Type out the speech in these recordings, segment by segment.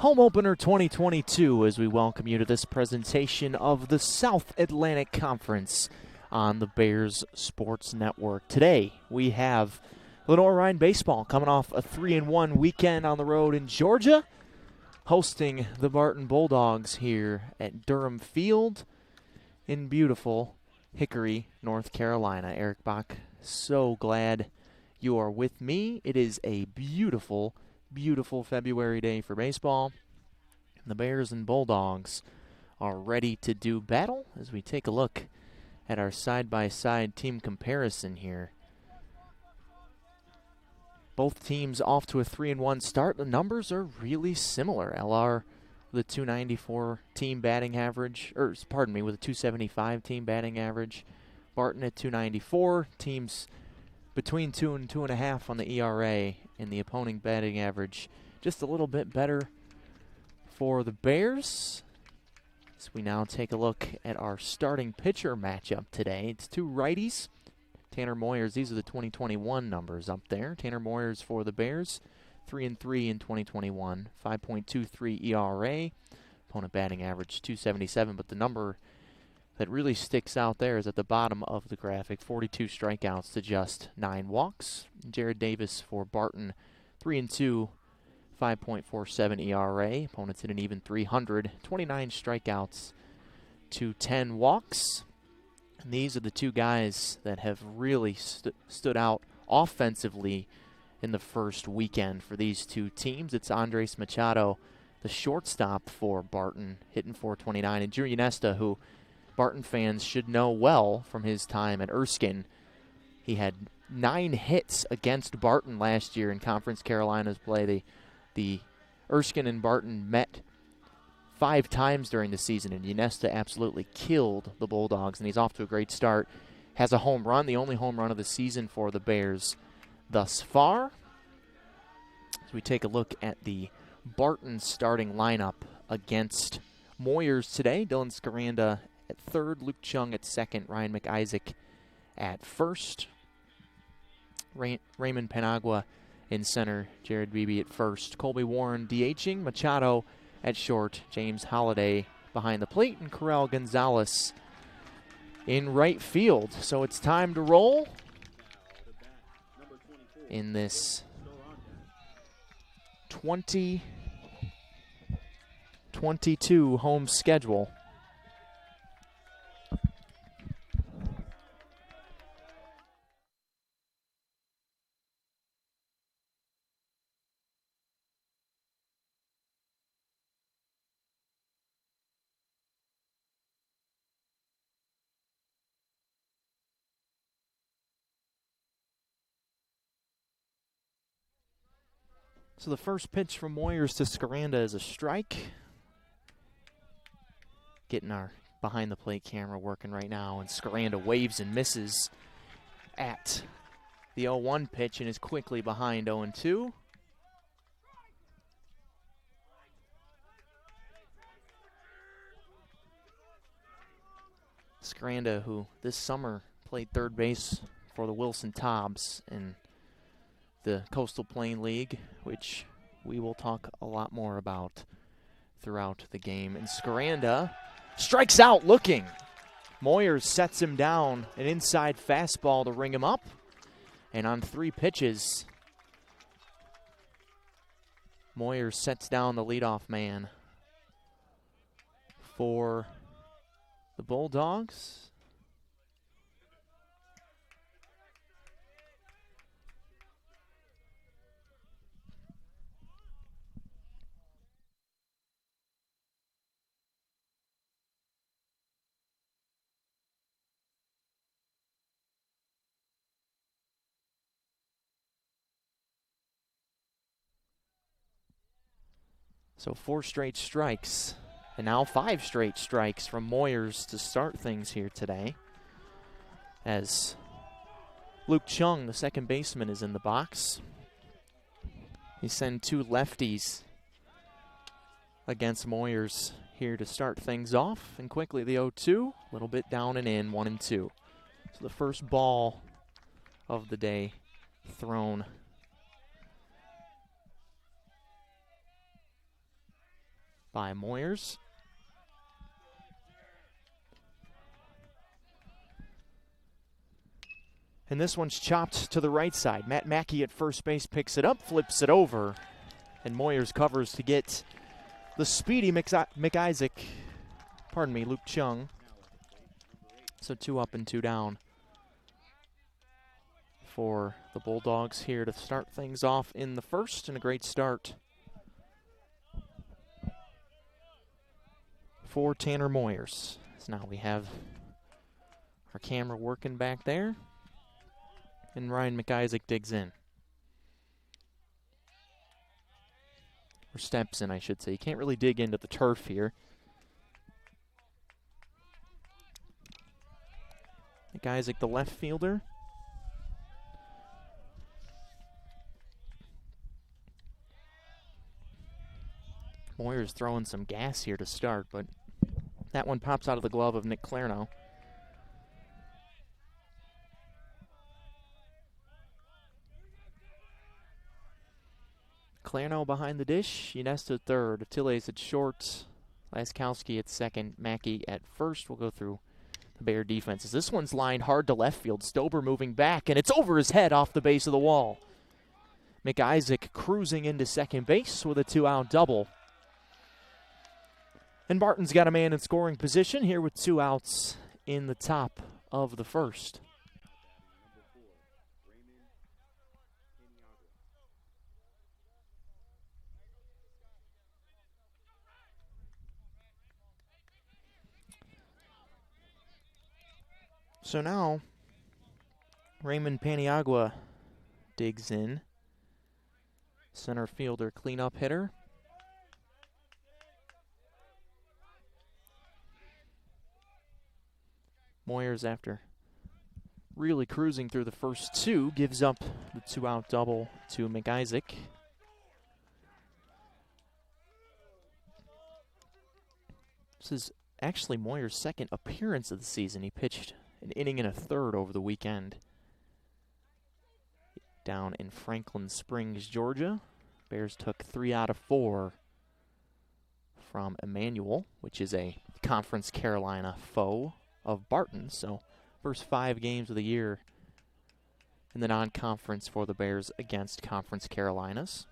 Home Opener 2022 as we welcome you to this presentation of the South Atlantic Conference on the Bears Sports Network. Today we have Lenoir-Rhyne baseball coming off a 3-1 weekend on the road in Georgia, hosting the Barton Bulldogs here at Durham Field in beautiful Hickory, North Carolina. Eric Bach, so glad you are with me. It is a beautiful February day for baseball. The Bears and Bulldogs are ready to do battle as we take a look at our side-by-side team comparison here. Both teams off to a 3-1 start. The numbers are really similar. LR with a 294 team batting average, with a 275 team batting average. Barton at 294. Teams between 2 and 2.5 on the ERA, and the opponent batting average just a little bit better for the Bears. So we now take a look at our starting pitcher matchup today. It's two righties. Tanner Moyers, these are the 2021 numbers up there. Tanner Moyers for the Bears, 3-3 in 2021, 5.23 ERA. Opponent batting average 277, but the number that really sticks out there is at the bottom of the graphic, 42 strikeouts to just 9 walks. Jared Davis for Barton, 3-2, 5.47 ERA. Opponents hit an even 300, 29 strikeouts to 10 walks. And these are the two guys that have really stood out offensively in the first weekend for these two teams. It's Andres Machado, the shortstop for Barton, hitting .429, and Drew Yanesta, who Barton fans should know well from his time at Erskine. He had 9 hits against Barton last year in Conference Carolinas play. The Erskine and Barton met 5 times during the season, and Yanesta absolutely killed the Bulldogs, and he's off to a great start. Has a home run, the only home run of the season for the Bears thus far. As we take a look at the Barton starting lineup against Moyers today, Dylan Scaranda at third, Luke Chung at second, Ryan McIsaac at first, Raymond Penagua in center, Jared Beebe at first, Colby Warren DHing, Machado at short, James Holliday behind the plate, and Corral Gonzalez in right field. So it's time to roll in this 2022 home schedule. So the first pitch from Moyers to Scaranda is a strike. Getting our behind-the-plate camera working right now, and Scaranda waves and misses at the 0-1 pitch and is quickly behind 0-2. Scaranda, who this summer played third base for the Wilson Tobbs in the Coastal Plain League, which we will talk a lot more about throughout the game. And Scaranda strikes out looking. Moyers sets him down, an inside fastball to ring him up. And on 3 pitches, Moyers sets down the leadoff man for the Bulldogs. So 4 straight strikes, and now 5 straight strikes from Moyers to start things here today, as Luke Chung, the second baseman, is in the box. He sent 2 lefties against Moyers here to start things off, and quickly the 0-2, a little bit down and in, 1-2. So the first ball of the day thrown by Moyers. And this one's chopped to the right side. Matt Mackey at first base picks it up, flips it over, and Moyers covers to get the speedy Luke Chung. So 2 up and 2 down for the Bulldogs here to start things off in the first, and a great start for Tanner Moyers. So now we have our camera working back there, and Ryan McIsaac digs in. Or steps in, I should say. You can't really dig into the turf here. McIsaac, the left fielder. Moyers throwing some gas here to start, but that one pops out of the glove of Nick Clarno. Clarno behind the dish, Ines at third, Attiles at short, Laskowski at second, Mackey at first. We'll go through the Bear defenses. This one's lined hard to left field. Stober moving back, and it's over his head off the base of the wall. McIsaac cruising into second base with a 2-out double. And Barton's got a man in scoring position here with 2 outs in the top of the first. So now, Raymond Paniagua digs in. Center fielder, cleanup hitter. Moyers, after really cruising through the first 2, gives up the 2-out double to McIsaac. This is actually Moyers' second appearance of the season. He pitched an inning and a third over the weekend down in Franklin Springs, Georgia. Bears took 3 out of 4 from Emmanuel, which is a Conference Carolina foe of Barton. So first 5 games of the year in the non-conference for the Bears against Conference Carolinas.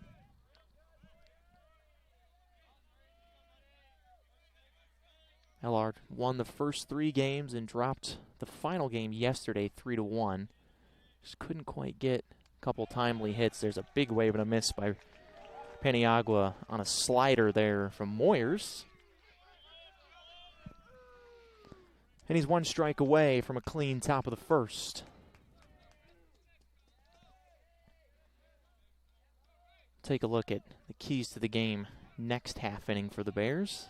Ellard won the first 3 games and dropped the final game yesterday 3-1. Just couldn't quite get a couple timely hits. There's a big wave and a miss by Paniagua on a slider there from Moyers. And he's 1 strike away from a clean top of the first. Take a look at the keys to the game next half inning for the Bears.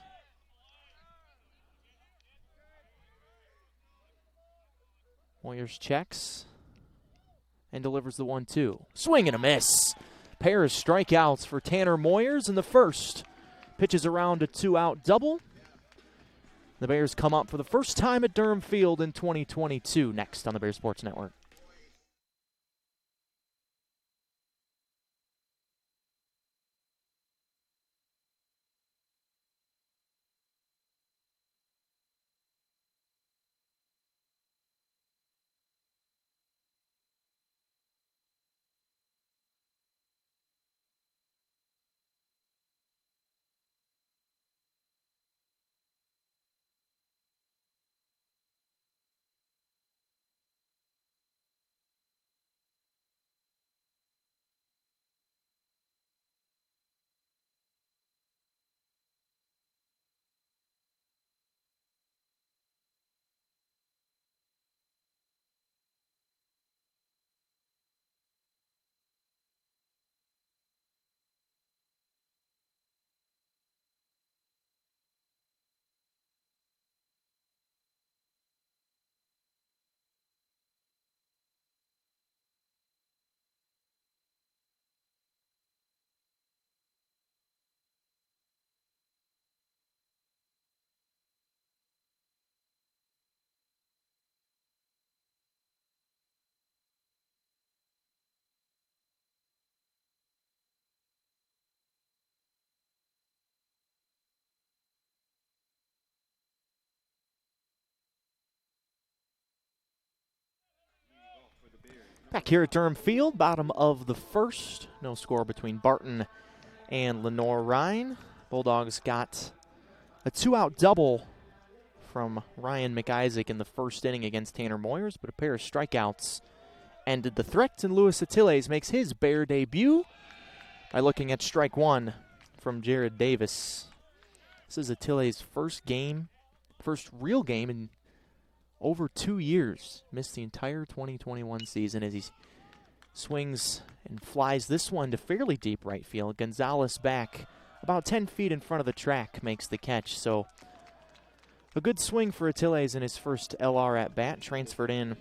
Moyers checks and delivers the 1-2. Swing and a miss. Pair of strikeouts for Tanner Moyers in the first. Pitches around a 2-out double. The Bears come up for the first time at Durham Field in 2022. Next on the Bears Sports Network. Back here at Durham Field, bottom of the first. No score between Barton and Lenoir-Rhyne. Bulldogs got a 2-out double from Ryan McIsaac in the first inning against Tanner Moyers, but a pair of strikeouts ended the threat, and Luis Atiles makes his Bear debut by looking at strike one from Jared Davis. This is Atiles' first real game in over 2 years. Missed the entire 2021 season as he swings and flies this one to fairly deep right field. Gonzalez back about 10 feet in front of the track makes the catch. So a good swing for Atiles in his first LR at bat. Transferred in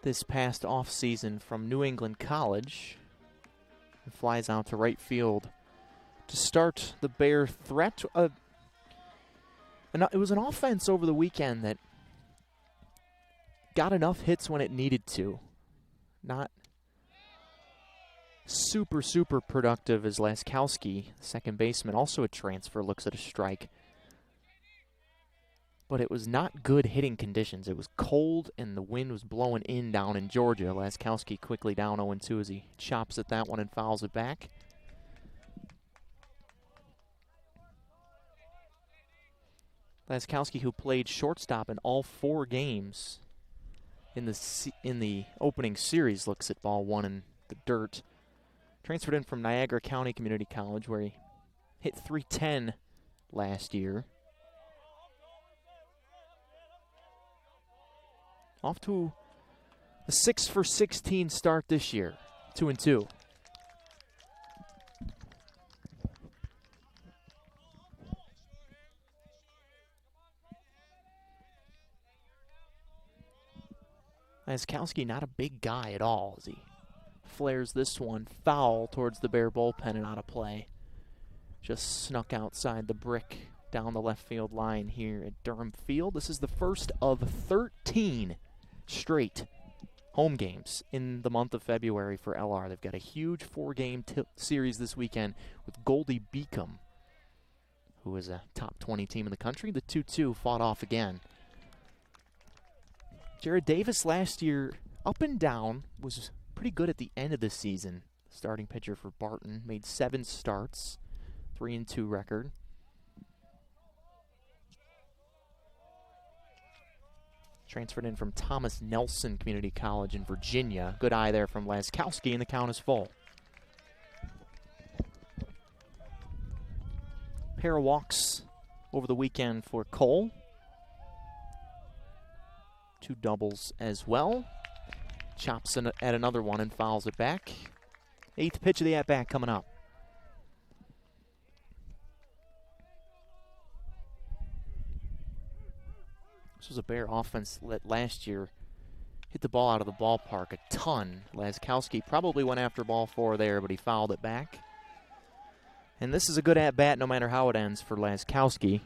this past offseason from New England College. And flies out to right field to start the Bear threat. It was an offense over the weekend that got enough hits when it needed to. Not super productive as Laskowski, second baseman, also a transfer, looks at a strike. But it was not good hitting conditions. It was cold and the wind was blowing in down in Georgia. Laskowski quickly down 0-2 as he chops at that one and fouls it back. Laskowski, who played shortstop in all 4 games in the opening series, looks at ball one in the dirt. Transferred in from Niagara County Community College, where he hit .310 last year. Off to a 6-for-16 start this year, 2-2. Laskowski not a big guy at all as he flares this one foul towards the Bear bullpen and out of play. Just snuck outside the brick down the left field line here at Durham Field. This is the first of 13 straight home games in the month of February for LR. They've got a huge 4-game series this weekend with Goldie Beacom, who is a top 20 team in the country. The 2-2 fought off again. Jared Davis last year, up and down, was pretty good at the end of the season. Starting pitcher for Barton, made 7 starts, 3-2 record. Transferred in from Thomas Nelson Community College in Virginia. Good eye there from Laskowski, and the count is full. Pair of walks over the weekend for Cole. 2 doubles as well. Chops at another one and fouls it back. 8th pitch of the at-bat coming up. This was a Bear offense that last year hit the ball out of the ballpark a ton. Laskowski probably went after ball 4 there, but he fouled it back. And this is a good at-bat no matter how it ends for Laskowski,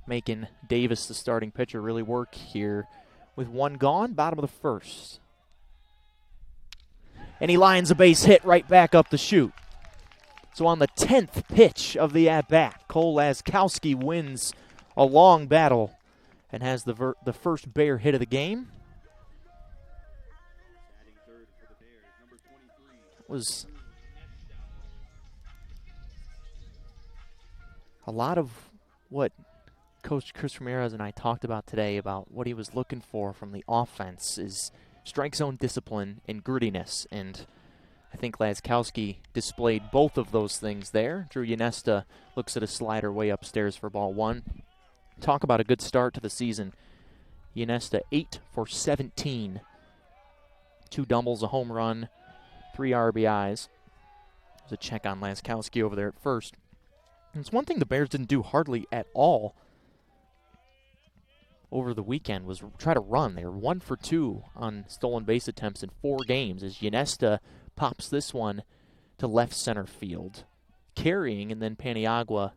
making Davis, the starting pitcher, really work here. With 1 gone, bottom of the first. And he lines a base hit right back up the chute. So on the 10th pitch of the at-bat, Cole Laskowski wins a long battle and has the first Bear hit of the game. It was a lot of what Coach Chris Ramirez and I talked about today about what he was looking for from the offense is strike zone discipline and grittiness, and I think Laskowski displayed both of those things there. Drew Yanesta looks at a slider way upstairs for ball 1. Talk about a good start to the season. Yanesta 8 for 17. 2 doubles, a home run, 3 RBIs. There's a check on Laskowski over there at first. And it's one thing the Bears didn't do hardly at all over the weekend was try to run. They were 1 for 2 on stolen base attempts in 4 games as Yanesta pops this one to left center field. Carrying, and then Paniagua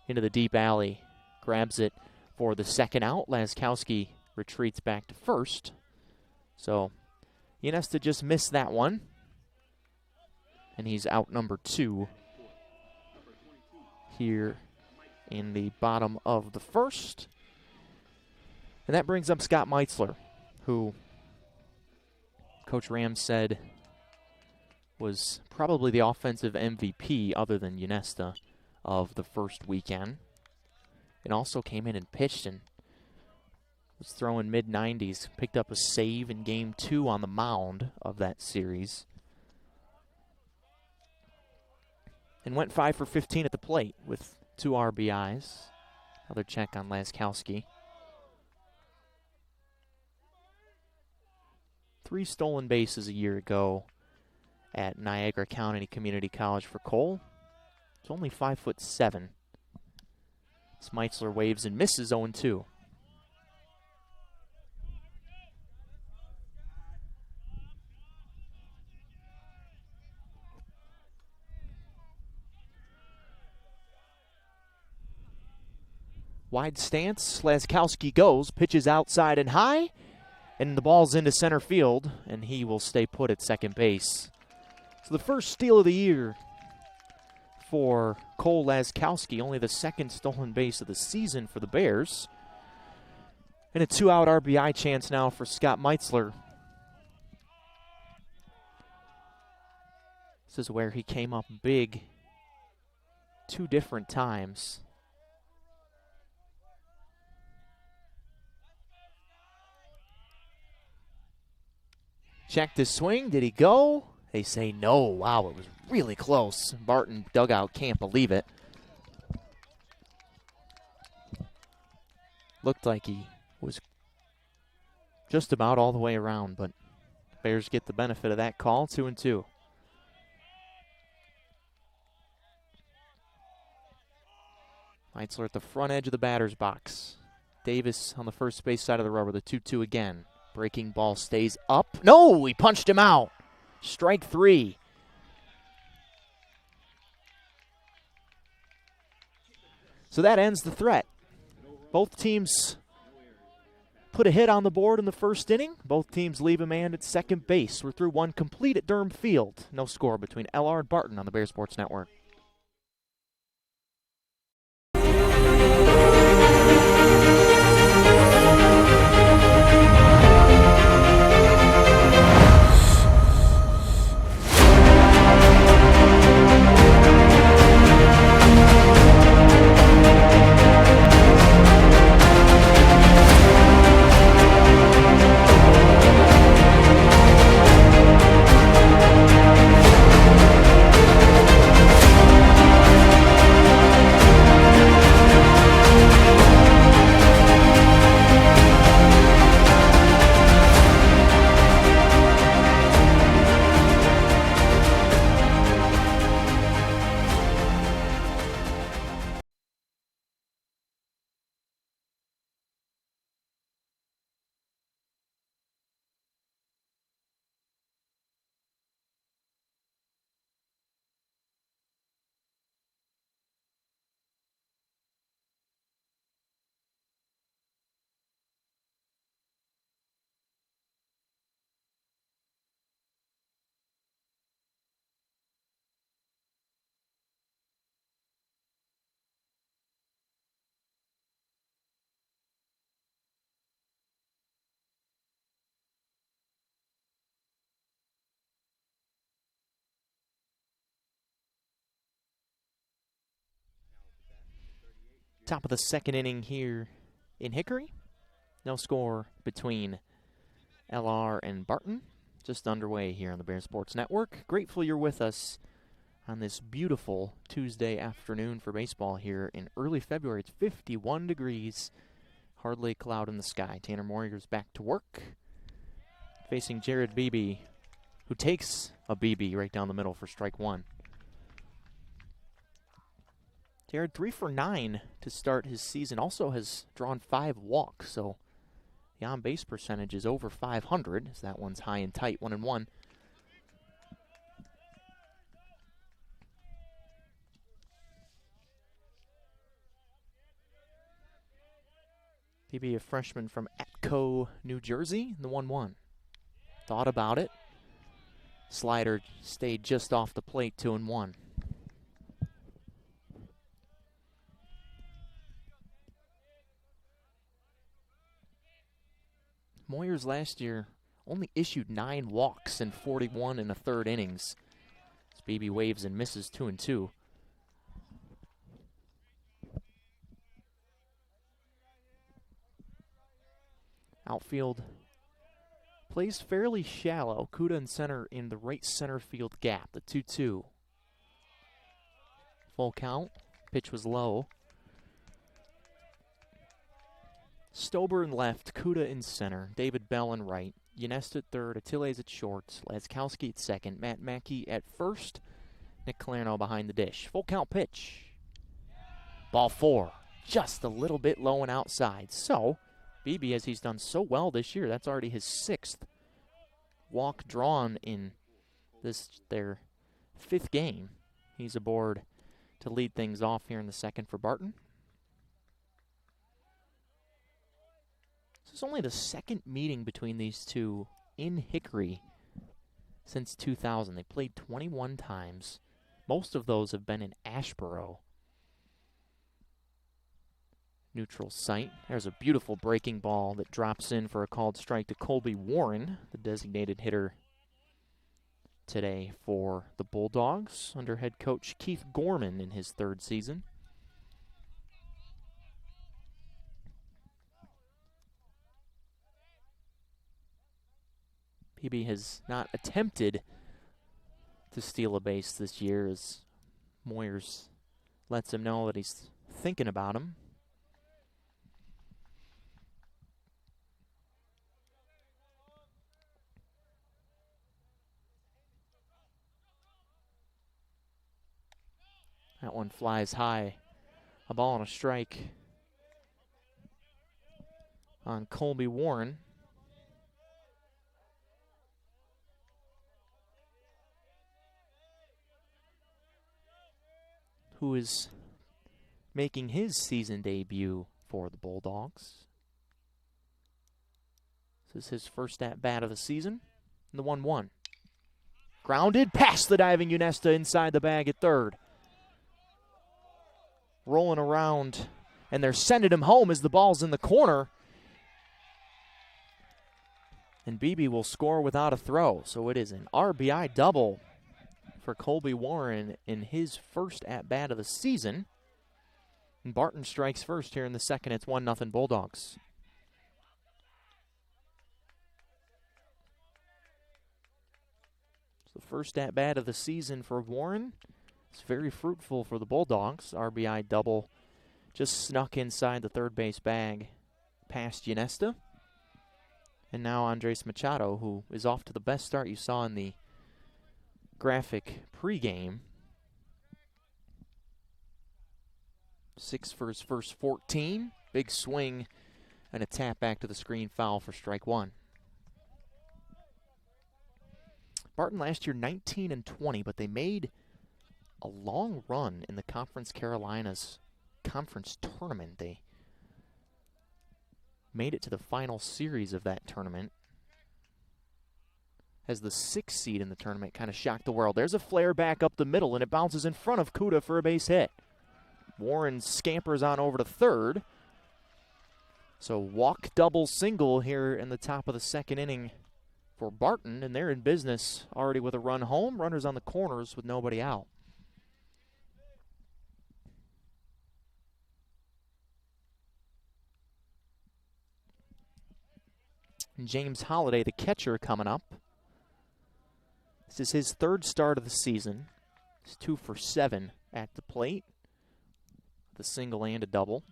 into the deep alley. Grabs it for the second out. Laskowski retreats back to first. So Yanesta just missed that one. And he's out number 2 here in the bottom of the first. And that brings up Scott Meitzler, who Coach Ram said was probably the offensive MVP other than Ynesta of the first weekend. And also came in and pitched and was throwing mid-90s. Picked up a save in Game 2 on the mound of that series. And went 5 for 15 at the plate with 2 RBIs. Another check on Laskowski. 3 stolen bases a year ago at Niagara County Community College for Cole. It's only 5'7". Meitzler waves and misses 0-2. Wide stance, Laskowski goes, pitches outside and high, and the ball's into center field, and he will stay put at second base. So the first steal of the year for Cole Laskowski, only the second stolen base of the season for the Bears. And a 2-out RBI chance now for Scott Meitzler. This is where he came up big 2 different times. Checked his swing. Did he go? They say no. Wow, it was really close. Barton dugout can't believe it. Looked like he was just about all the way around, but Bears get the benefit of that call. 2-2. Meitzler at the front edge of the batter's box. Davis on the first base side of the rubber. The 2-2 again. Breaking ball stays up. No, he punched him out. Strike 3. So that ends the threat. Both teams put a hit on the board in the first inning. Both teams leave a man at second base. We're through 1 complete at Durham Field. No score between LR and Barton on the Bear Sports Network. Top of the second inning here in Hickory. No score between LR and Barton. Just underway here on the Bear Sports Network. Grateful you're with us on this beautiful Tuesday afternoon for baseball here in early February. It's 51 degrees. Hardly a cloud in the sky. Tanner Morriger's back to work. Facing Jared Beebe, who takes a BB right down the middle for strike 1. Jared 3 for 9 to start his season. Also has drawn 5 walks, so the on-base percentage is over 500, as that one's high and tight, 1-1. Maybe a freshman from Atco, New Jersey, in the 1-1. Thought about it. Slider stayed just off the plate, 2-1. Moyers last year only issued 9 walks in 41 and a third innings. As Beebe waves and misses 2-2. Outfield plays fairly shallow. Kuda in center in the right center field gap, the 2-2. Full count. Pitch was low. Stober in left, Kuda in center, David Bell in right, Ynesta at third, Atiles at short, Laskowski at second, Matt Mackey at first, Nick Clarno behind the dish. Full count pitch. Ball 4, just a little bit low and outside. So, Beebe, as he's done so well this year, that's already his 6th walk drawn in their 5th game. He's aboard to lead things off here in the second for Barton. This is only the second meeting between these two in Hickory since 2000. They played 21 times. Most of those have been in Ashboro. Neutral site. There's a beautiful breaking ball that drops in for a called strike to Colby Warren, the designated hitter today for the Bulldogs, under head coach Keith Gorman in his 3rd season. Beebe has not attempted to steal a base this year, as Moyers lets him know that he's thinking about him. That one flies high. A ball and a strike on Colby Warren. Who is making his season debut for the Bulldogs. This is his first at-bat of the season. And the 1-1. Grounded past the diving Ynesta inside the bag at third. Rolling around, and they're sending him home as the ball's in the corner. And Beebe will score without a throw. So it is an RBI double for Colby Warren in his first at-bat of the season. And Barton strikes first here in the second. It's 1-0 Bulldogs. It's the first at-bat of the season for Warren. It's very fruitful for the Bulldogs. RBI double just snuck inside the third base bag past Ynesta. And now Andres Machado, who is off to the best start you saw in the graphic pregame. 6 for his first 14. Big swing and a tap back to the screen, foul for strike 1. Barton last year 19-20, but they made a long run in the Conference Carolinas conference tournament. They made it to the final series of that tournament as the 6th seed in the tournament. Kind of shocked the world. There's a flare back up the middle, and it bounces in front of Kuda for a base hit. Warren scampers on over to third. So walk, double, single here in the top of the second inning for Barton, and they're in business already with a run home. Runners on the corners with nobody out. And James Holliday, the catcher, coming up. This is his 3rd start of the season. He's 2 for 7 at the plate. The single and a double.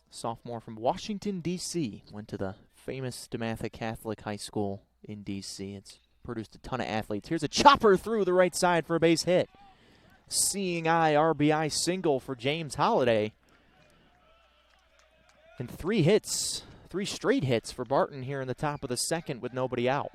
Sophomore from Washington, D.C. Went to the famous DeMatha Catholic High School in D.C. It's produced a ton of athletes. Here's a chopper through the right side for a base hit. Seeing eye RBI single for James Holliday. And 3 hits, 3 straight hits for Barton here in the top of the second with nobody out.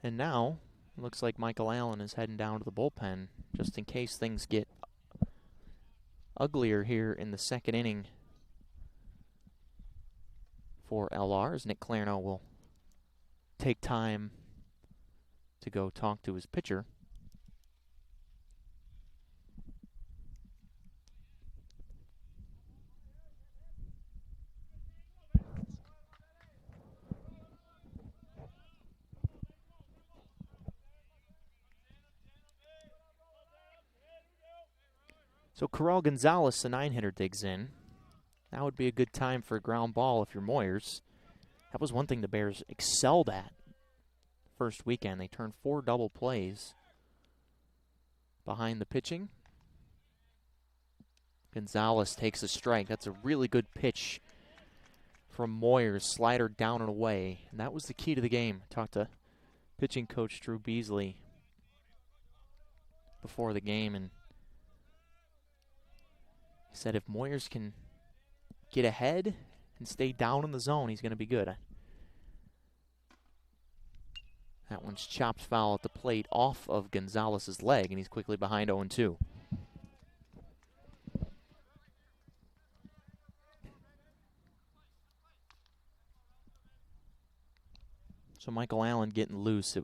And now, it looks like Michael Allen is heading down to the bullpen just in case things get uglier here in the second inning for LR, as Nick Clarno will take time to go talk to his pitcher. So Corral Gonzalez, the 9-hitter, digs in. That would be a good time for a ground ball if you're Moyers. That was one thing the Bears excelled at first weekend. They turned 4 double plays behind the pitching. Gonzalez takes a strike. That's a really good pitch from Moyers. Slider down and away. And that was the key to the game. Talked to pitching coach Drew Beasley before the game, and he said if Moyers can get ahead and stay down in the zone, he's going to be good. That one's chopped foul at the plate off of Gonzalez's leg, and he's quickly behind 0-2. So Michael Allen getting loose.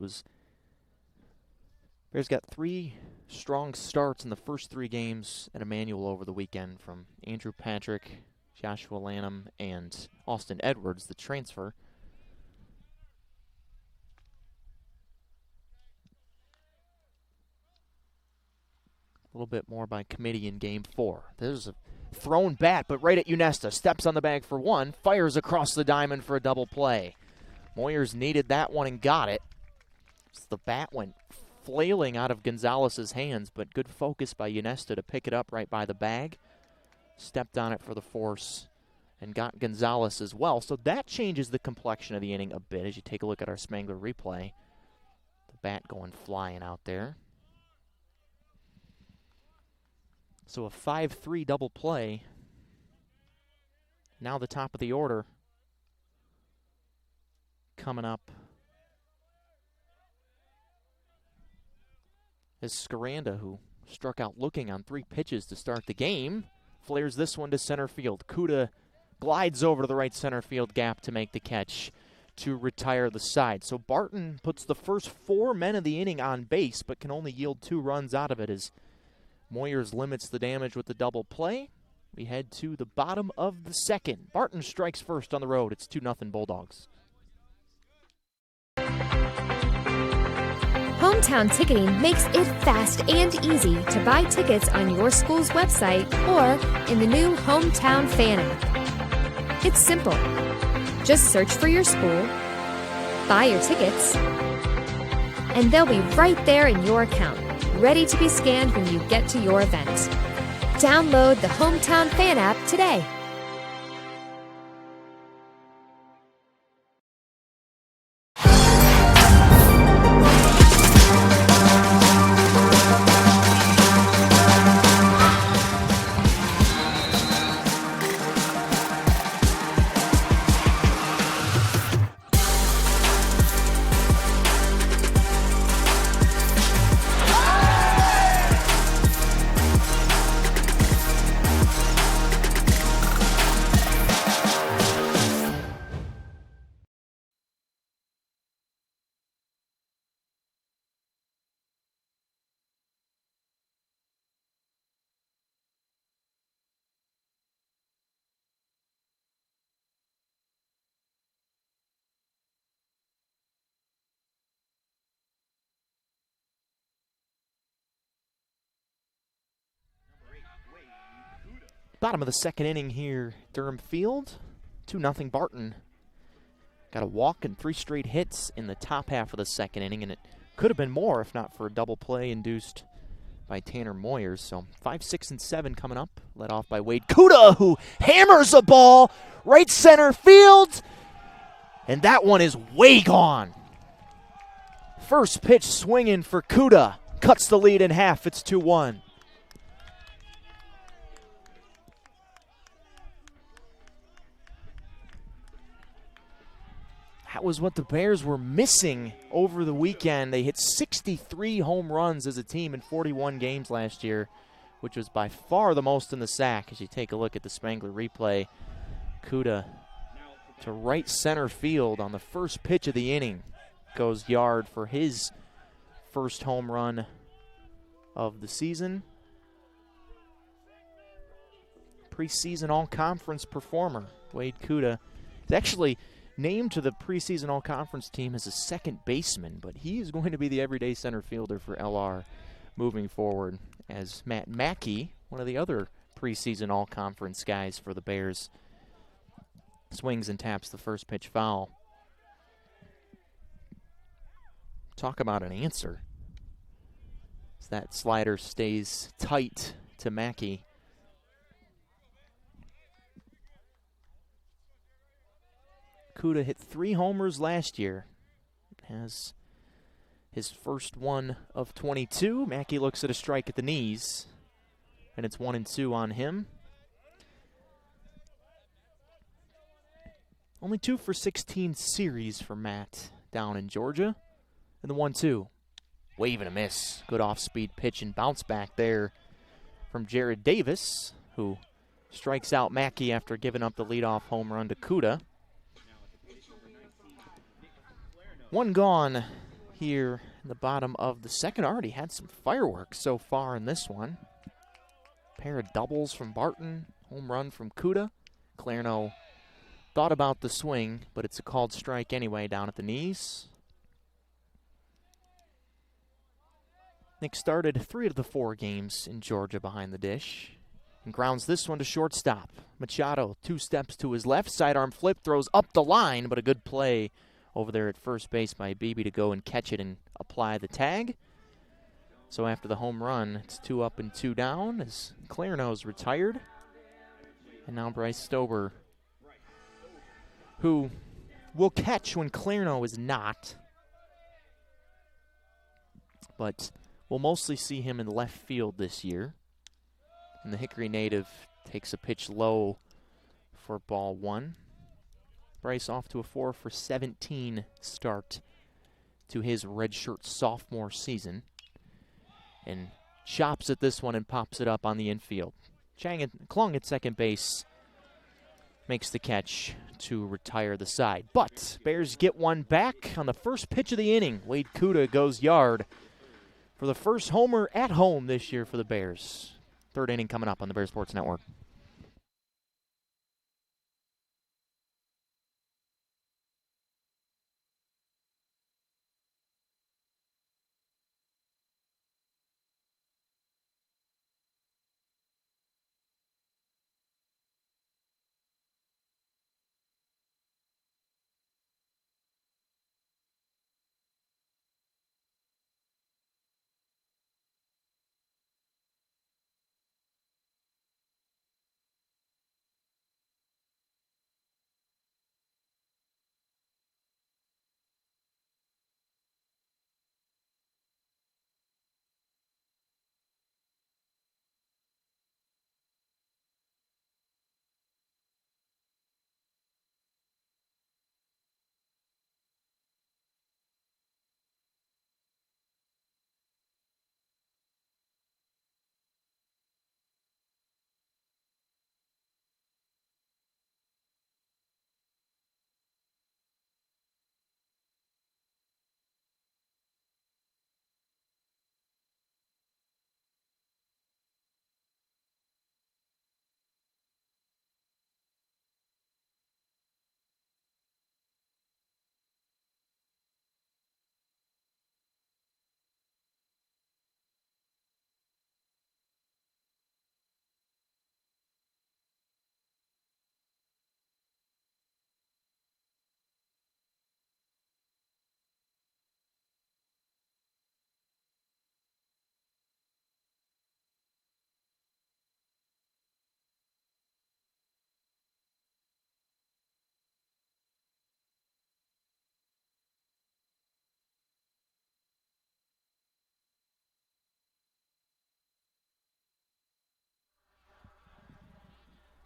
Bears got 3 strong starts in the first 3 games at Emmanuel over the weekend from Andrew Patrick, Joshua Lanham, and Austin Edwards, the transfer. A little bit more by committee in Game 4. There's a thrown bat, but right at Unesta. Steps on the bag for 1, fires across the diamond for a double play. Moyers needed that one and got it. So the bat went flailing out of Gonzalez's hands, but good focus by Unesta to pick it up right by the bag. Stepped on it for the force and got Gonzalez as well. So that changes the complexion of the inning a bit as you take a look at our Spangler replay. The bat going flying out there. So a 5-3 double play. Now the top of the order coming up is Scaranda, who struck out looking on 3 pitches to start the game. Flares this one to center field. Kuda glides over to the right center field gap to make the catch to retire the side. So Barton puts the first 4 men of the inning on base, but can only yield 2 runs out of it as Moyers limits the damage with the double play. We head to the bottom of the second. Barton strikes first on the road. It's 2-0 Bulldogs. Hometown Ticketing makes it fast and easy to buy tickets on your school's website or in the new Hometown Fan app. It's simple. Just search for your school, buy your tickets, and they'll be right there in your account, ready to be scanned when you get to your event. Download the Hometown Fan app today. Bottom of the second inning here, Durham Field. 2-0 Barton. Got a walk and 3 straight hits in the top half of the second inning, and it could have been more if not for a double play induced by Tanner Moyers. So 5, 6, and 7 coming up, led off by Wade Kuda, who hammers a ball right center field, and that one is way gone. First pitch swinging for Kuda, cuts the lead in half. It's 2-1. That was what the Bears were missing over the weekend. They hit 63 home runs as a team in 41 games last year, which was by far the most in the SAC. As you take a look at the Spangler replay, Kuda to right center field on the first pitch of the inning goes yard for his first home run of the season. Preseason all-conference performer, Wade Kuda, is actually named to the preseason all-conference team as a second baseman, but he is going to be the everyday center fielder for LR moving forward, as Matt Mackey, one of the other preseason all-conference guys for the Bears, swings and taps the first pitch foul. Talk about an answer. As that slider stays tight to Mackey. Kuda hit 3 homers last year. Has his first one of 22. Mackey looks at a strike at the knees, and it's 1-2 on him. Only 2 for 16 series for Matt down in Georgia. And the 1-2. Wave and a miss. Good off-speed pitch and bounce back there from Jared Davis, who strikes out Mackey after giving up the leadoff home run to Kuda. 1 gone here in the bottom of the second. Already had some fireworks so far in this one. Pair of doubles from Barton, home run from Kuda. Clarno thought about the swing, but it's a called strike anyway down at the knees. Nick started 3 of the 4 games in Georgia behind the dish and grounds this one to shortstop. Machado 2 steps to his left, sidearm flip, throws up the line, but a good play over there at first base by Beebe to go and catch it and apply the tag. So after the home run, it's 2 up and 2 down as Clarno's retired. And now Bryce Stober, who will catch when Clarno is not, but we'll mostly see him in left field this year. And the Hickory native takes a pitch low for ball 1. Bryce off to a 4 for 17 start to his redshirt sophomore season. And chops at this one and pops it up on the infield. Klung at second base makes the catch to retire the side. But Bears get one back on the first pitch of the inning. Wade Kuda goes yard for the first homer at home this year for the Bears. Third inning coming up on the Bears Sports Network.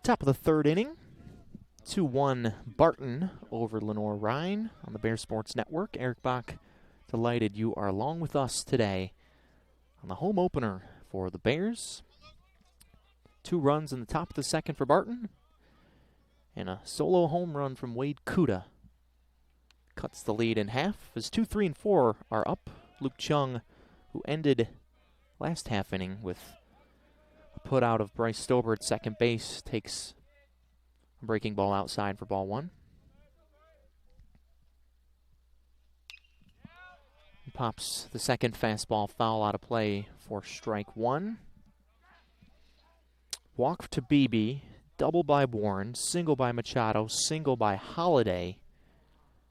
Top of the third inning. 2-1 Barton over Lenoir-Rhyne on the Bears Sports Network. Eric Bach, delighted you are along with us today on the home opener for the Bears. 2 runs in the top of the second for Barton, and a solo home run from Wade Kuda cuts the lead in half as 2, 3, and 4 are up. Luke Chung who ended last half inning with a put out of Bryce Stober at second base, takes a breaking ball outside for ball one. Pops the second fastball foul out of play for strike one. Walk to Beebe, double by Warren, single by Machado, single by Holiday.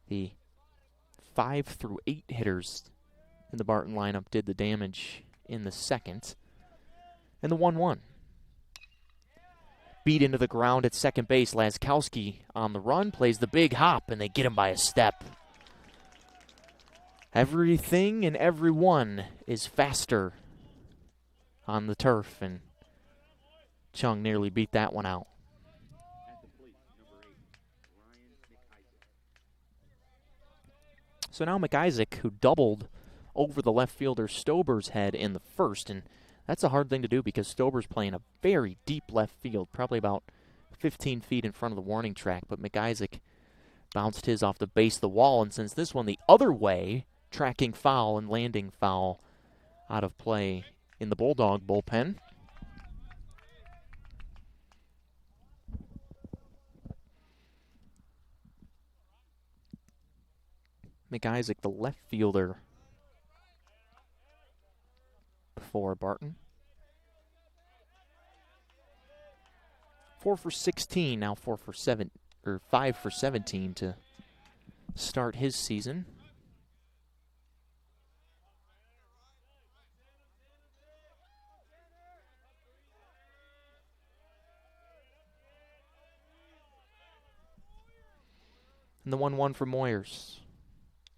The 5 through 8 hitters in the Barton lineup did the damage in the second. And the 1-1. Beat into the ground at second base. Laskowski on the run, plays the big hop, and they get him by a step. Everything and everyone is faster on the turf, and Chung nearly beat that one out. So now McIsaac, who doubled over the left fielder Stober's head in the first, and that's a hard thing to do because Stober's playing a very deep left field, probably about 15 feet in front of the warning track, but McIsaac bounced his off the base of the wall, and since this one the other way, tracking foul and landing foul out of play in the Bulldog bullpen. McIsaac, the left fielder for Barton. 4 for 16, now 5 for 17 to start his season. And the 1-1 for Moyers.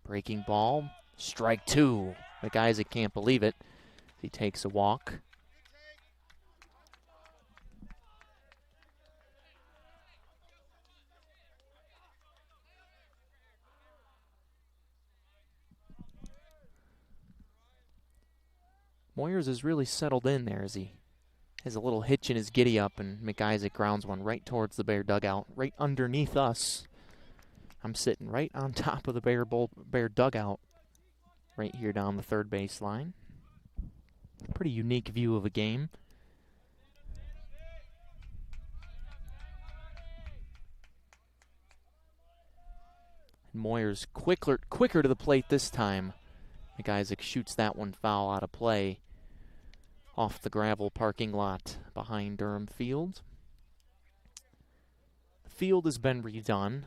Breaking ball, strike two. McIsaac can't believe it. He takes a walk. Moyers is really settled in there as he has a little hitch in his giddy-up, and McIsaac grounds one right towards the Bear dugout, right underneath us. I'm sitting right on top of the Bear dugout, right here down the third base line. Pretty unique view of a game. And Moyers quicker to the plate this time. McIsaac shoots that one foul out of play off the gravel parking lot behind Durham Field. The field has been redone.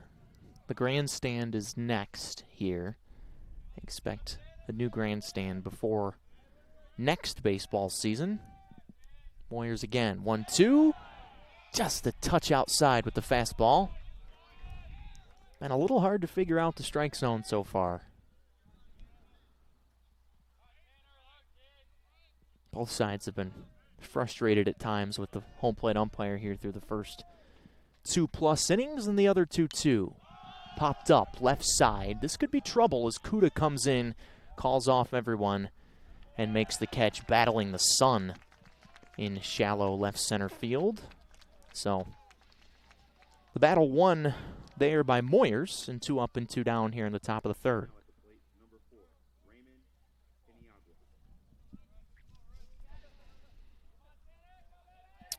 The grandstand is next here. I expect a new grandstand before next baseball season. Moyers again. 1-2. Just a touch outside with the fastball. And a little hard to figure out the strike zone so far. Both sides have been frustrated at times with the home plate umpire here through the first 2+ innings, and the other 2-2. Popped up, left side. This could be trouble as Kuda comes in, calls off everyone, and makes the catch, battling the sun in shallow left center field. So, the battle won there by Moyers, and 2 up and 2 down here in the top of the third.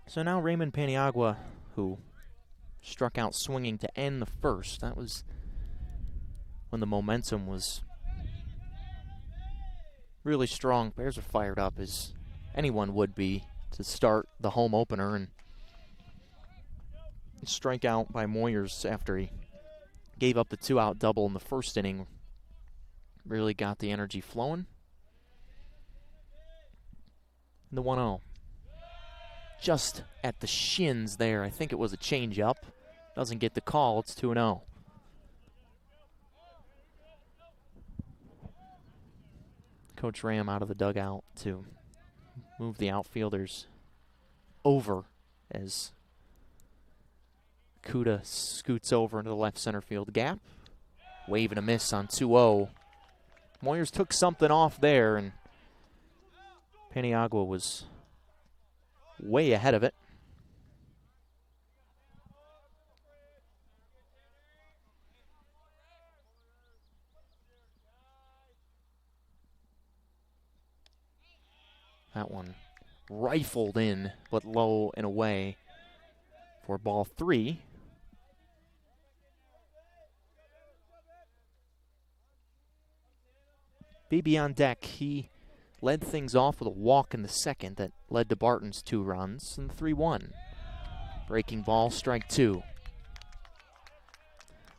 So now Raymond Paniagua, who struck out swinging to end the first. That was when the momentum was really strong. Bears are fired up, as anyone would be, to start the home opener, and strike out by Moyers after he gave up the 2-out double in the first inning. Really got the energy flowing. And the 1-0. Just at the shins there. I think it was a changeup. Doesn't get the call. It's 2-0. Coach Ram out of the dugout to move the outfielders over as Kuda scoots over into the left center field gap. Wave and a miss on 2-0. Moyers took something off there, and Paniagua was way ahead of it. That one rifled in, but low and away for ball 3. Beebe on deck. He led things off with a walk in the second that led to Barton's 2 runs and 3-1. Breaking ball, strike 2.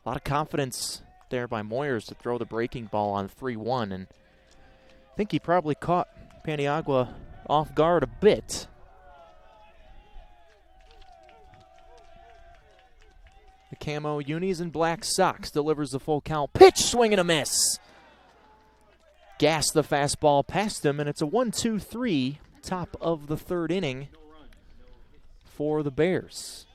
A lot of confidence there by Moyers to throw the breaking ball on 3-1, and I think he probably caught Paniagua off guard a bit. The camo unis and black socks delivers the full count. Pitch, swing and a miss. Gas the fastball past him, and it's a 1-2-3, top of the 3rd inning for the Bears.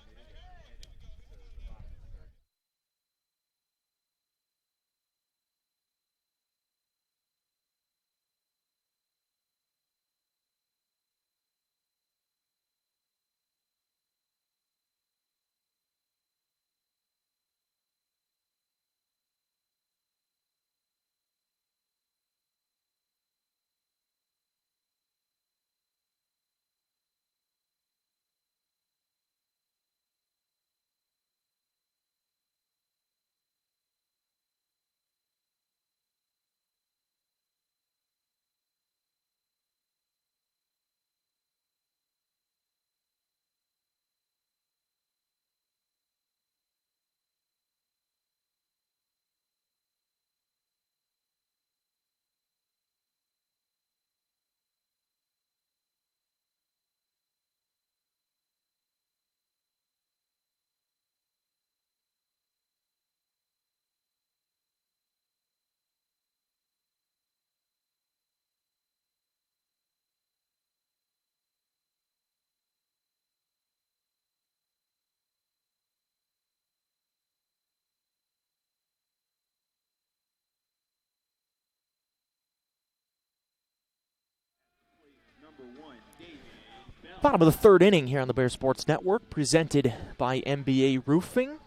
Bottom of the 3rd inning here on the Bear Sports Network, presented by MBA Roofing.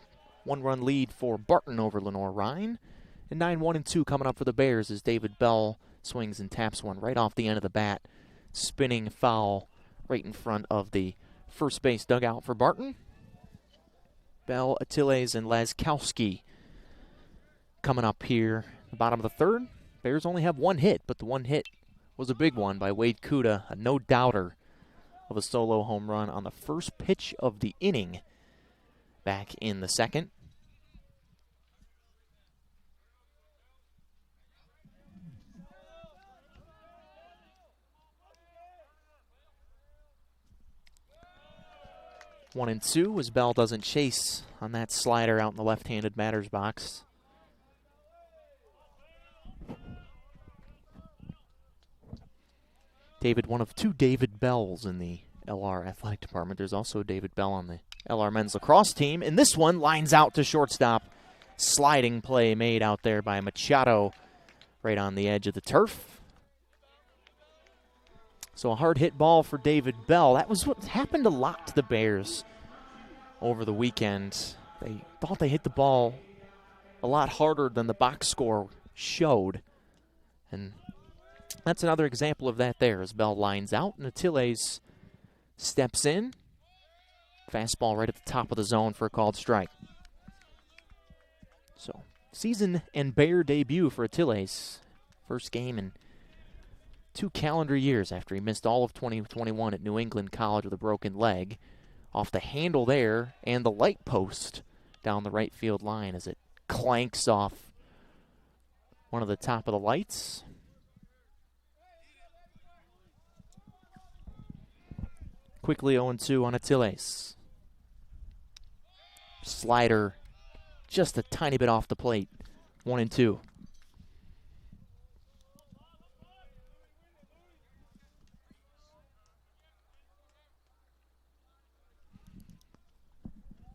1-run lead for Barton over Lenoir-Rhyne. And 9-1-2 coming up for the Bears as David Bell swings and taps one right off the end of the bat. Spinning foul right in front of the first base dugout for Barton. Bell, Atiles, and Laskowski coming up here. The bottom of the 3rd. Bears only have 1 hit, but the 1 hit was a big one by Wade Kuda, a no-doubter of a solo home run on the first pitch of the inning back in the 2nd. One and 2 as Bell doesn't chase on that slider out in the left-handed batter's box. David, one of 2 David Bells in the LR athletic department. There's also David Bell on the LR men's lacrosse team. And this one lines out to shortstop. Sliding play made out there by Machado right on the edge of the turf. So a hard hit ball for David Bell. That was what happened a lot to the Bears over the weekend. They thought they hit the ball a lot harder than the box score showed. And that's another example of that there as Bell lines out and Atiles steps in. Fastball right at the top of the zone for a called strike. So, season and Bear debut for Atiles. First game in 2 calendar years after he missed all of 2021 at New England College with a broken leg. Off the handle there and the light post down the right field line as it clanks off one of the top of the lights. Quickly 0-2 on Atiles. Slider just a tiny bit off the plate. 1-2.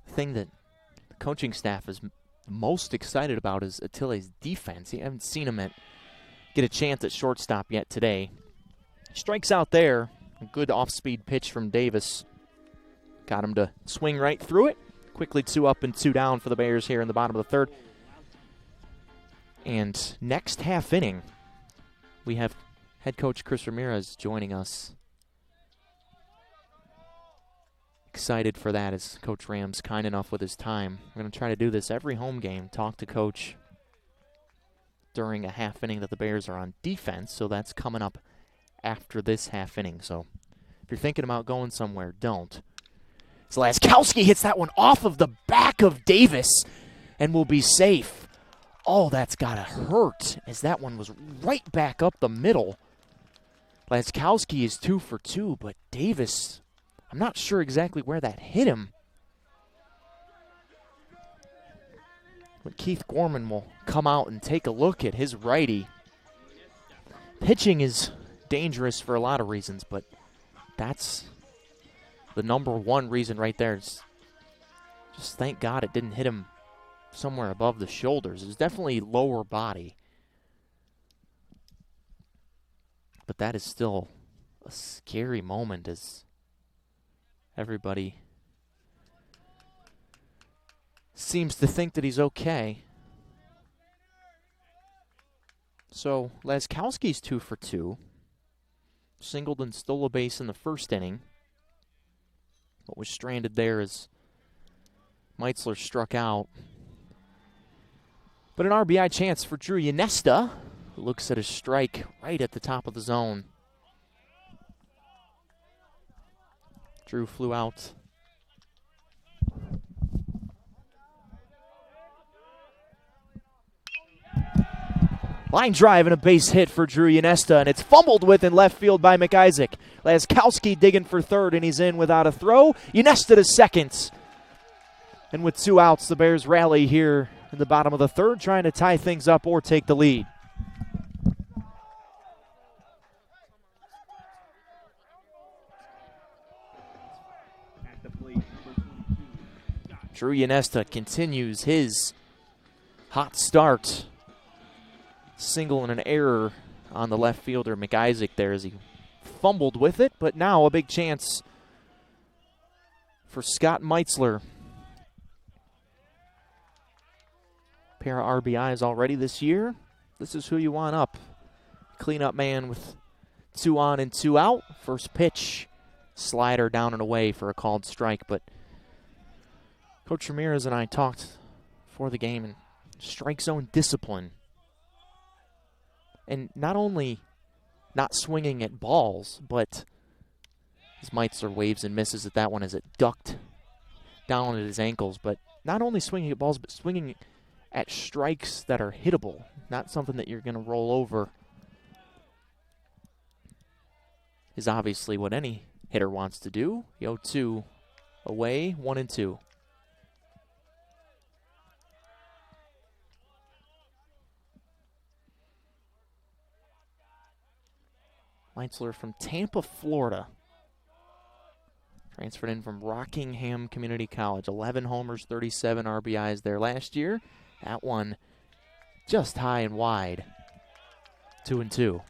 Thing that the coaching staff is most excited about is Atiles' defense. You haven't seen him get a chance at shortstop yet today. Strikes out there. A good off-speed pitch from Davis. Got him to swing right through it. Quickly 2 up and 2 down for the Bears here in the bottom of the 3rd. And next half inning, we have head coach Chris Ramirez joining us excited for that as Coach Ram's kind enough with his time. We're going to try to do this every home game, talk to Coach during a half inning that the Bears are on defense, so that's coming up after this half inning. So if you're thinking about going somewhere, don't. So Laskowski hits that one off of the back of Davis and will be safe. Oh, that's got to hurt, as that one was right back up the middle. Laskowski is 2 for 2, but Davis, I'm not sure exactly where that hit him. But Keith Gorman will come out and take a look at his righty. Pitching is dangerous for a lot of reasons, but that's the number one reason right there. Just thank God it didn't hit him somewhere above the shoulders. It's definitely lower body. But that is still a scary moment as everybody seems to think that he's okay. So Laskowski's 2 for 2. Singled and stole a base in the first inning, but was stranded there as Meitzler struck out. But an RBI chance for Drew Yanesta, who looks at a strike right at the top of the zone. Drew flew out. Line drive and a base hit for Drew Yanesta, and it's fumbled with in left field by McIsaac. Laskowski digging for third, and he's in without a throw. Yanesta to second. And with 2 outs, the Bears rally here in the bottom of the third, trying to tie things up or take the lead. Drew Yanesta continues his hot start. Single and an error on the left fielder, McIsaac, there as he fumbled with it, but now a big chance for Scott Meitzler. Pair of RBIs already this year. This is who you want up. Cleanup man with 2 on and 2 out. First pitch, slider down and away for a called strike, but Coach Ramirez and I talked before the game, and strike zone discipline. And not only not swinging at balls, but as Meitzler waves and misses at that one as it ducked down at his ankles. But not only swinging at balls, but swinging at strikes that are hittable, not something that you're going to roll over, is obviously what any hitter wants to do. The 0-2 away, 1-2. Meitzler from Tampa, Florida. Transferred in from Rockingham Community College. 11 homers, 37 RBIs there last year. That one just high and wide. 2-2.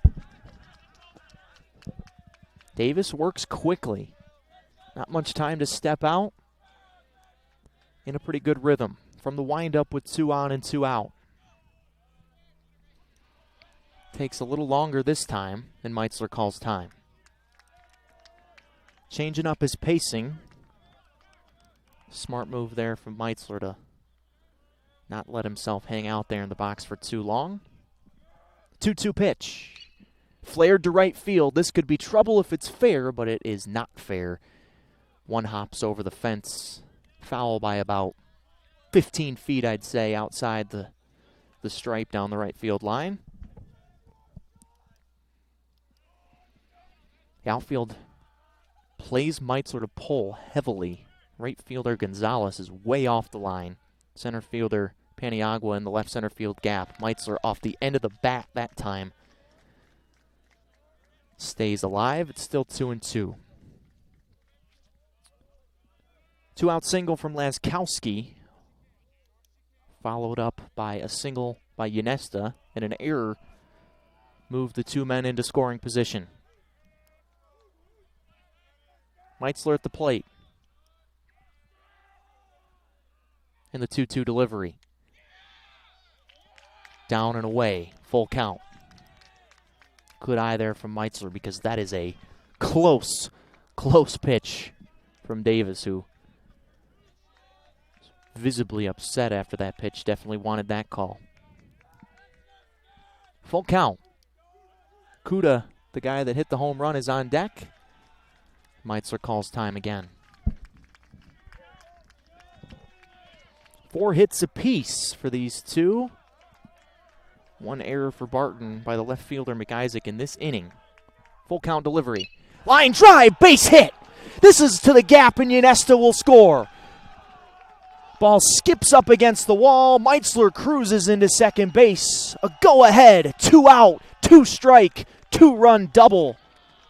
Davis works quickly. Not much time to step out. In a pretty good rhythm. From the windup with 2 on and 2 out. Takes a little longer this time, and Meitzler calls time. Changing up his pacing. Smart move there from Meitzler to not let himself hang out there in the box for too long. 2-2 pitch. Flared to right field. This could be trouble if it's fair, but it is not fair. One hops over the fence. Foul by about 15 feet, I'd say, outside the stripe down the right field line. The outfield plays Meitzler to pull heavily. Right fielder Gonzalez is way off the line. Center fielder Paniagua in the left center field gap. Meitzler off the end of the bat that time. Stays alive. It's still 2-2. 2-out single from Laskowski. Followed up by a single by Yanesta, and an error moved the 2 men into scoring position. Meitzler at the plate. And the 2-2 delivery. Down and away. Full count. Good eye there from Meitzler because that is a close pitch from Davis, who was visibly upset after that pitch. Definitely wanted that call. Full count. Kuda, the guy that hit the home run, is on deck. Meitzler calls time again. 4 hits apiece for these two. 1 error for Barton by the left fielder McIsaac in this inning. Full count delivery. Line drive, base hit. This is to the gap, and Ynesta will score. Ball skips up against the wall. Meitzler cruises into second base. A go-ahead, 2 out, 2 strike, 2-run double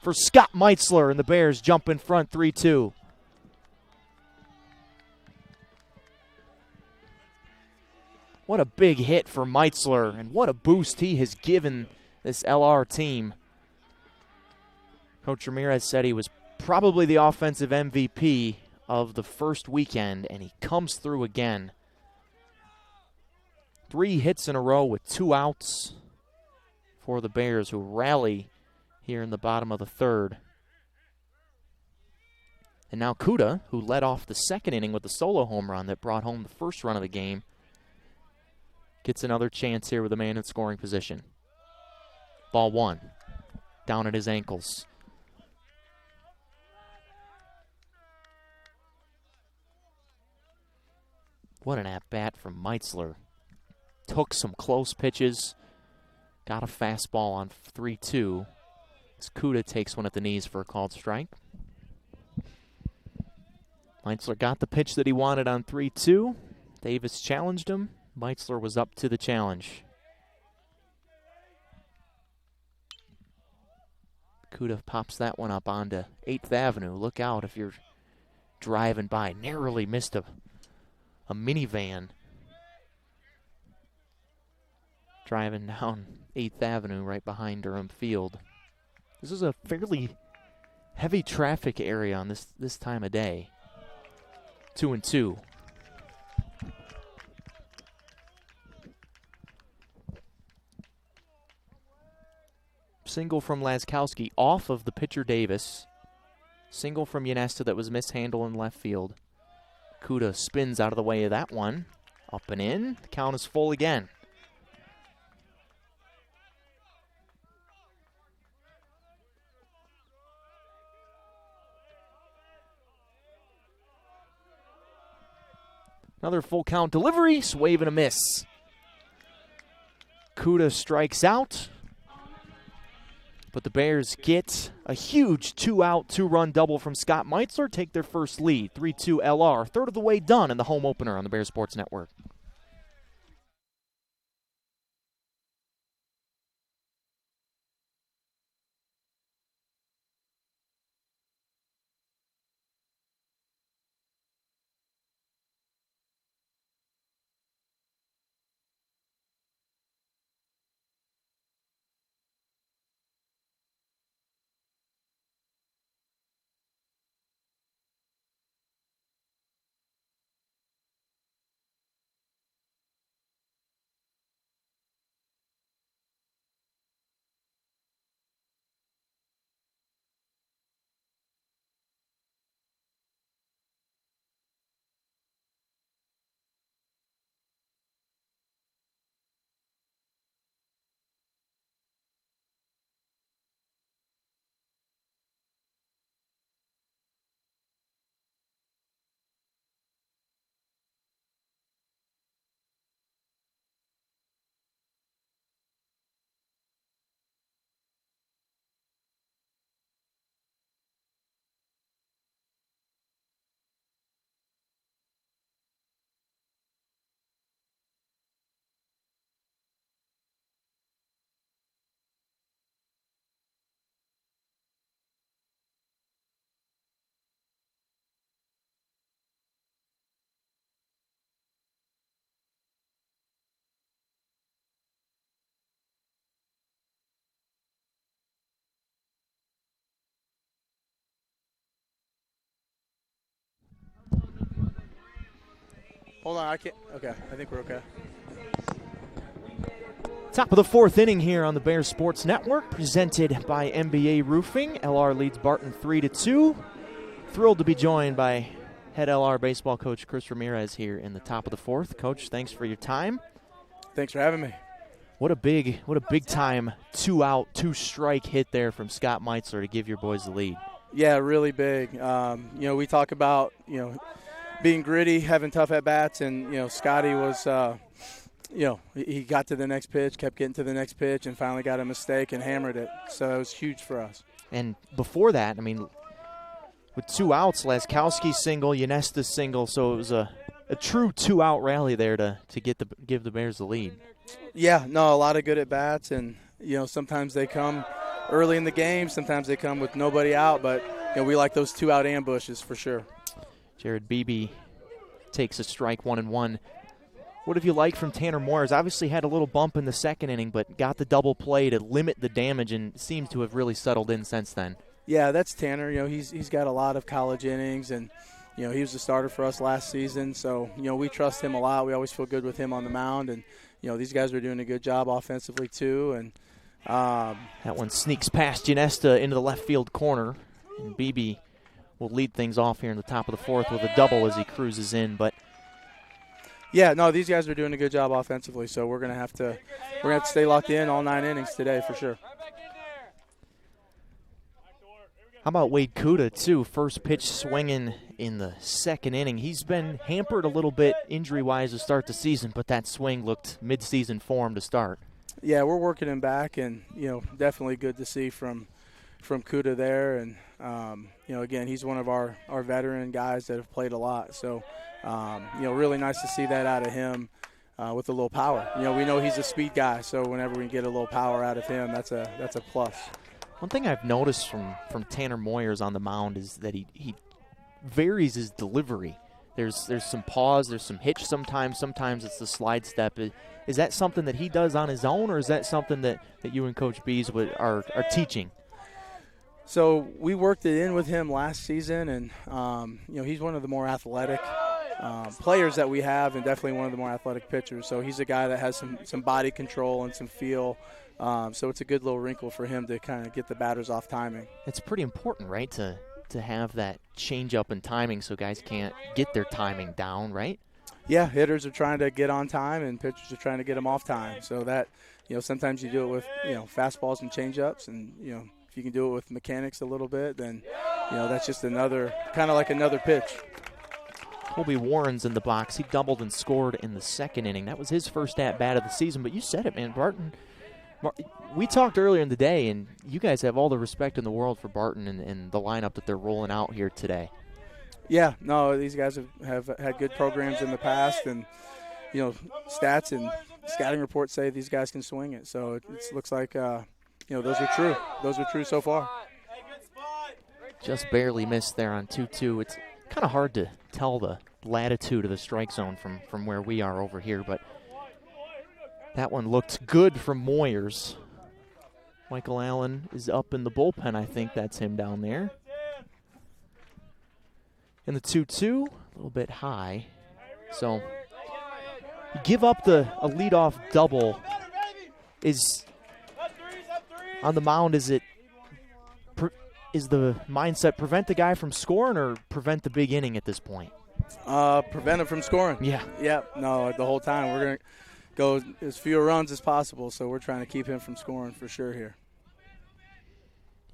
for Scott Meitzler, and the Bears jump in front 3-2. What a big hit for Meitzler, and what a boost he has given this LR team. Coach Ramirez said he was probably the offensive MVP of the first weekend, and he comes through again. 3 hits in a row with 2 outs for the Bears, who rally here in the bottom of the third. And now Kuda, who led off the second inning with the solo home run that brought home the first run of the game, gets another chance here with a man in scoring position. Ball 1, down at his ankles. What an at-bat from Meitzler. Took some close pitches. Got a fastball on 3-2. As Kuda takes one at the knees for a called strike. Meitzler got the pitch that he wanted on 3-2. Davis challenged him. Meitzler was up to the challenge. Kuda pops that one up onto 8th Avenue. Look out if you're driving by. Narrowly missed a minivan driving down 8th Avenue right behind Durham Field. This is a fairly heavy traffic area on this time of day. 2-2. Single from Laskowski off of the pitcher Davis. Single from Ynesta that was mishandled in left field. Kuda spins out of the way of that one. Up and in. The count is full again. Another full count delivery. Swave and a miss. Kuda strikes out. But the Bears get a huge 2-out, 2-run double from Scott Meitzler, take their first lead, 3-2 LR, third of the way done in the home opener on the Bears Sports Network. Hold on, I can't. Okay, I think we're okay. Top of the fourth inning here on the Bears Sports Network, presented by MBA Roofing. LR leads Barton 3-2. Thrilled to be joined by head LR baseball coach Chris Ramirez here in the top of the fourth. Coach, thanks for your time. Thanks for having me. What a big time 2-out, 2-strike hit there from Scott Meitzler to give your boys the lead. Yeah, really big. We talk about, being gritty, having tough at-bats, and, Scotty was, he got to the next pitch, kept getting to the next pitch, and finally got a mistake and hammered it. So it was huge for us. And before that, with 2 outs, Laskowski single, Yanesta single, so it was a true 2-out rally there to give the Bears the lead. Yeah, no, a lot of good at-bats, and, sometimes they come early in the game, sometimes they come with nobody out, but, we like those 2-out ambushes for sure. Jared Beebe takes a strike, 1-1. What have you liked from Tanner Moyers? Obviously had a little bump in the second inning, but got the double play to limit the damage and seems to have really settled in since then. Yeah, that's Tanner. He's got a lot of college innings, and he was the starter for us last season. So we trust him a lot. We always feel good with him on the mound, and these guys are doing a good job offensively too. And that one sneaks past Yanesta into the left field corner, and Beebe will lead things off here in the top of the fourth with a double as he cruises in. But yeah, no, these guys are doing a good job offensively. So we're gonna have to stay locked in all 9 innings today for sure. How about Wade Kuda, too? First pitch swinging in the second inning. He's been hampered a little bit injury-wise to start the season, but that swing looked mid-season form to start. Yeah, we're working him back, and, definitely good to see from Kuda there. And, again, he's one of our veteran guys that have played a lot. So, really nice to see that out of him with a little power. We know he's a speed guy, so whenever we can get a little power out of him, that's a plus. One thing I've noticed from Tanner Moyers on the mound is that he varies his delivery. There's some pause, there's some hitch sometimes. Sometimes it's the slide step. Is that something that he does on his own, or is that something that you and Coach Bees are teaching? So we worked it in with him last season, and he's one of the more athletic players that we have, and definitely one of the more athletic pitchers. So he's a guy that has some body control and some feel. So it's a good little wrinkle for him to kind of get the batters off timing. It's pretty important, right, to have that change up in timing so guys can't get their timing down, right? Yeah, hitters are trying to get on time and pitchers are trying to get them off time. So that, sometimes you do it with, fastballs and changeups, and, if you can do it with mechanics a little bit, then, that's just another pitch. Colby Warren's in the box. He doubled and scored in the second inning. That was his first at-bat of the season, but you said it, man, Barton. We talked earlier in the day, and you guys have all the respect in the world for Barton and the lineup that they're rolling out here today. Yeah, no, these guys have had good programs in the past, and, stats and scouting reports say these guys can swing it. So it looks like, those are true. Those are true so far. Just barely missed there on 2-2. It's kind of hard to tell the latitude of the strike zone from where we are over here, but that one looked good from Moyers. Michael Allen is up in the bullpen. I think that's him down there. And the 2-2, a little bit high. So you give up a leadoff double. Is on the mound, is the mindset prevent the guy from scoring or prevent the big inning at this point? Prevent him from scoring. Yeah. Yep. No, the whole time we're going to go as few runs as possible, so we're trying to keep him from scoring for sure here.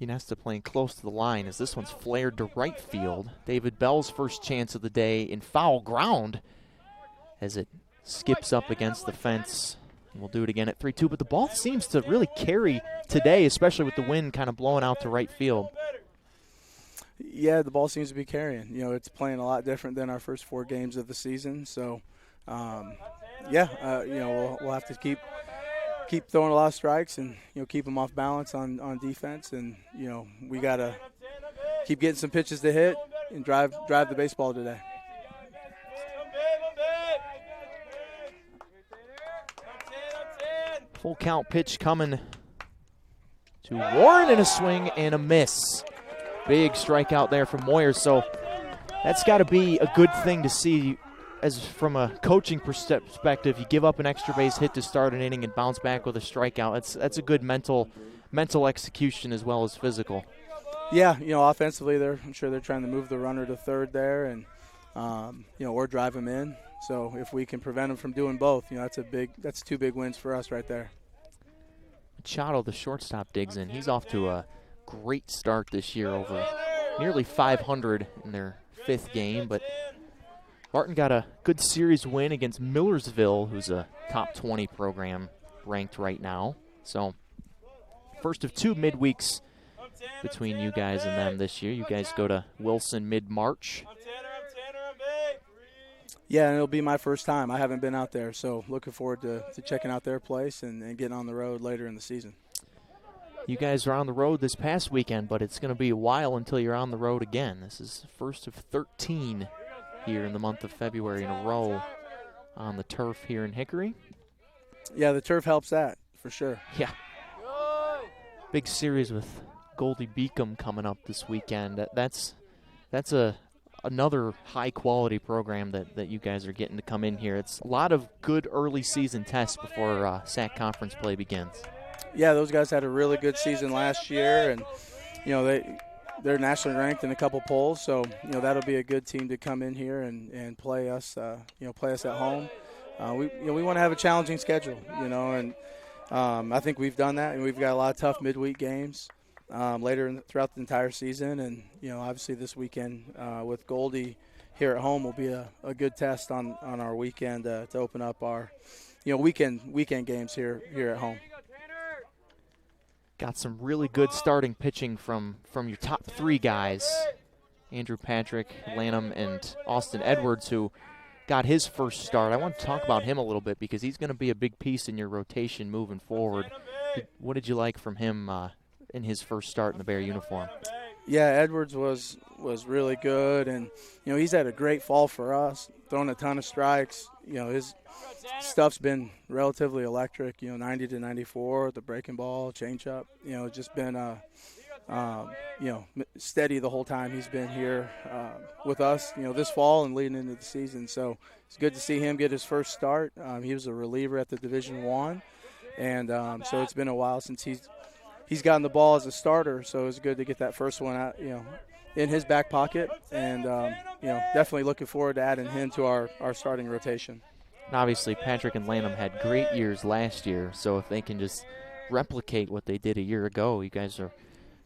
Yanesta playing close to the line as this one's flared to right field. David Bell's first chance of the day in foul ground as it skips up against the fence. We'll do it again at 3-2, but the ball seems to really carry today, especially with the wind kind of blowing out to right field. Yeah, the ball seems to be carrying. It's playing a lot different than our first 4 games of the season, so we'll have to keep throwing a lot of strikes and keep them off balance on defense, and we gotta keep getting some pitches to hit and drive the baseball today. Full count pitch coming to Warren, and a swing and a miss. Big strikeout there from Moyers, so that's got to be a good thing to see. As from a coaching perspective, you give up an extra base hit to start an inning and bounce back with a strikeout. That's a good mental execution as well as physical. Yeah, offensively, I'm sure they're trying to move the runner to third there, and or drive them in. So if we can prevent them from doing both, that's 2 big wins for us right there. Machado, the shortstop, digs in. He's off to a great start this year, over nearly 500 in their 5th game, but Barton got a good series win against Millersville, who's a top 20 program ranked right now. So first of 2 midweeks between you guys and them this year. You guys go to Wilson mid-March. Yeah, and it'll be my first time. I haven't been out there, so looking forward to checking out their place and getting on the road later in the season. You guys are on the road this past weekend, but it's going to be a while until you're on the road again. This is first of 13 here in the month of February in a row on the turf here in Hickory. Yeah, the turf helps that, for sure. Yeah. Big series with Goldie Beacom coming up this weekend. That's another high-quality program that you guys are getting to come in here. It's a lot of good early season tests before SAC conference play begins. Yeah, those guys had a really good season last year, and they're nationally ranked in a couple polls, so that'll be a good team to come in here and play us at home. We want to have a challenging schedule, and I think we've done that, and we've got a lot of tough midweek games throughout the entire season, and obviously this weekend with Goldie here at home will be a good test on our weekend to open up our weekend games here at home. Got some really good starting pitching from your top 3 guys, Andrew Patrick, Lanham, and Austin Edwards, who got his first start. I want to talk about him a little bit because he's going to be a big piece in your rotation moving forward. What did you like from him in his first start in the Bear uniform? Yeah, Edwards was really good, and he's had a great fall for us, throwing a ton of strikes. His stuff's been relatively electric. 90 to 94, the breaking ball, changeup. Just been steady the whole time he's been here with us. This fall and leading into the season. So it's good to see him get his first start. He was a reliever at the Division I, and so it's been a while since he's gotten the ball as a starter, so it's good to get that first one out, in his back pocket, and definitely looking forward to adding him to our starting rotation. And obviously, Patrick and Lanham had great years last year, so if they can just replicate what they did a year ago, you guys are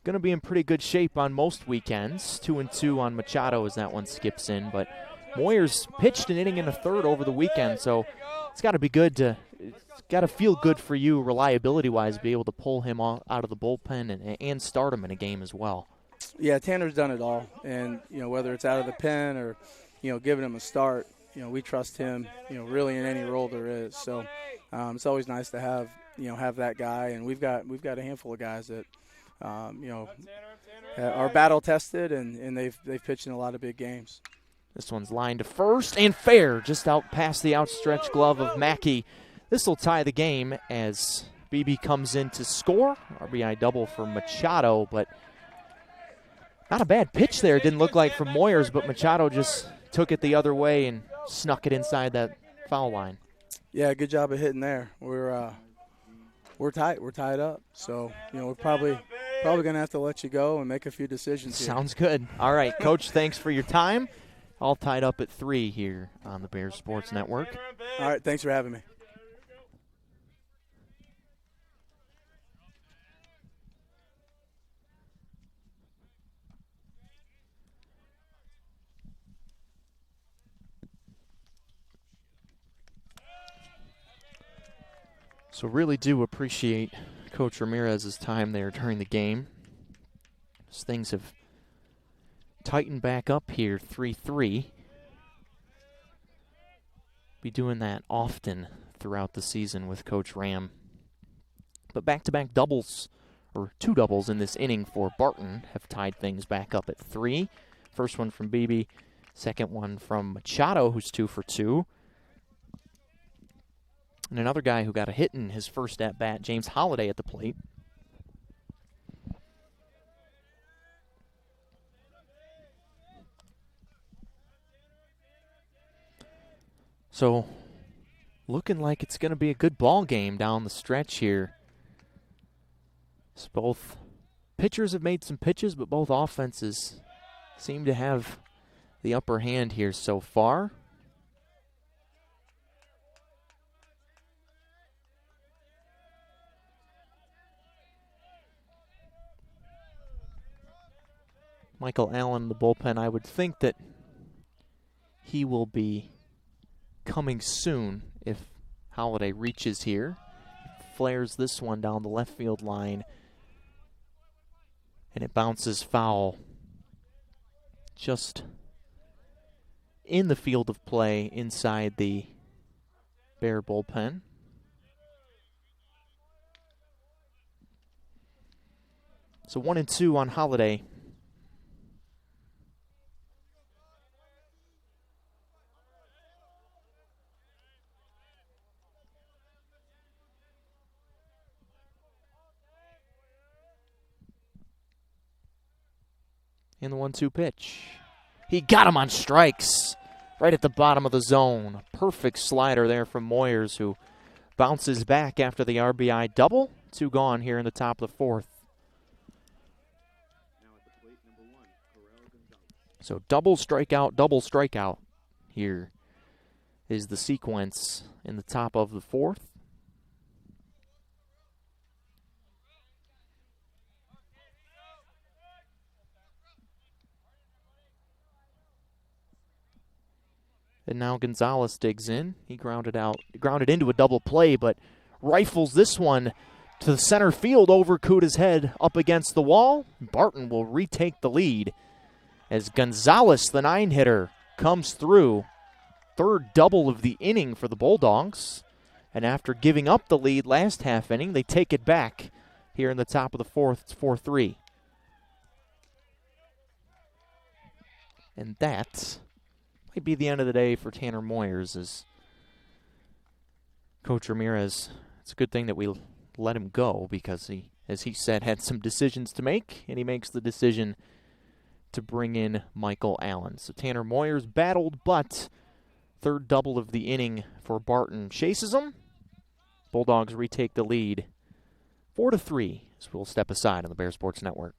going to be in pretty good shape on most weekends. 2-2 on Machado as that one skips in, but Moyers pitched an inning and a third over the weekend, so it's got to be good to. It's got to feel good for you, reliability-wise, be able to pull him out of the bullpen and start him in a game as well. Yeah, Tanner's done it all, and whether it's out of the pen or giving him a start, we trust him, really in any role there is. So it's always nice to have that guy, and we've got a handful of guys that are battle tested, and they've pitched in a lot of big games. This one's lined to first and fair, just out past the outstretched glove of Mackey. This will tie the game as BB comes in to score. RBI double for Machado, but not a bad pitch there. It didn't look like from Moyers, but Machado just took it the other way and snuck it inside that foul line. Yeah, good job of hitting there. We're tight. We're tied up. So, we're probably going to have to let you go and make a few decisions here. Sounds good. All right, Coach, thanks for your time. All tied up at 3 here on the Bears Sports Network. All right, thanks for having me. So really do appreciate Coach Ramirez's time there during the game. As things have tightened back up here, 3-3. Be doing that often throughout the season with Coach Ram. But back-to-back doubles, or 2 doubles in this inning for Barton, have tied things back up at 3. First one from Beebe, second one from Machado, who's 2 for 2. And another guy who got a hit in his first at-bat, James Holliday at the plate. So, looking like it's going to be a good ball game down the stretch here. It's both pitchers have made some pitches, but both offenses seem to have the upper hand here so far. Michael Allen, the bullpen, I would think that he will be coming soon if Holiday reaches here. Flares this one down the left field line, and it bounces foul just in the field of play inside the Bear bullpen. So 1-2 on Holiday. In the 1-2 pitch. He got him on strikes right at the bottom of the zone. Perfect slider there from Moyers, who bounces back after the RBI double. 2 gone here in the top of the 4th. So double strikeout here is the sequence in the top of the 4th. And now Gonzalez digs in. He grounded into a double play, but rifles this one to the center field over Kuda's head up against the wall. Barton will retake the lead as Gonzalez, the 9-hitter, comes through. 3rd double of the inning for the Bulldogs. And after giving up the lead last half inning, they take it back here in the top of the 4th. It's 4-3. And that might be the end of the day for Tanner Moyers, as Coach Ramirez, it's a good thing that we let him go, because he, as he said, had some decisions to make, and he makes the decision to bring in Michael Allen. So Tanner Moyers battled, but 3rd double of the inning for Barton chases him. Bulldogs retake the lead 4-3, as we'll step aside on the Bear Sports Network.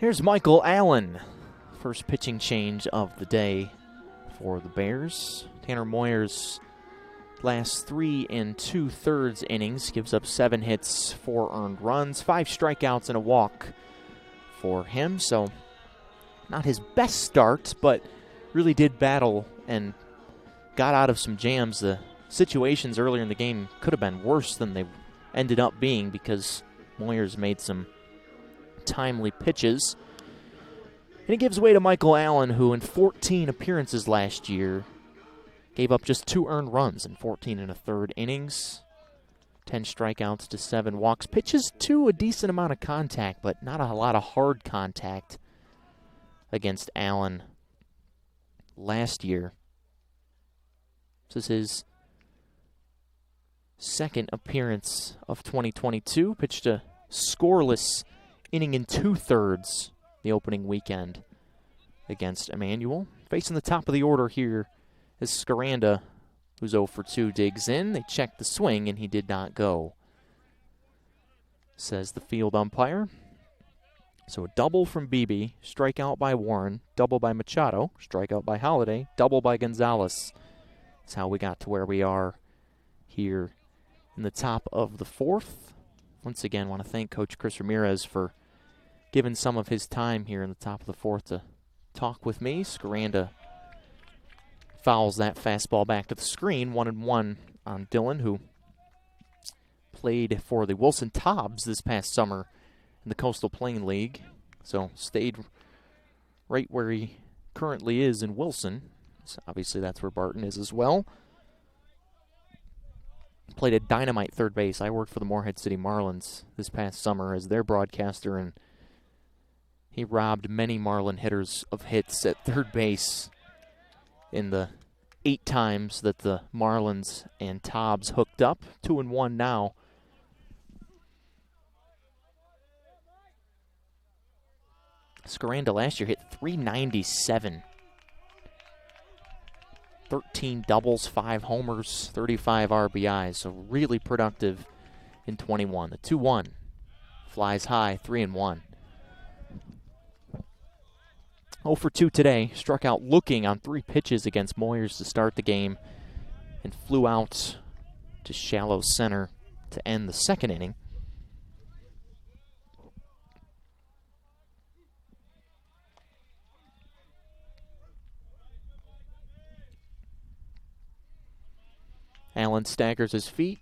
Here's Michael Allen. First pitching change of the day for the Bears. Tanner Moyers, last 3 2/3 innings, gives up 7 hits, 4 earned runs, 5 strikeouts, and a walk for him. So not his best start, but really did battle and got out of some jams. The situations earlier in the game could have been worse than they ended up being, because Moyers made some timely pitches. And it gives way to Michael Allen, who in 14 appearances last year Gave up just 2 earned runs in 14 and a third innings. 10 strikeouts to 7 walks. Pitches to a decent amount of contact, but not a lot of hard contact against Allen last year. This is his second appearance of 2022. Pitched a scoreless inning in 2/3 the opening weekend against Emmanuel. Facing the top of the order here is Scaranda, who's 0 for 2, digs in. They check the swing, and he did not go, says the field umpire. So a double from Beebe, strikeout by Warren, double by Machado, strikeout by Holiday, double by Gonzalez. That's how we got to where we are here in the top of the 4th. Once again, want to thank Coach Chris Ramirez for giving some of his time here in the top of the 4th to talk with me. Scaranda fouls that fastball back to the screen. 1-1 on Dillon, who played for the Wilson Tobbs this past summer in the Coastal Plain League. So stayed right where he currently is in Wilson. So obviously that's where Barton is as well. Played at dynamite third base. I worked for the Morehead City Marlins this past summer as their broadcaster, and he robbed many Marlin hitters of hits at third base in the 8 times that the Marlins and Tobbs hooked up. 2-1 now. Scaranda last year hit .397. 13 doubles, 5 homers, 35 RBIs. So really productive in 21. The 2-1 flies high, 3-1. 0 for 2 today. Struck out looking on 3 pitches against Moyers to start the game and flew out to shallow center to end the second inning. Allen staggers his feet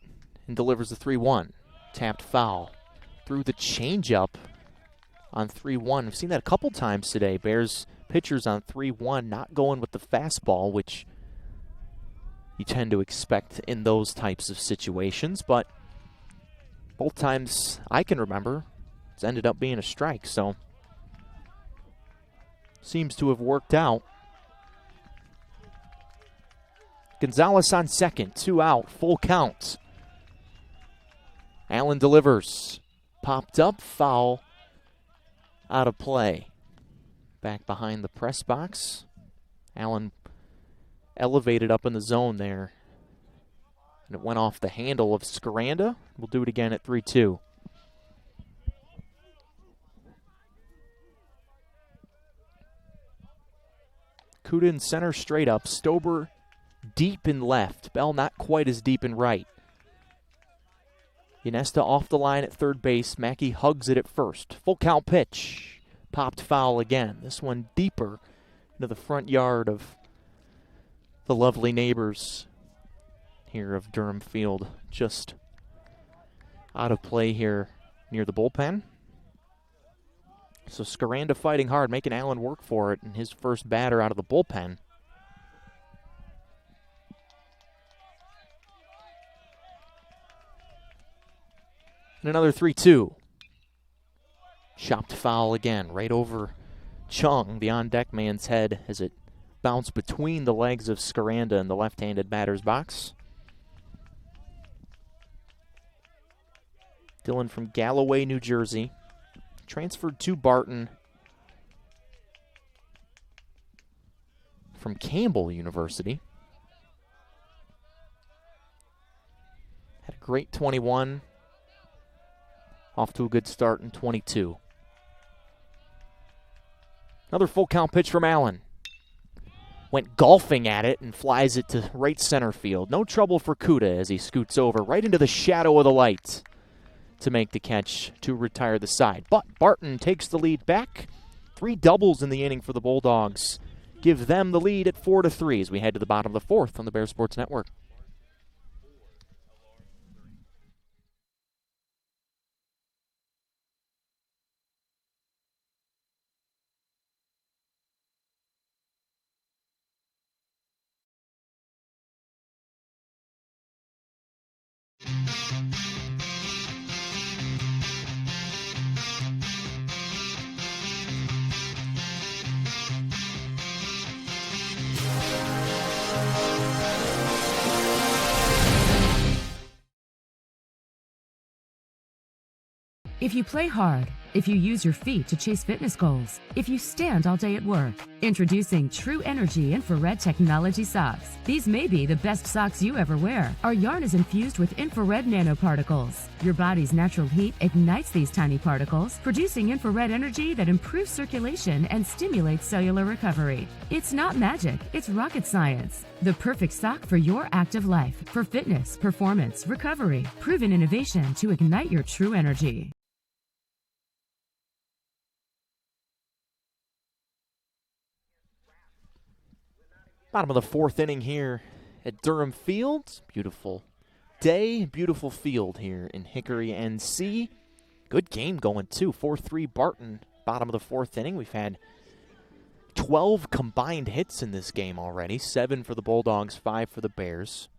and delivers the 3-1. Tapped foul. Threw the changeup on 3-1. We've seen that a couple times today. Bears pitchers on 3-1 not going with the fastball, which you tend to expect in those types of situations. But both times I can remember, it's ended up being a strike. So seems to have worked out. Gonzalez on second, 2 out, full count. Allen delivers. Popped up, foul, out of play. Back behind the press box. Allen elevated up in the zone there. And it went off the handle of Scaranda. We'll do it again at 3-2. Kuda in center straight up. Stober deep in left. Bell not quite as deep in right. Iniesta off the line at third base. Mackey hugs it at first. Full count pitch. Popped foul again. This one deeper into the front yard of the lovely neighbors here of Durham Field. Just out of play here near the bullpen. So Scaranda fighting hard, making Allen work for it in his first batter out of the bullpen. And another 3-2. Chopped foul again, right over Chung, the on-deck man's head, as it bounced between the legs of Scaranda in the left-handed batter's box. Dillon from Galloway, New Jersey. Transferred to Barton from Campbell University. Had a great 21. Off to a good start in 22. Another full count pitch from Allen. Went golfing at it and flies it to right center field. No trouble for Kuda as he scoots over right into the shadow of the light to make the catch to retire the side. But Barton takes the lead back. 3 doubles in the inning for the Bulldogs. Give them the lead at 4-3 as we head to the bottom of the 4th on the Bear Sports Network. If you play hard, if you use your feet to chase fitness goals, if you stand all day at work, introducing True Energy Infrared Technology Socks. These may be the best socks you ever wear. Our yarn is infused with infrared nanoparticles. Your body's natural heat ignites these tiny particles, producing infrared energy that improves circulation and stimulates cellular recovery. It's not magic, it's rocket science. The perfect sock for your active life, for fitness, performance, recovery. Proven innovation to ignite your true energy. Bottom of the fourth inning here at Durham Field. Beautiful day, beautiful field here in Hickory, NC. Good game going too. 4-3 Barton, bottom of the fourth inning. We've had 12 combined hits in this game already. 7 for the Bulldogs, 5 for the Bears.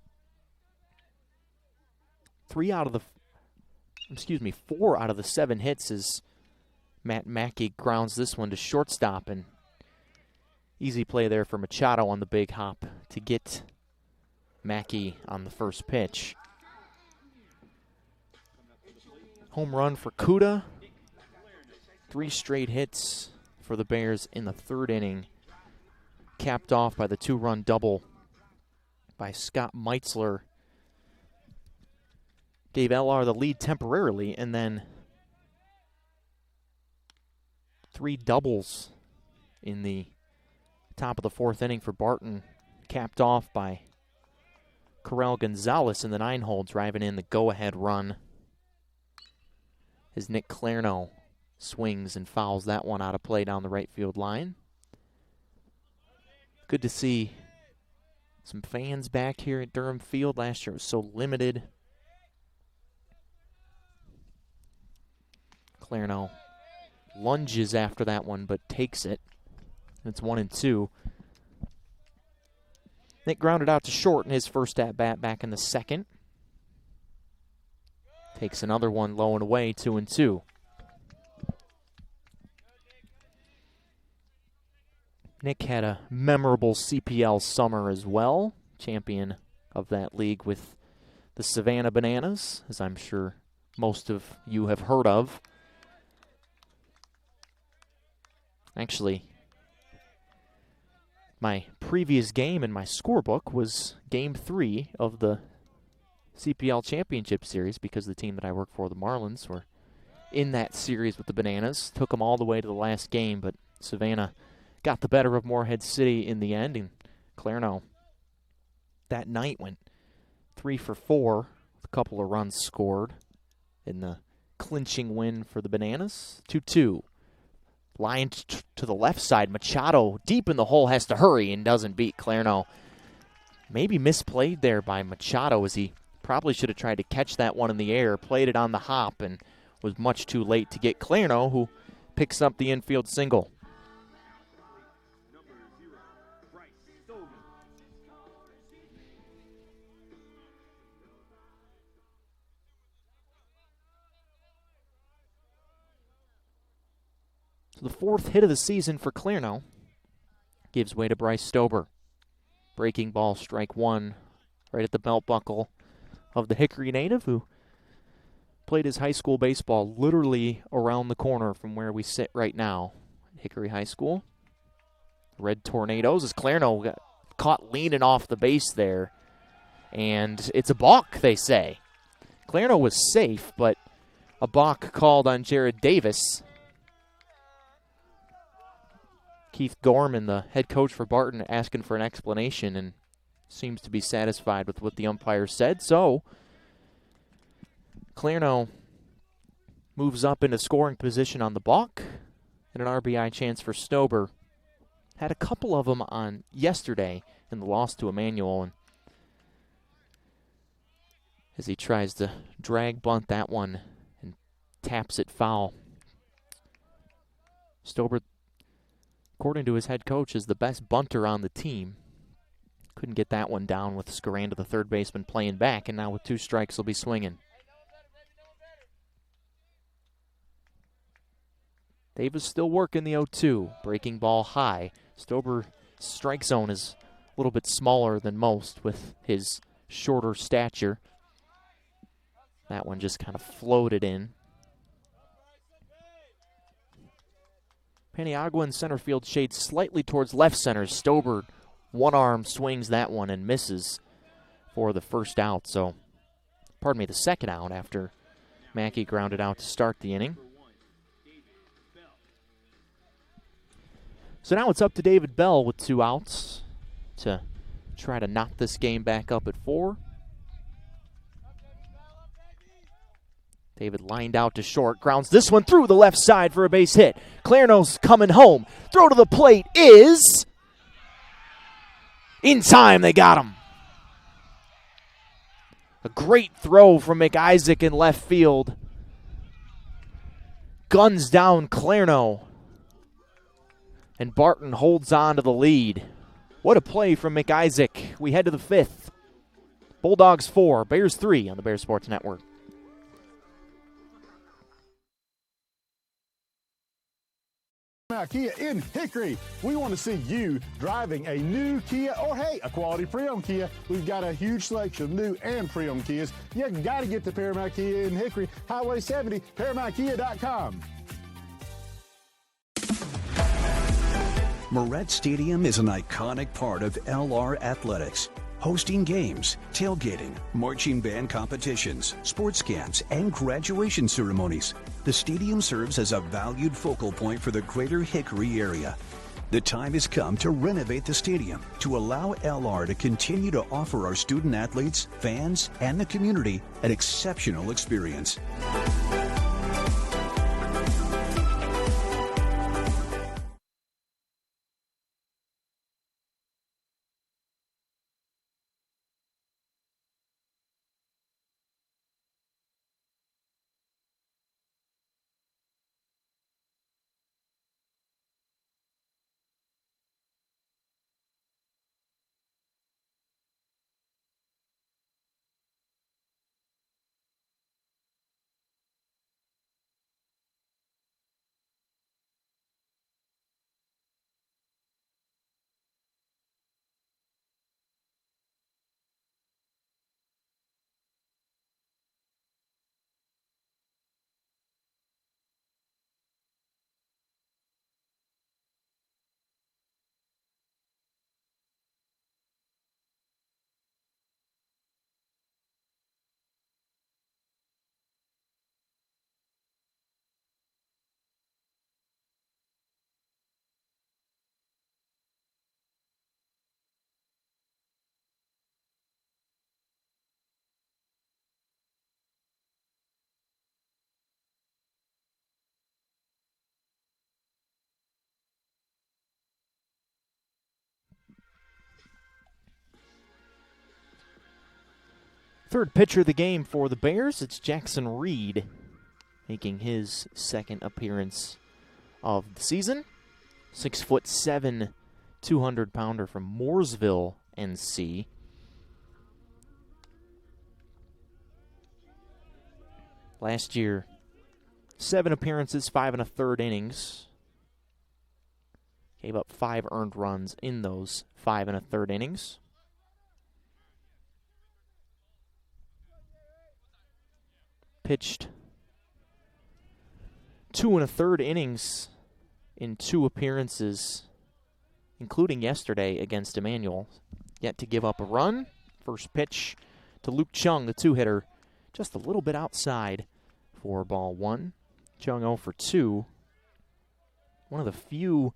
4 out of the 7 hits as Matt Mackey grounds this one to shortstop, and easy play there for Machado on the big hop to get Mackey on the first pitch. Home run for Kuda. 3 straight hits for the Bears in the third inning, capped off by the 2-run double by Scott Meitzler. Gave LR the lead temporarily, and then 3 doubles in the top of the fourth inning for Barton, capped off by Corral Gonzalez in the 9-hole, driving in the go-ahead run as Nick Clarno swings and fouls that one out of play down the right field line. Good to see some fans back here at Durham Field. Last year it was so limited. Clarno lunges after that one, but takes it. It's 1-2. Nick grounded out to short in his first at-bat back in the second. Takes another one low and away, 2-2. Nick had a memorable CPL summer as well. Champion of that league with the Savannah Bananas, as I'm sure most of you have heard of. Actually, my previous game in my scorebook was Game 3 of the CPL Championship Series, because the team that I work for, the Marlins, were in that series with the Bananas. Took them all the way to the last game, but Savannah got the better of Morehead City in the end, and Clarno that night went 3 for 4 with a couple of runs scored in the clinching win for the Bananas. 2-2. Line to the left side. Machado deep in the hole, has to hurry and doesn't beat Clarno. Maybe misplayed there by Machado, as he probably should have tried to catch that one in the air. Played it on the hop and was much too late to get Clarno, who picks up the infield single. So the 4th hit of the season for Clarno gives way to Bryce Stober. Breaking ball, strike 1, right at the belt buckle of the Hickory native, who played his high school baseball literally around the corner from where we sit right now, Hickory High School. Red Tornadoes, as Clarno got caught leaning off the base there, and it's a balk, they say. Clarno was safe, but a balk called on Jared Davis. Keith Gorman, the head coach for Barton, asking for an explanation, and seems to be satisfied with what the umpire said. So Clarno moves up into scoring position on the balk, and an RBI chance for Stober. Had a couple of them on yesterday in the loss to Emmanuel, and as he tries to drag bunt that one and taps it foul. Stober, according to his head coach, is the best bunter on the team. Couldn't get that one down with Scaranda, the third baseman, playing back, and now with 2 strikes, he'll be swinging. Davis still working the 0-2. Breaking ball high. Stober's strike zone is a little bit smaller than most with his shorter stature. That one just kind of floated in. Paniagua in center field shades slightly towards left center. Stober, one arm, swings that one and misses for the first out. So, pardon me, the second out after Mackey grounded out to start the inning. So now it's up to David Bell with 2 outs to try to knock this game back up at 4. David lined out to short, grounds this one through the left side for a base hit. Clarno's coming home. Throw to the plate is in time. They got him. A great throw from McIsaac in left field. Guns down Clarno. And Barton holds on to the lead. What a play from McIsaac. We head to the 5th. Bulldogs 4, Bears 3 on the Bears Sports Network. Kia in Hickory. We want to see you driving a new Kia or, hey, a quality pre-owned Kia. We've got a huge selection of new and pre-owned Kias. You got to get to Paramount Kia in Hickory, Highway 70, ParamountKia.com. Moret Stadium is an iconic part of LR Athletics, hosting games, tailgating, marching band competitions, sports camps, and graduation ceremonies. The stadium serves as a valued focal point for the greater Hickory area. The time has come to renovate the stadium to allow LR to continue to offer our student athletes, fans, and the community an exceptional experience. Third pitcher of the game for the Bears, it's Jackson Reed, making his second appearance of the season. 6'7", 200-pounder from Mooresville, NC. Last year, 7 appearances, 5 1/3 innings. Gave up 5 earned runs in those 5 1/3 innings. Pitched 2 1/3 innings in 2 appearances, including yesterday against Emmanuel. Yet to give up a run. First pitch to Luke Chung, the 2-hitter, just a little bit outside for ball 1. Chung 0 for 2. One of the few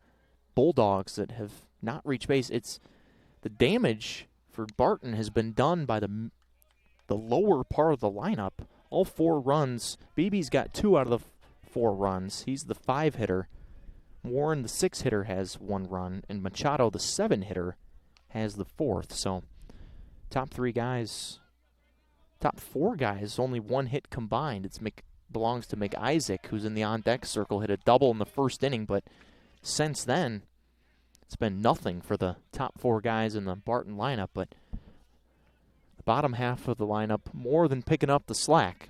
Bulldogs that have not reached base. It's the damage for Barton has been done by the lower part of the lineup. All 4 runs. BB's got 2 out of the 4 runs. He's the 5-hitter. Warren, the 6-hitter, has 1 run. And Machado, the 7-hitter, has the 4th. So, top 4 guys, only 1 hit combined. Belongs to McIsaac, who's in the on-deck circle, hit a double in the first inning. But since then, It's been nothing for the top 4 guys in the Barton lineup, but the bottom half of the lineup more than picking up the slack.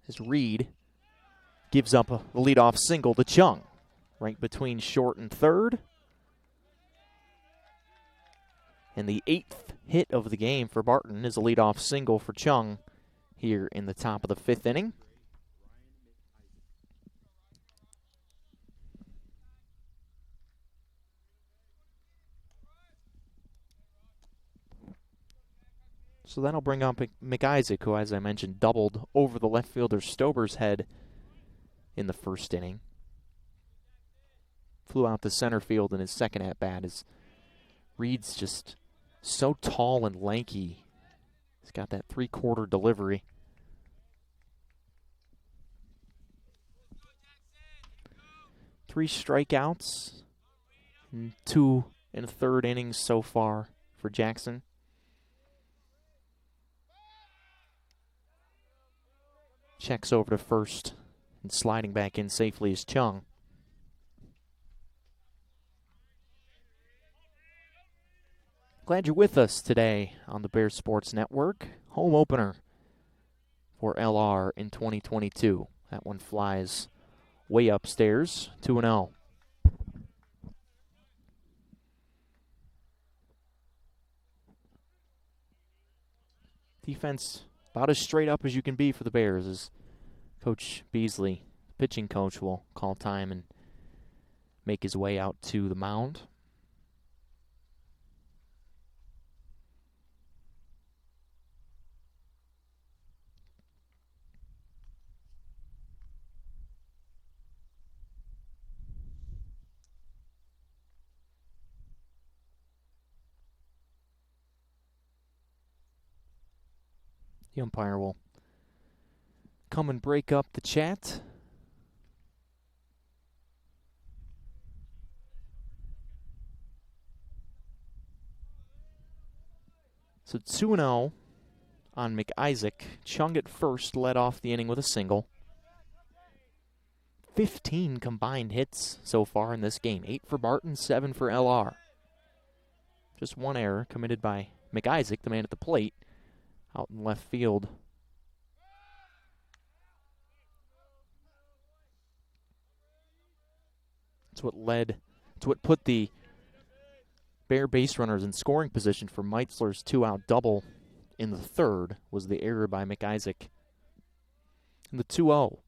As Reed gives up a leadoff single to Chung, right between short and third. And the 8th hit of the game for Barton is a leadoff single for Chung here in the top of the 5th inning. So that'll bring up McIsaac, who, as I mentioned, doubled over the left fielder Stober's head in the first inning. Flew out to center field in his second at-bat as Reed's just so tall and lanky. He's got that 3/4 delivery. Three strikeouts, and 2 1/3 innings so far for Jackson. Checks over to first, and sliding back in safely is Chung. Glad you're with us today on the Bears Sports Network. Home opener for LR in 2022. That one flies way upstairs, 2-0. Defense about as straight up as you can be for the Bears as Coach Beasley, pitching coach, will call time and make his way out to the mound. The umpire will come and break up the chat. So 2-0 on McIsaac. Chung at first led off the inning with a single. 15 combined hits so far in this game. 8 for Barton, 7 for LR. Just one error committed by McIsaac, the man at the plate, out in left field. That's what put the Bear base runners in scoring position for Meitzler's 2-out double in the third, was the error by McIsaac. And the 2-0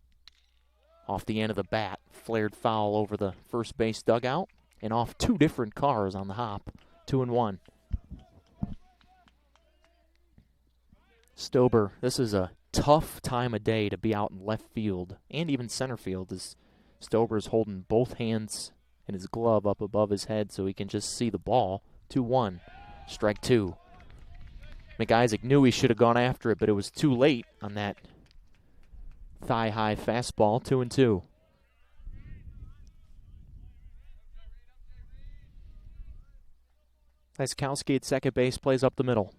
off the end of the bat, flared foul over the first base dugout and off 2 different cars on the hop, 2-1. Stober, this is a tough time of day to be out in left field and even center field, as Stober's holding both hands and his glove up above his head so he can just see the ball. 2-1, strike 2. McIsaac knew he should have gone after it, but it was too late on that thigh-high fastball. 2-2. Iskowski at second base, plays up the middle.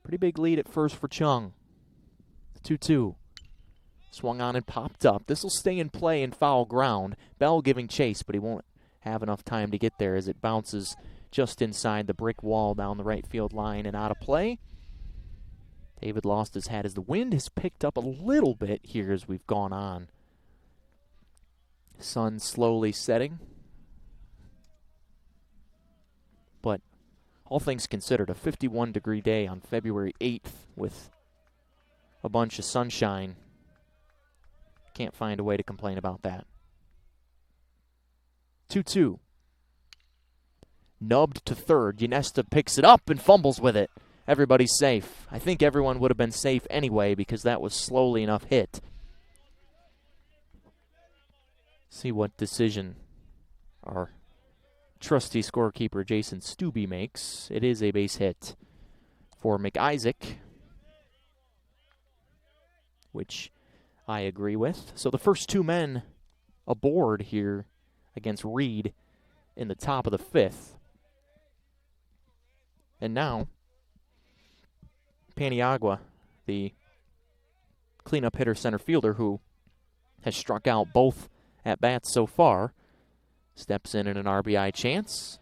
Pretty big lead at first for Chung. 2-2. Swung on and popped up. This will stay in play in foul ground. Bell giving chase, but he won't have enough time to get there as it bounces just inside the brick wall down the right field line and out of play. David lost his hat as the wind has picked up a little bit here as we've gone on. Sun slowly setting. But all things considered, a 51-degree day on February 8th with a bunch of sunshine. Can't find a way to complain about that. 2-2. Nubbed to third. Ynesta picks it up and fumbles with it. Everybody's safe. I think everyone would have been safe anyway because that was slowly enough hit. See what decision our trusty scorekeeper Jason Stubbe makes. It is a base hit for McIsaac, which I agree with. So the first 2 men aboard here against Reed in the top of the 5th. And now, Paniagua, the cleanup hitter center fielder who has struck out both at-bats so far. Steps in an RBI chance.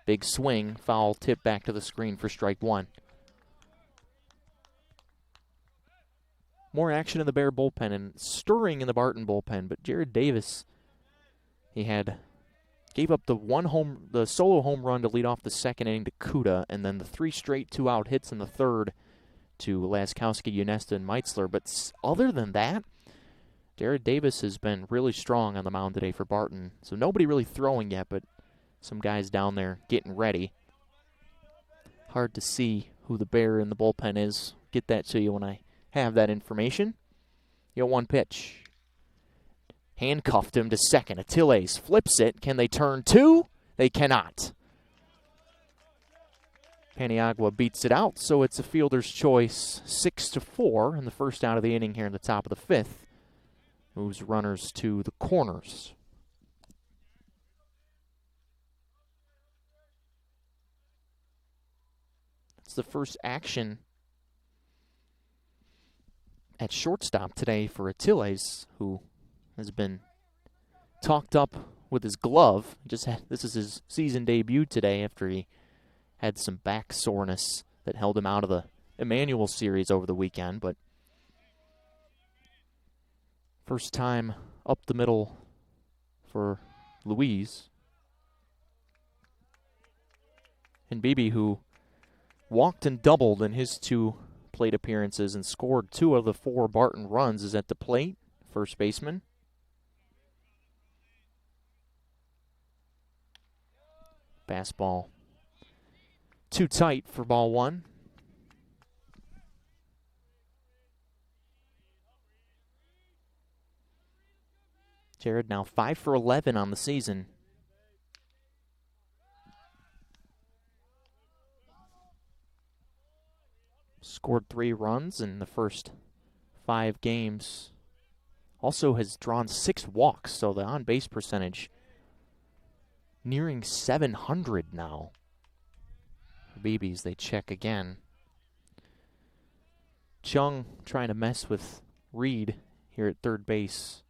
Big swing, foul tip back to the screen for strike one. More action in the Bear bullpen and stirring in the Barton bullpen, but Jared Davis, gave up the solo home run to lead off the second inning to Kuda, and then the 3 straight 2-out hits in the third to Laskowski, Unesta, and Meitzler. But other than that, Jared Davis has been really strong on the mound today for Barton. So nobody really throwing yet, but some guys down there getting ready. Hard to see who the Bear in the bullpen is. Get that to you when I have that information. 1 pitch. Handcuffed him to second. Atiles flips it. Can they turn 2? They cannot. Paniagua beats it out, so it's a fielder's choice. 6-4 in the first out of the inning here in the top of the 5th. Moves runners to the corners. It's the first action at shortstop today for Atiles, who has been talked up with his glove. This is his season debut today after he had some back soreness that held him out of the Emmanuel series over the weekend. But first time up the middle for Louise. And Beebe, who walked and doubled in his 2 plate appearances and scored 2 of the 4 Barton runs, is at the plate, first baseman. Fastball too tight for ball 1. Jared now 5 for 11 on the season. Scored 3 runs in the first 5 games. Also has drawn 6 walks, so the on-base percentage nearing 700 now. Beebe's, they check again. Chung trying to mess with Reed here at third base,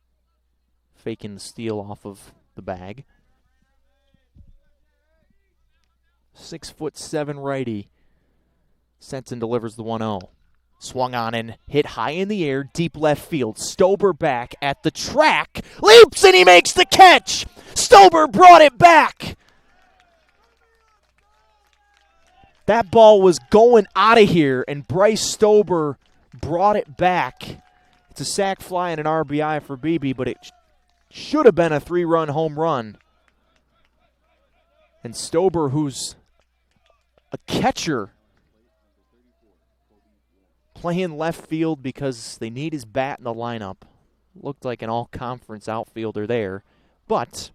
faking the steal off of the bag. 6'7" righty. Sensen delivers the 1-0. Swung on and hit high in the air, deep left field. Stober back at the track. Leaps and he makes the catch. Stober brought it back. That ball was going out of here, and Bryce Stober brought it back. It's a sac fly and an RBI for Beebe, but it should have been a 3-run home run. And Stober, who's a catcher, playing left field because they need his bat in the lineup. Looked like an all-conference outfielder there. But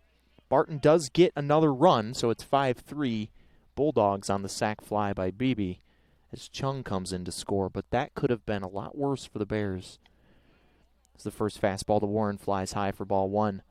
Barton does get another run, so it's 5-3 Bulldogs on the sac fly by Beebe as Chung comes in to score. But that could have been a lot worse for the Bears. As the first fastball to Warren flies high for ball 1.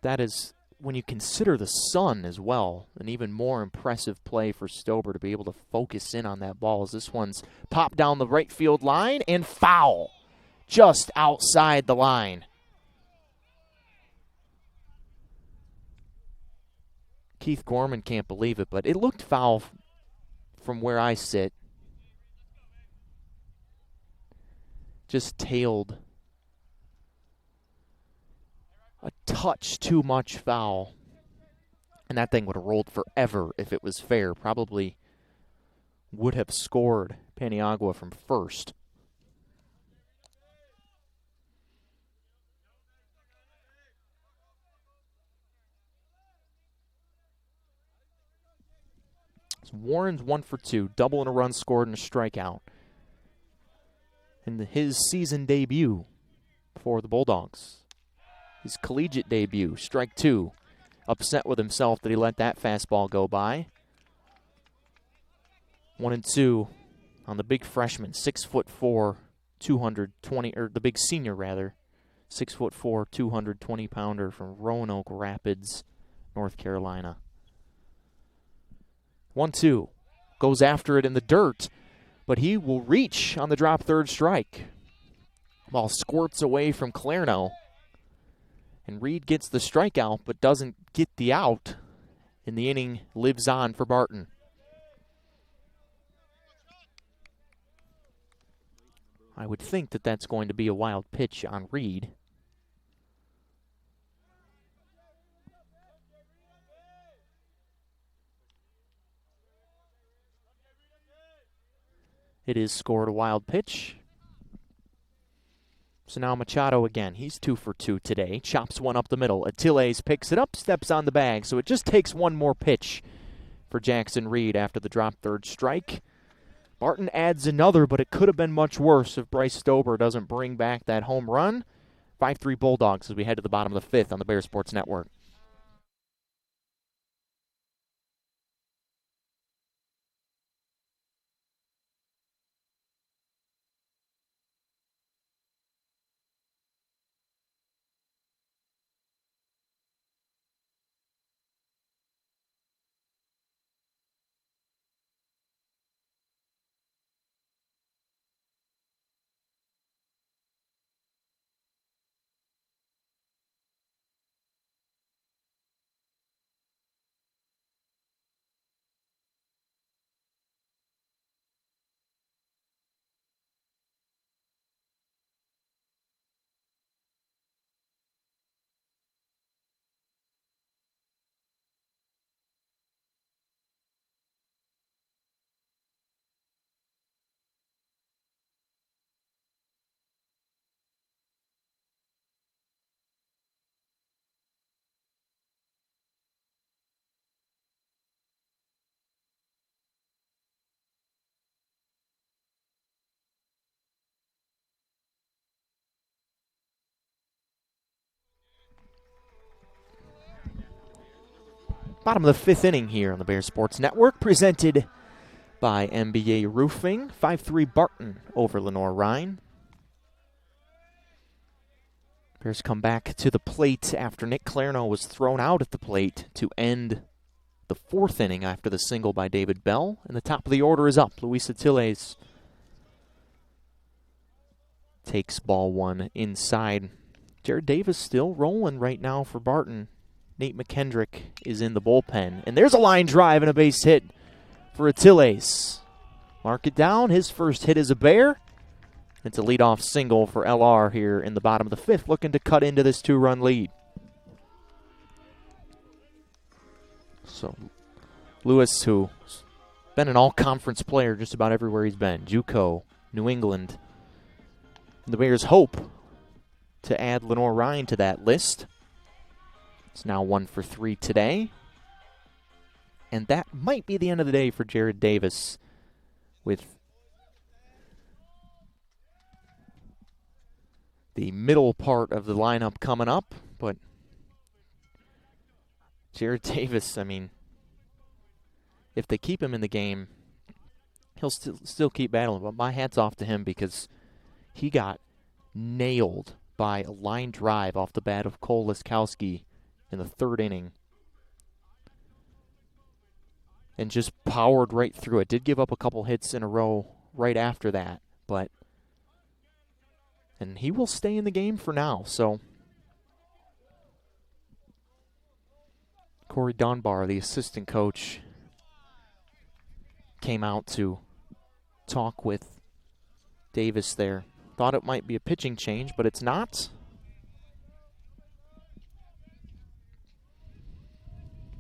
That is, when you consider the sun as well, an even more impressive play for Stober to be able to focus in on that ball, as this one's popped down the right field line and foul, just outside the line. Keith Gorman can't believe it, but it looked foul from where I sit. Just tailed a touch too much foul. And that thing would have rolled forever if it was fair. Probably would have scored Paniagua from first. So Warren's 1 for 2, double and a run scored and a strikeout. In his season debut for the Bulldogs. His collegiate debut, strike 2. Upset with himself that he let that fastball go by. 1-2 on the big freshman, 6'4", 220, or the big senior rather, 6'4", 220-pounder from Roanoke Rapids, North Carolina. 1-2. Goes after it in the dirt, but he will reach on the drop third strike. Ball squirts away from Clairno. And Reed gets the strikeout, but doesn't get the out. And the inning lives on for Barton. I would think that that's going to be a wild pitch on Reed. It is scored a wild pitch. So now Machado again. He's 2 for 2 today. Chops one up the middle. Atiles picks it up, steps on the bag. So it just takes one more pitch for Jackson Reed after the drop third strike. Barton adds another, but it could have been much worse if Bryce Stober doesn't bring back that home run. 5-3 Bulldogs as we head to the bottom of the fifth on the Bear Sports Network. Bottom of the fifth inning here on the Bear Sports Network, presented by MBA Roofing. 5-3 Barton over Lenoir-Rhyne. Bears come back to the plate after Nick Clairno was thrown out at the plate to end the fourth inning after the single by David Bell. And the top of the order is up. Luis Atiles takes ball one inside. Jared Davis still rolling right now for Barton. Nate McKendrick is in the bullpen. And there's a line drive and a base hit for Atiles. Mark it down. His first hit is a Bear. It's a leadoff single for LR here in the bottom of the fifth, looking to cut into this 2-run lead. So, Lewis, who's been an all-conference player just about everywhere he's been. JUCO, New England. The Bears hope to add Lenoir-Rhyne to that list. It's now 1 for 3 today. And that might be the end of the day for Jared Davis with the middle part of the lineup coming up. But Jared Davis, I mean, if they keep him in the game, he'll still keep battling. But my hat's off to him because he got nailed by a line drive off the bat of Cole Liskowski in the third inning. And just powered right through it. Did give up a couple hits in a row right after that. And he will stay in the game for now. So Corey Dunbar, the assistant coach, came out to talk with Davis there. Thought it might be a pitching change, but it's not.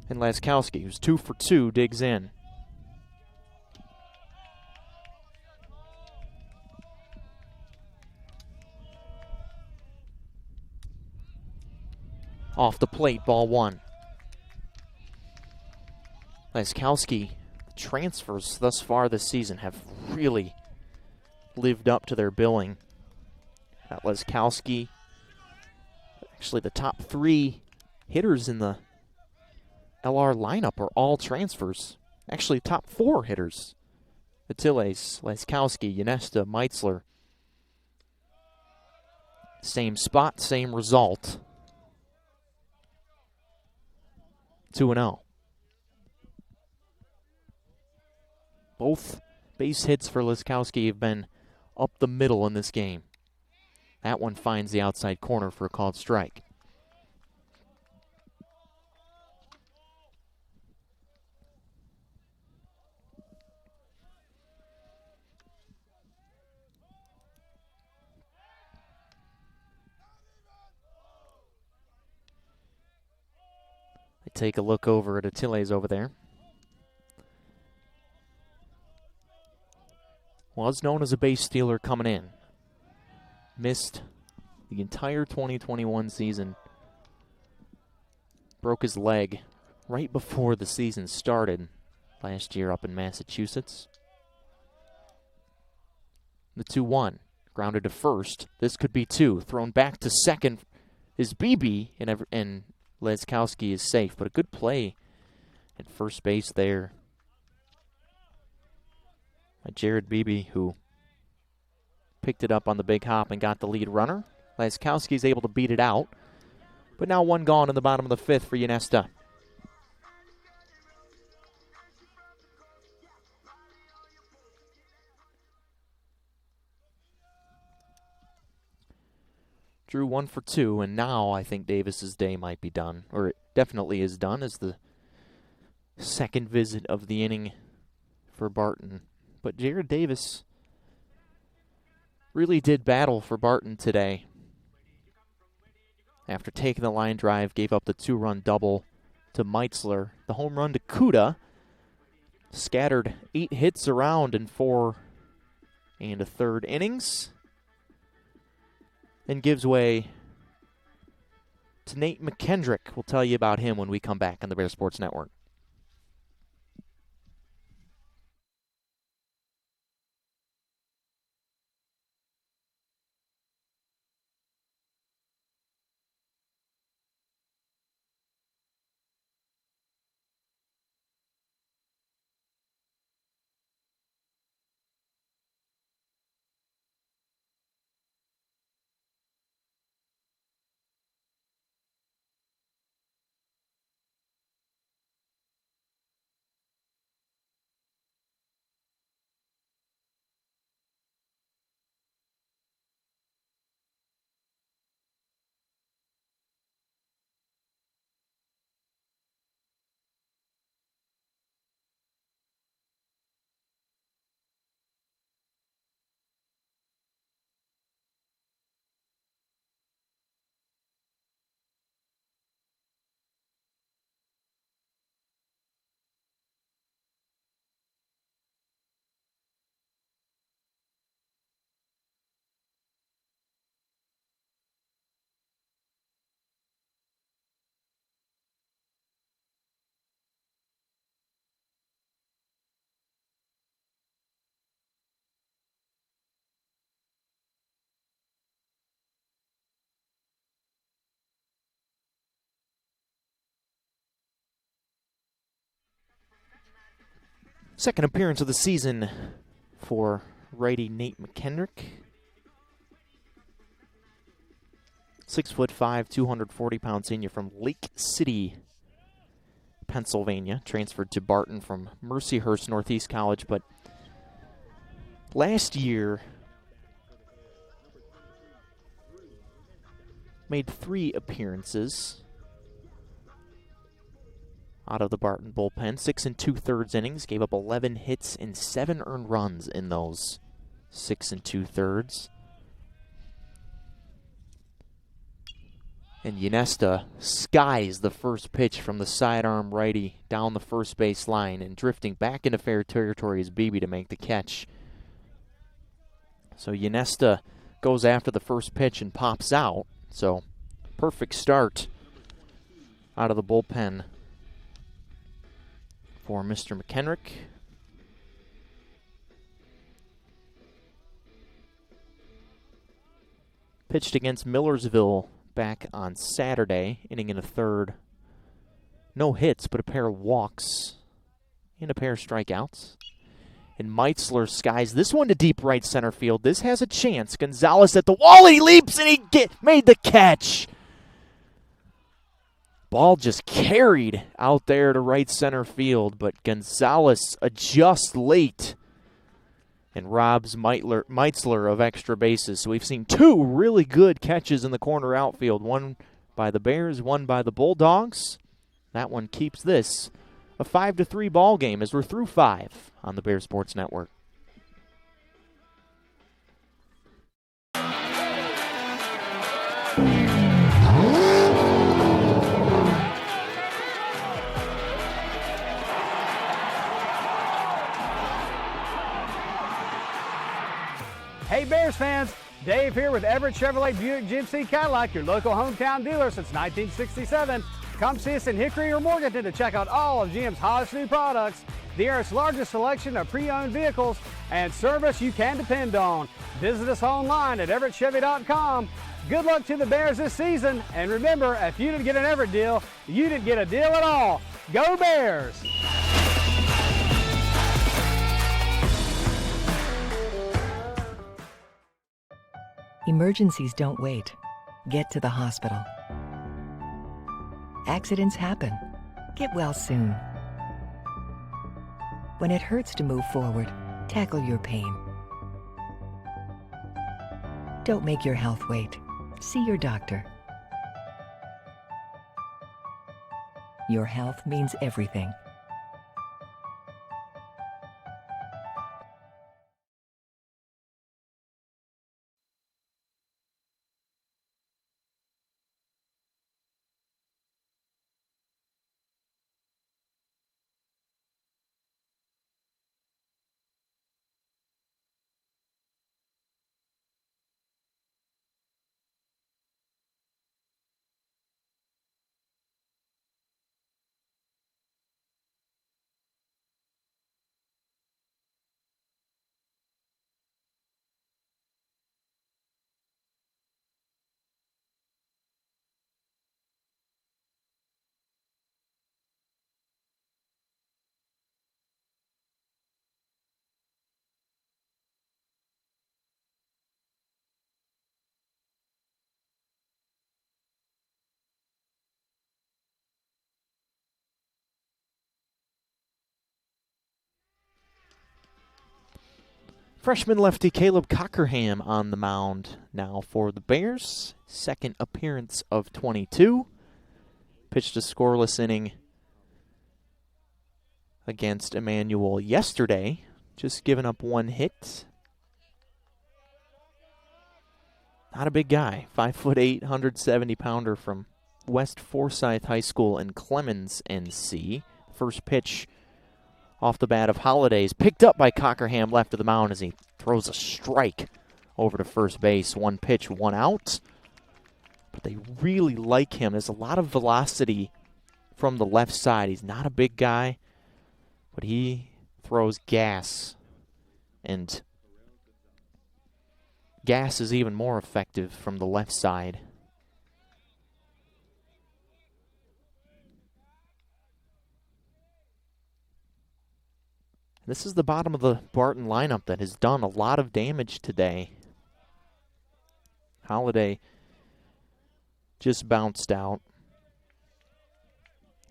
And Laskowski, who's 2 for 2, digs in. Off the plate, ball one. Laskowski, transfers thus far this season have really lived up to their billing. Laskowski, actually the top 3 hitters in the LR lineup are all transfers. Actually, top 4 hitters. Atiles, Laskowski, Yanesta, Meitzler. Same spot, same result. 2-0. Both base hits for Laskowski have been up the middle in this game. That one finds the outside corner for a called strike. I take a look over at Atiles over there. Was known as a base stealer coming in. Missed the entire 2021 season. Broke his leg right before the season started last year up in Massachusetts. The 2-1. Grounded to first. This could be two. Thrown back to second is BB, and Laskowski is safe. But a good play at first base there by Jared Beebe, who picked it up on the big hop and got the lead runner. Laskowski's able to beat it out. But now one gone in the bottom of the fifth for Ynesta. Drew 1 for 2, and now I think Davis's day might be done, or it definitely is done, as the second visit of the inning for Barton. But Jared Davis really did battle for Barton today. After taking the line drive, gave up the 2-run double to Meitzler. The home run to Kuda. Scattered 8 hits around in 4 1/3 innings. And gives way to Nate McKendrick. We'll tell you about him when we come back on the Bear Sports Network. Second appearance of the season for righty Nate McKendrick. 6'5", 240-pound senior from Lake City, Pennsylvania. Transferred to Barton from Mercyhurst Northeast College, but last year made 3 appearances out of the Barton bullpen. 6 2/3 innings, gave up 11 hits and 7 earned runs in those 6 2/3. And Ynesta skies the first pitch from the sidearm righty down the first base line, and drifting back into fair territory is Beebe to make the catch. So Ynesta goes after the first pitch and pops out. So perfect start out of the bullpen for Mr. McKendrick. Pitched against Millersville back on Saturday, inning in a third. No hits, but a pair of walks and a pair of strikeouts. And Meitzler skies this one to deep right center field. This has a chance. Gonzalez at the wall, and he leaps, and he made the catch. Ball just carried out there to right center field, but Gonzalez adjusts late and robs Meitzler of extra bases. So we've seen two really good catches in the corner outfield, one by the Bears, one by the Bulldogs. That one keeps this a 5-3 ball game as we're through 5 on the Bear Sports Network. Hey Bears fans, Dave here with Everett Chevrolet Buick GMC Cadillac, your local hometown dealer since 1967. Come see us in Hickory or Morganton to check out all of GM's hottest new products, the area's largest selection of pre-owned vehicles, and service you can depend on. Visit us online at everettchevy.com. Good luck to the Bears this season, and remember, if you didn't get an Everett deal, you didn't get a deal at all. Go Bears! Emergencies don't wait. Get to the hospital. Accidents happen. Get well soon. When it hurts to move forward, tackle your pain. Don't make your health wait. See your doctor. Your health means everything. Freshman lefty Caleb Cockerham on the mound now for the Bears. Second appearance of 22. Pitched a scoreless inning against Emmanuel yesterday. Just giving up one hit. Not a big guy. 5'8", 170-pounder from West Forsyth High School in Clemens, NC. First pitch off the bat of Holidays, picked up by Cockerham left of the mound as he throws a strike over to first base. One pitch, one out. But they really like him. There's a lot of velocity from the left side. He's not a big guy, but he throws gas. And gas is even more effective from the left side. This is the bottom of the Barton lineup that has done a lot of damage today. Holiday just bounced out.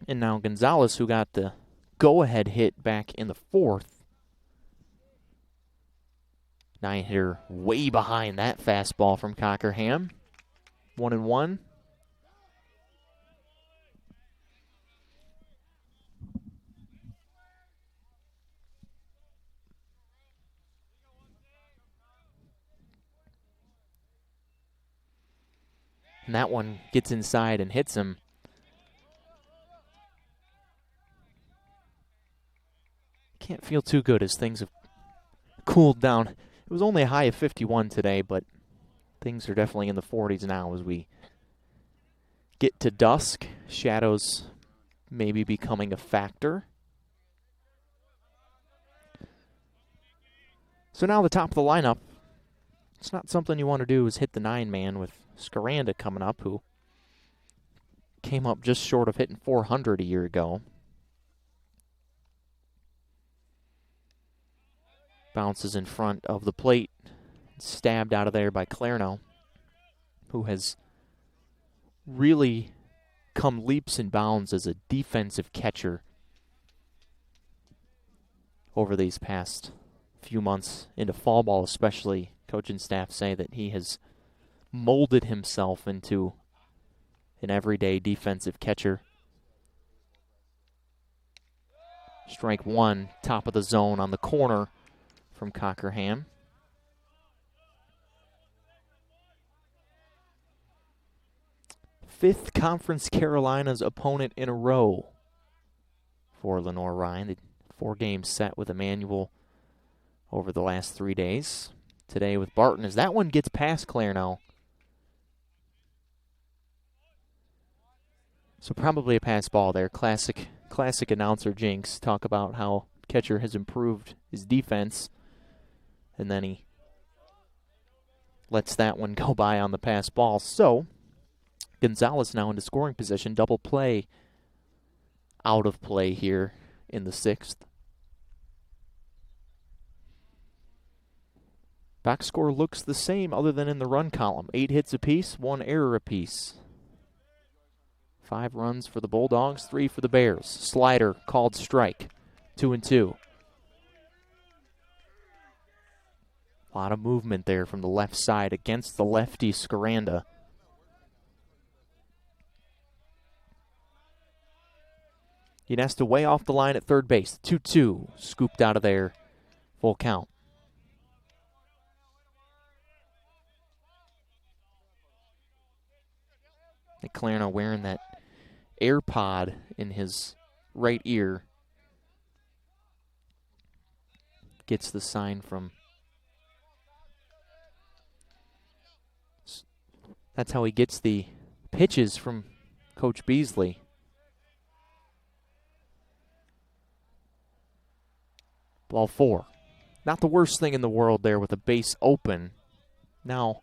And now Gonzalez, who got the go-ahead hit back in the fourth. 9-hitter way behind that fastball from Cockerham. 1-1. And that one gets inside and hits him. Can't feel too good as things have cooled down. It was only a high of 51 today, but things are definitely in the 40s now as we get to dusk. Shadows maybe becoming a factor. So now the top of the lineup. It's not something you want to do is hit the 9-man with Scaranda coming up, who came up just short of hitting 400 a year ago. Bounces in front of the plate, stabbed out of there by Clarno, who has really come leaps and bounds as a defensive catcher over these past few months into fall ball especially. Coach and staff say that he has molded himself into an everyday defensive catcher. Strike one, top of the zone on the corner from Cockerham. Fifth Conference Carolinas opponent in a row for Lenoir-Rhyne. The 4-game set with Emmanuel over the last 3 days. Today with Barton, as that one gets past Claire now. So probably a pass ball there. Classic announcer jinx. Talk about how catcher has improved his defense. And then he lets that one go by on the pass ball. So Gonzalez now into scoring position. Double play out of play here in the 6th. Box score looks the same other than in the run column. 8 hits apiece, 1 error apiece. 5 runs for the Bulldogs, 3 for the Bears. Slider called strike, 2-2. A lot of movement there from the left side against the lefty Scaranda. Ynesta way off the line at third base. 2-2, scooped out of there, full count. Clarno wearing that AirPod in his right ear. Gets the sign from... That's how he gets the pitches from Coach Beasley. Ball 4. Not the worst thing in the world there with a base open. Now,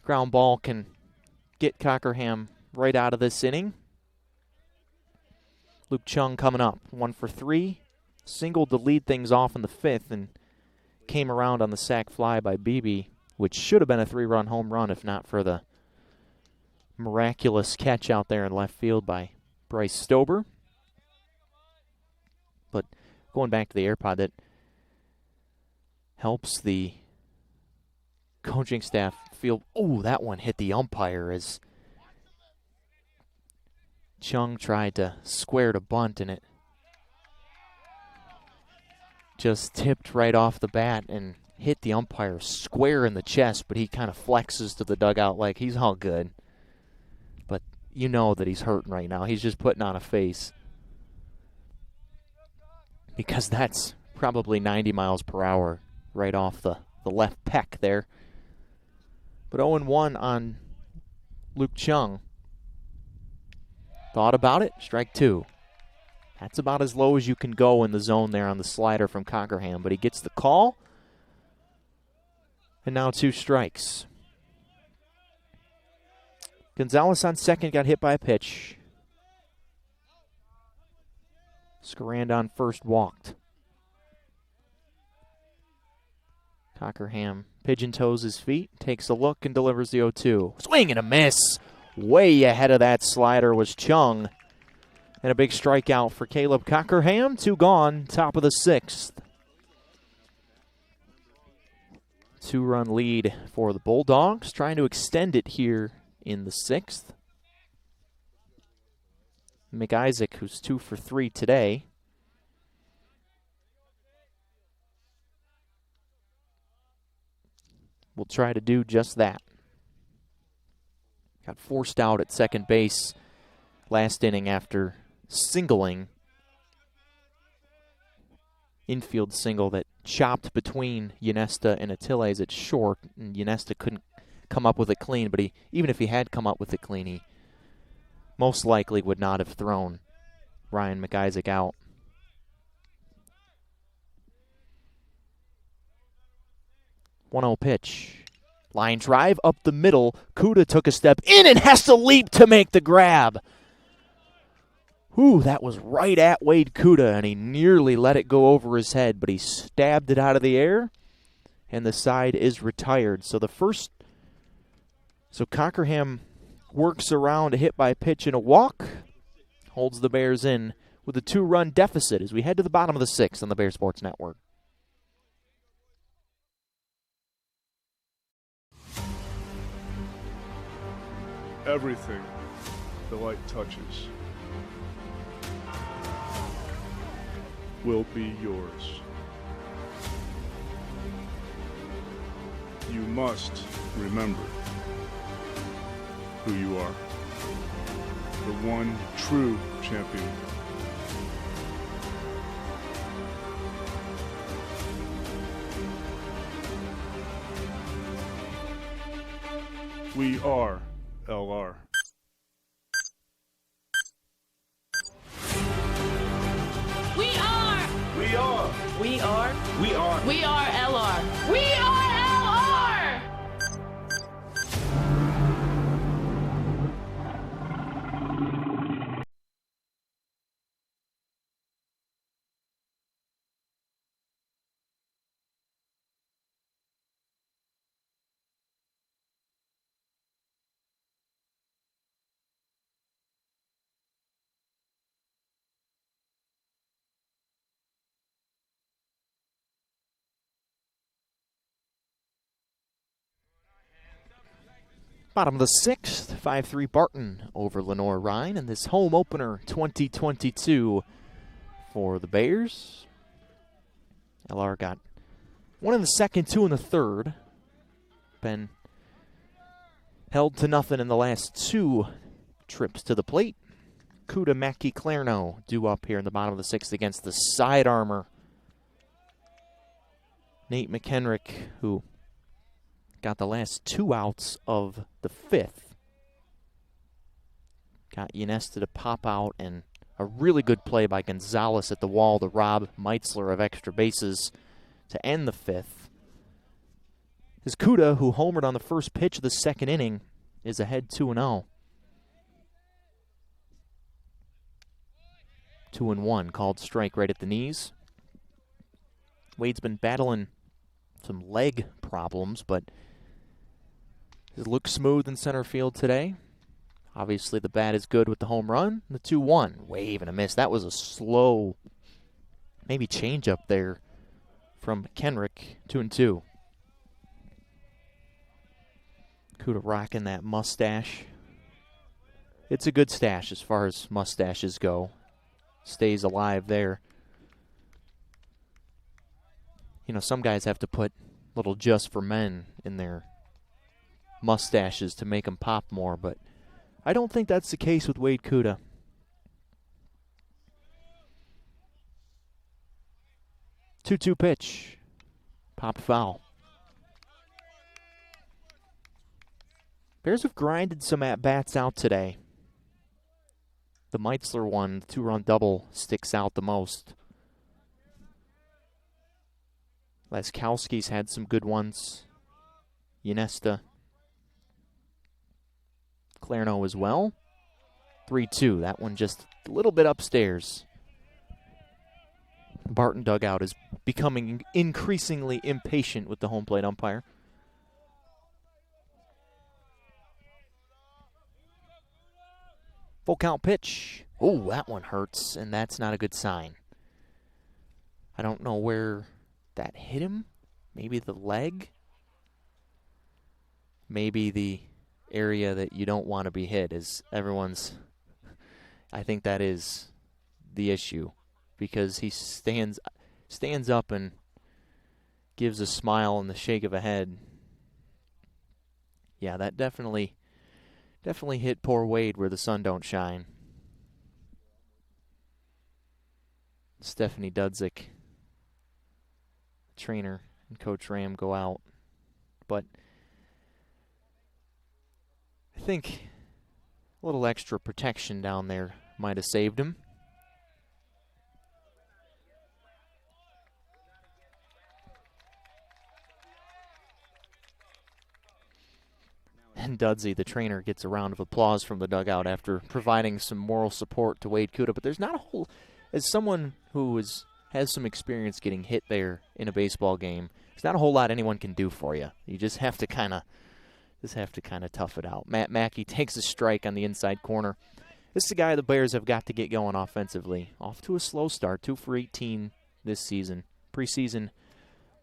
ground ball can get Cockerham right out of this inning. Luke Chung coming up, 1 for 3. Singled to lead things off in the 5th and came around on the sac fly by Beebe, which should have been a 3-run home run if not for the miraculous catch out there in left field by Bryce Stober. But going back to the AirPod, that helps the coaching staff feel, oh, that one hit the umpire as Chung tried to square to bunt, and it just tipped right off the bat and hit the umpire square in the chest, but he kind of flexes to the dugout like he's all good. But you know that he's hurting right now. He's just putting on a face. Because that's probably 90 miles per hour right off the left pec there. But 0-1 on Luke Chung. Thought about it, strike 2. That's about as low as you can go in the zone there on the slider from Cockerham, but he gets the call. And now 2 strikes. Gonzalez on second, got hit by a pitch. Scaranda on first, walked. Cockerham pigeon toes his feet, takes a look, and delivers the 0-2. Swing and a miss. Way ahead of that slider was Chung. And a big strikeout for Caleb Cockerham. 2 gone, top of the 6th. 2-run lead for the Bulldogs, trying to extend it here in the 6th. McIsaac, who's 2 for 3 today. Will try to do just that. Got forced out at second base last inning after singling. Infield single that chopped between Ynesta and Atiles at short, and Ynesta couldn't come up with it clean, but even if he had come up with it clean, he most likely would not have thrown Ryan McIsaac out. 1-0 pitch. Line drive up the middle. Kuda took a step in and has to leap to make the grab. Ooh, that was right at Wade Kuda, and he nearly let it go over his head, but he stabbed it out of the air, and the side is retired. So Cockerham works around a hit by pitch and a walk. Holds the Bears in with a 2-run deficit as we head to the bottom of the 6th on the Bear Sports Network. Everything the light touches will be yours. You must remember who you are. The one true champion. We are LR. We are. We are. We are. We are. We are LR. We are LR. Bottom of the 6th, 5-3 Barton over Lenoir-Rhyne in this home opener 2022 for the Bears. LR got one in the second, 2 in the third. Been held to nothing in the last 2 trips to the plate. Kuda, Mackey, Clarno due up here in the bottom of the 6th against the side armor. Nate McHenrick, who got the last 2 outs of the 5th. Got Ynesta to pop out, and a really good play by Gonzalez at the wall to rob Meitzler of extra bases to end the 5th. His Kuda, who homered on the first pitch of the 2nd inning, is ahead 2-0. 2-1, called strike right at the knees. Wade's been battling some leg problems, but it looks smooth in center field today. Obviously, the bat is good with the home run. The 2-1, wave and a miss. That was a slow, maybe change up there from Kenrick. 2-2. Kuda rocking that mustache. It's a good stash as far as mustaches go. Stays alive there. You know, some guys have to put little Just for Men in their mustaches to make them pop more, but I don't think that's the case with Wade Kuda. Two-two pitch. Popped foul. Bears have grinded some at-bats out today. The Meitzler one, the 2-run double, sticks out the most. Laskowski's had some good ones. Ynesta. Clarno as well. 3-2. That one just a little bit upstairs. The Barton dugout is becoming increasingly impatient with the home plate umpire. Full count pitch. Oh, that one hurts, and that's not a good sign. I don't know where that hit him. Maybe the leg. Maybe the area that you don't want to be hit is everyone's. I think that is the issue, because he stands up and gives a smile and the shake of a head. Yeah, that definitely hit poor Wade where the sun don't shine. Stephanie Dudzik, trainer, and Coach Ram go out. But I think a little extra protection down there might have saved him. And Dudsey, the trainer, gets a round of applause from the dugout after providing some moral support to Wade Kuda. But there's not a whole, as someone who has some experience getting hit there in a baseball game, there's not a whole lot anyone can do for you. You just have to kind of just have to kind of tough it out. Matt Mackey takes a strike on the inside corner. This is a guy the Bears have got to get going offensively. Off to a slow start, 2 for 18 this season. Preseason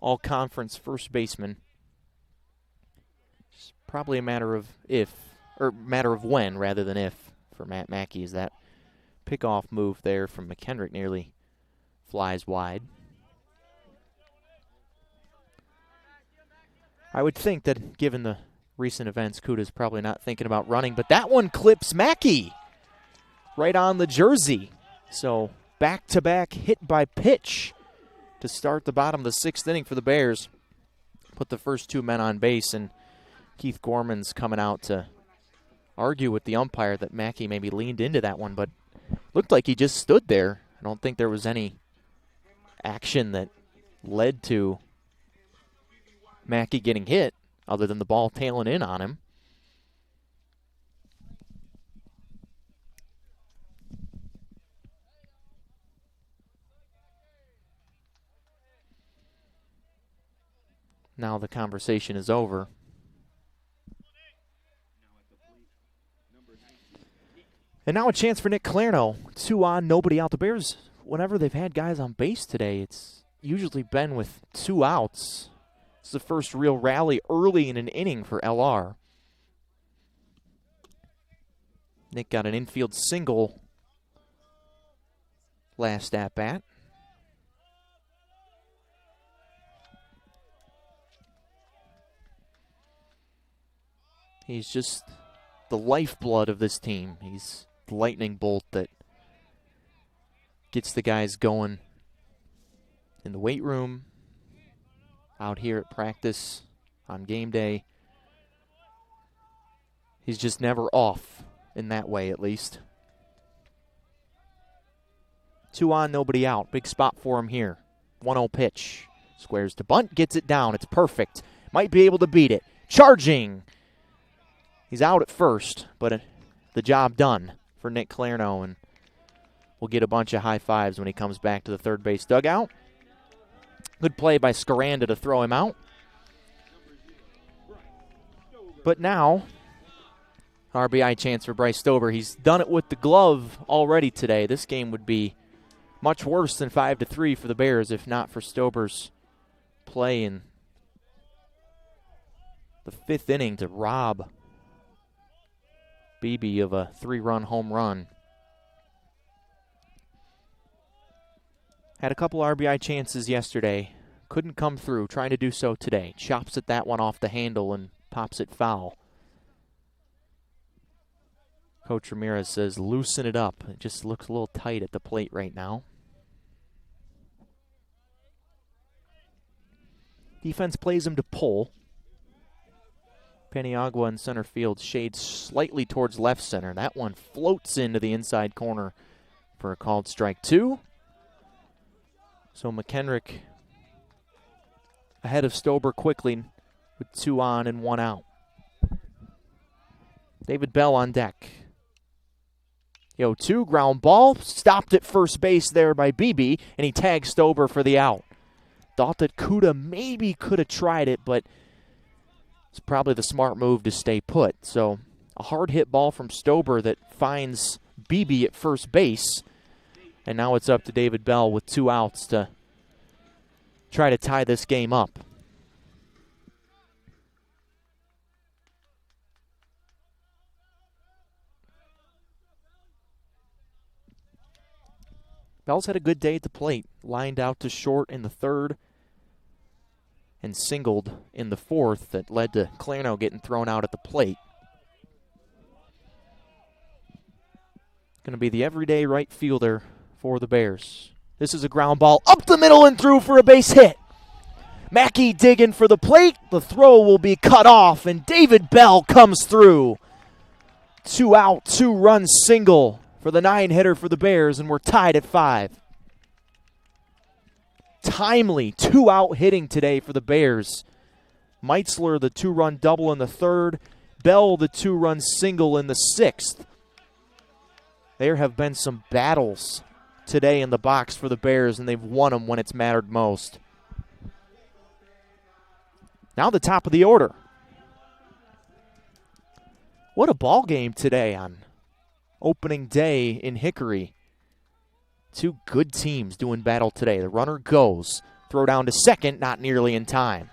all-conference first baseman. It's probably a matter of when rather than if for Matt Mackey, as that pickoff move there from McKendrick nearly flies wide. I would think that given the recent events, Kuda's probably not thinking about running, but that one clips Mackey right on the jersey. So back-to-back hit by pitch to start the bottom of the 6th inning for the Bears. Put the first 2 men on base, and Keith Gorman's coming out to argue with the umpire that Mackey maybe leaned into that one, but looked like he just stood there. I don't think there was any action that led to Mackey getting hit other than the ball tailing in on him. Now the conversation is over. And now a chance for Nick Clarno. 2 on, nobody out. The Bears, whenever they've had guys on base today, it's usually been with 2 outs. It's the first real rally early in an inning for LR. Nick got an infield single last at-bat. He's just the lifeblood of this team. He's the lightning bolt that gets the guys going in the weight room, out here at practice, on game day. He's just never off in that way, at least. 2 on, nobody out. Big spot for him here. 1-0 pitch. Squares to bunt, gets it down. It's perfect. Might be able to beat it. Charging. He's out at first, but the job done for Nick Clarno, and we'll get a bunch of high fives when he comes back to the third base dugout. Good play by Scaranda to throw him out. But now, RBI chance for Bryce Stober. He's done it with the glove already today. This game would be much worse than 5-3 for the Bears if not for Stober's play in the 5th inning to rob Beebe of a 3-run home run. Had a couple RBI chances yesterday. Couldn't come through. Trying to do so today. Chops at that one off the handle and pops it foul. Coach Ramirez says loosen it up. It just looks a little tight at the plate right now. Defense plays him to pull. Paniagua in center field shades slightly towards left center. That one floats into the inside corner for a called strike 2. So McKendrick ahead of Stober quickly with 2 on and 1 out. David Bell on deck. 0-2, ground ball, stopped at first base there by Beebe, and he tags Stober for the out. Thought that Kuda maybe could have tried it, but it's probably the smart move to stay put. So a hard hit ball from Stober that finds Beebe at first base. And now it's up to David Bell with 2 outs to try to tie this game up. Bell's had a good day at the plate. Lined out to short in the 3rd and singled in the 4th that led to Clarno getting thrown out at the plate. Going to be the everyday right fielder for the Bears. This is a ground ball up the middle and through for a base hit. Mackey digging for the plate. The throw will be cut off, and David Bell comes through. 2 out, 2-run single for the 9-hitter for the Bears, and we're tied at 5. Timely 2-out hitting today for the Bears. Meitzler, the 2-run double in the 3rd. Bell, the 2-run single in the 6th. There have been some battles today in the box for the Bears, and they've won them when it's mattered most. Now the top of the order. What a ball game today on opening day in Hickory. Two good teams doing battle today. The runner goes. Throw down to second, not nearly in time.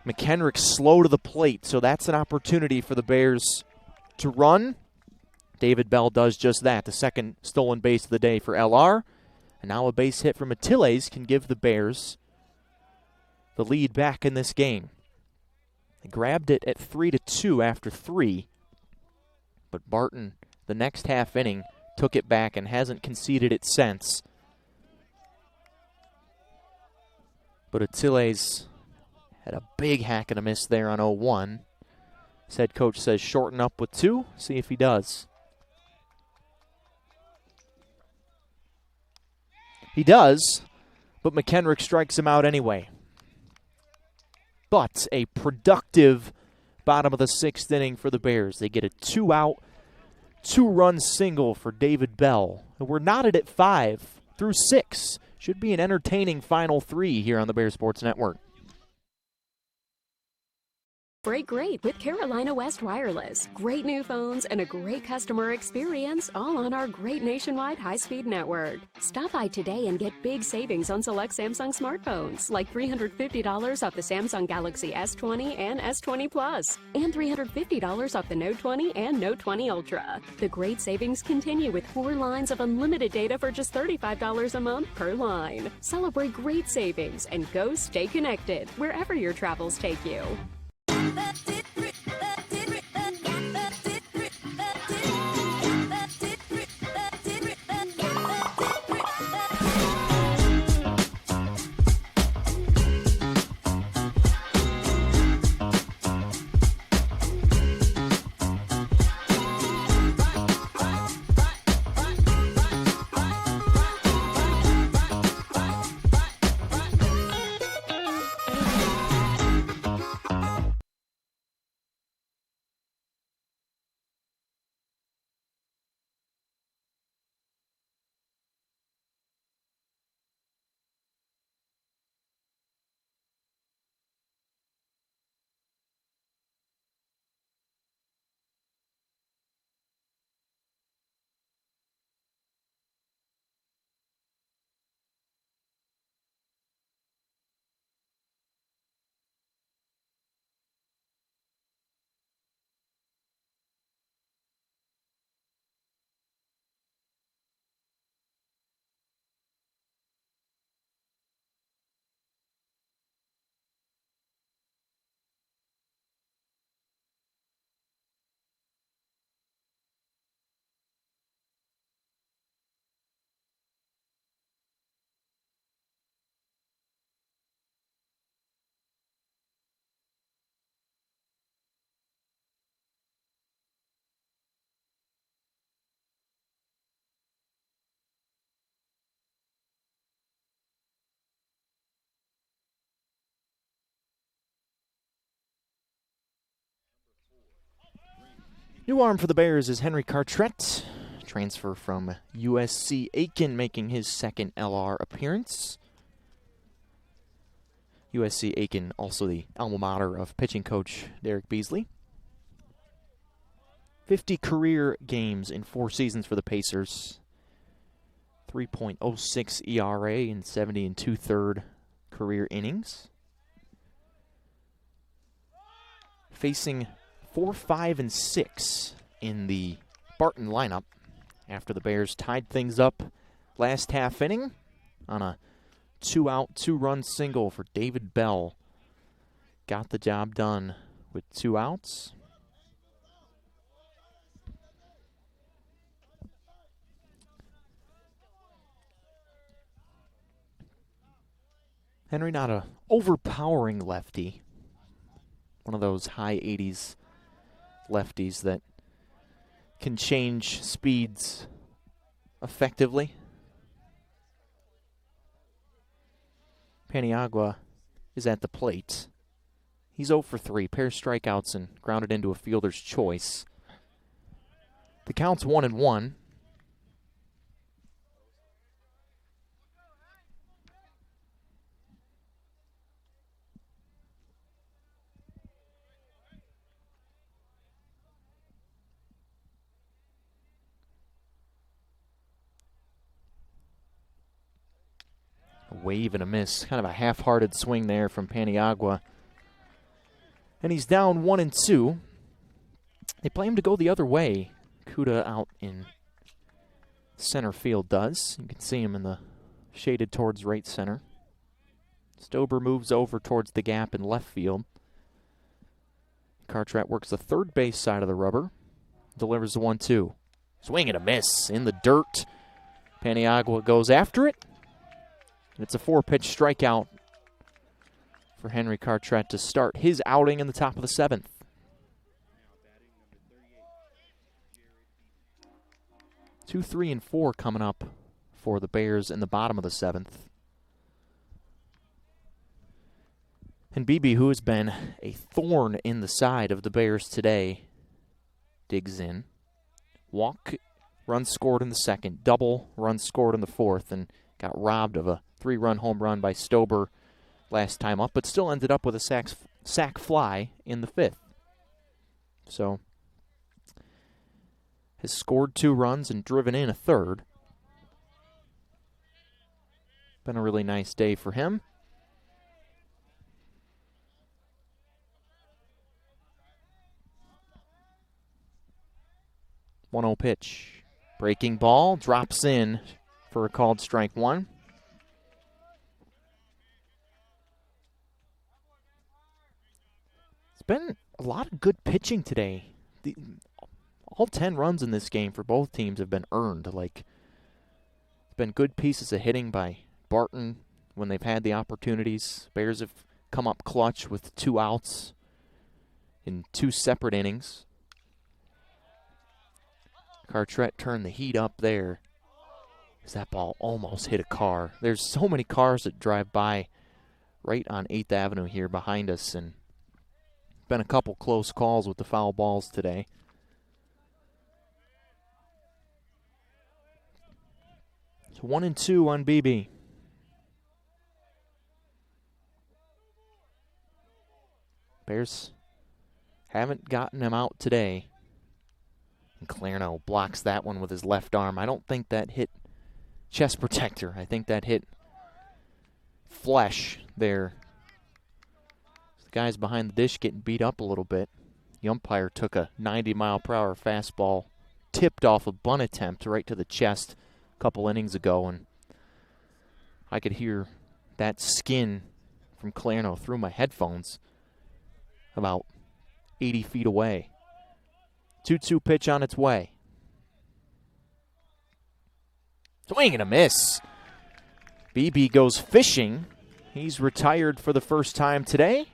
McHenrick slow to the plate, so that's an opportunity for the Bears to run. David Bell does just that. The second stolen base of the day for LR. And now a base hit from Atiles can give the Bears the lead back in this game. They grabbed it at 3-2 after 3. But Barton, the next half inning, took it back and hasn't conceded it since. But Atiles had a big hack and a miss there on 0-1. His head coach says shorten up with 2. See if he does. He does, but McHenrick strikes him out anyway. But a productive bottom of the 6th inning for the Bears. They get a 2-out, 2-run single for David Bell. And we're knotted at 5 through 6. Should be an entertaining final 3 here on the Bears Sports Network. Break great with Carolina West Wireless. Great new phones and a great customer experience, all on our great nationwide high-speed network. Stop by today and get big savings on select Samsung smartphones, like $350 off the Samsung Galaxy S20 and S20 Plus, and $350 off the Note 20 and Note 20 Ultra. The great savings continue with 4 lines of unlimited data for just $35 a month per line. Celebrate great savings and go stay connected wherever your travels take you. New arm for the Bears is Henry Cartrette, transfer from USC Aiken, making his second LR appearance. USC Aiken, also the alma mater of pitching coach Derek Beasley. 50 career games in 4 seasons for the Pacers. 3.06 ERA in 70 2/3 career innings. Facing 4, 5, and 6 in the Barton lineup after the Bears tied things up last half inning on a 2-out, 2-run single for David Bell. Got the job done with 2 outs. Henry, not a overpowering lefty. One of those high 80s lefties that can change speeds effectively. Paniagua is at the plate. He's 0 for 3, pair of strikeouts and grounded into a fielder's choice. The count's 1-1. A wave and a miss. Kind of a half-hearted swing there from Paniagua. And he's down 1-2. They play him to go the other way. Kuda out in center field does. You can see him in the shaded towards right center. Stober moves over towards the gap in left field. Cartrat works the third base side of the rubber. Delivers the 1-2. Swing and a miss in the dirt. Paniagua goes after it. And it's a 4-pitch strikeout for Henry Cartrat to start his outing in the top of the 7th. Two, 3, and 4 coming up for the Bears in the bottom of the 7th. And Beebe, who has been a thorn in the side of the Bears today, digs in. Walk, run scored in the second. Double, run scored in the fourth, and got robbed of a 3-run home run by Stober last time up, but still ended up with a sac fly in the 5th. So, has scored 2 runs and driven in a third. Been a really nice day for him. One-0 pitch. Breaking ball, drops in for a called strike 1. It's been a lot of good pitching today. All 10 runs in this game for both teams have been earned. It's been good pieces of hitting by Barton when they've had the opportunities. Bears have come up clutch with 2 outs in 2 separate innings. Cartrat turned the heat up there as that ball almost hit a car. There's so many cars that drive by right on 8th Avenue here behind us, and been a couple close calls with the foul balls today. It's 1-2 on BB. Bears haven't gotten him out today. And Clairno blocks that one with his left arm. I don't think that hit chest protector. I think that hit flesh there. The guys behind the dish getting beat up a little bit. The umpire took a 90-mile-per-hour fastball, tipped off a bunt attempt right to the chest a couple innings ago, and I could hear that skin from Clairno through my headphones about 80 feet away. 2-2 pitch on its way. Swing and a miss. BB goes fishing. He's retired for the first time today.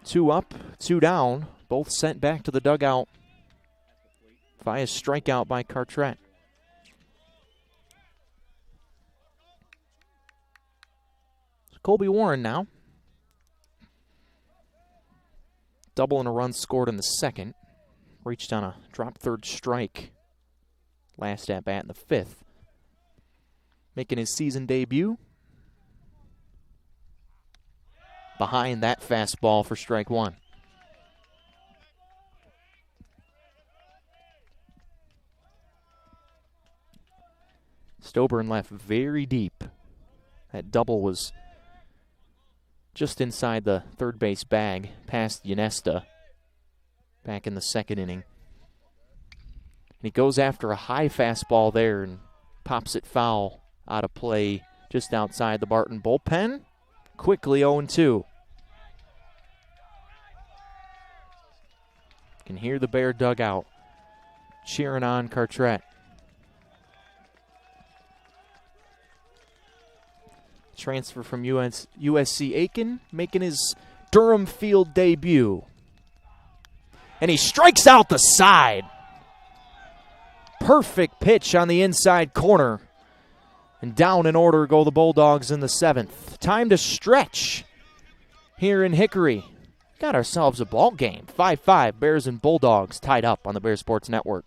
2 up, 2 down. Both sent back to the dugout via strikeout by Cartrat. It's Colby Warren now. Double and a run scored in the second. Reached on a drop third strike last at bat in the 5th. Making his season debut. Behind that fastball for strike 1. Stober left very deep. That double was just inside the third base bag, past Yanesta, back in the 2nd inning. And he goes after a high fastball there and pops it foul out of play just outside the Barton bullpen. Quickly 0-2. Can hear the Bear dugout cheering on Cartrat. Transfer from USC Aiken, making his Durham Field debut. And he strikes out the side. Perfect pitch on the inside corner. And down in order go the Bulldogs in the 7th. Time to stretch here in Hickory. Got ourselves a ball game. 5-5, Bears and Bulldogs tied up on the Bear Sports Network.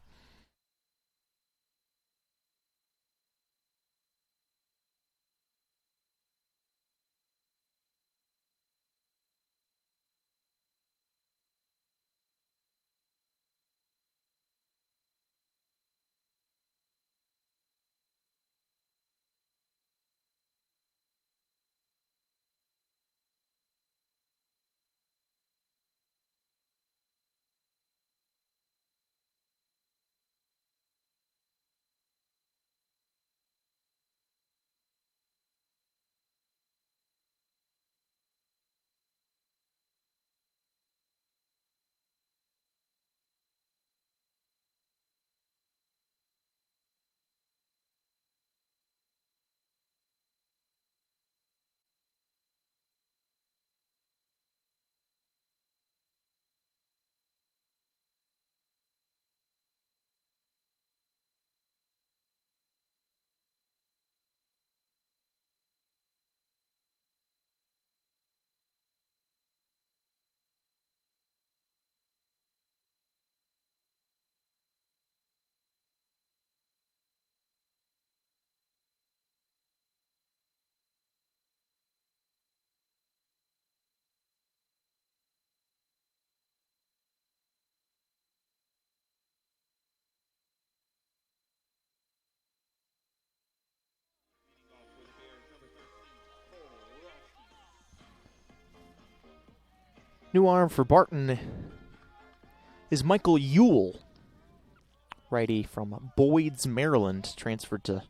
New arm for Barton is Michael Ewell, righty from Boyds, Maryland, transferred to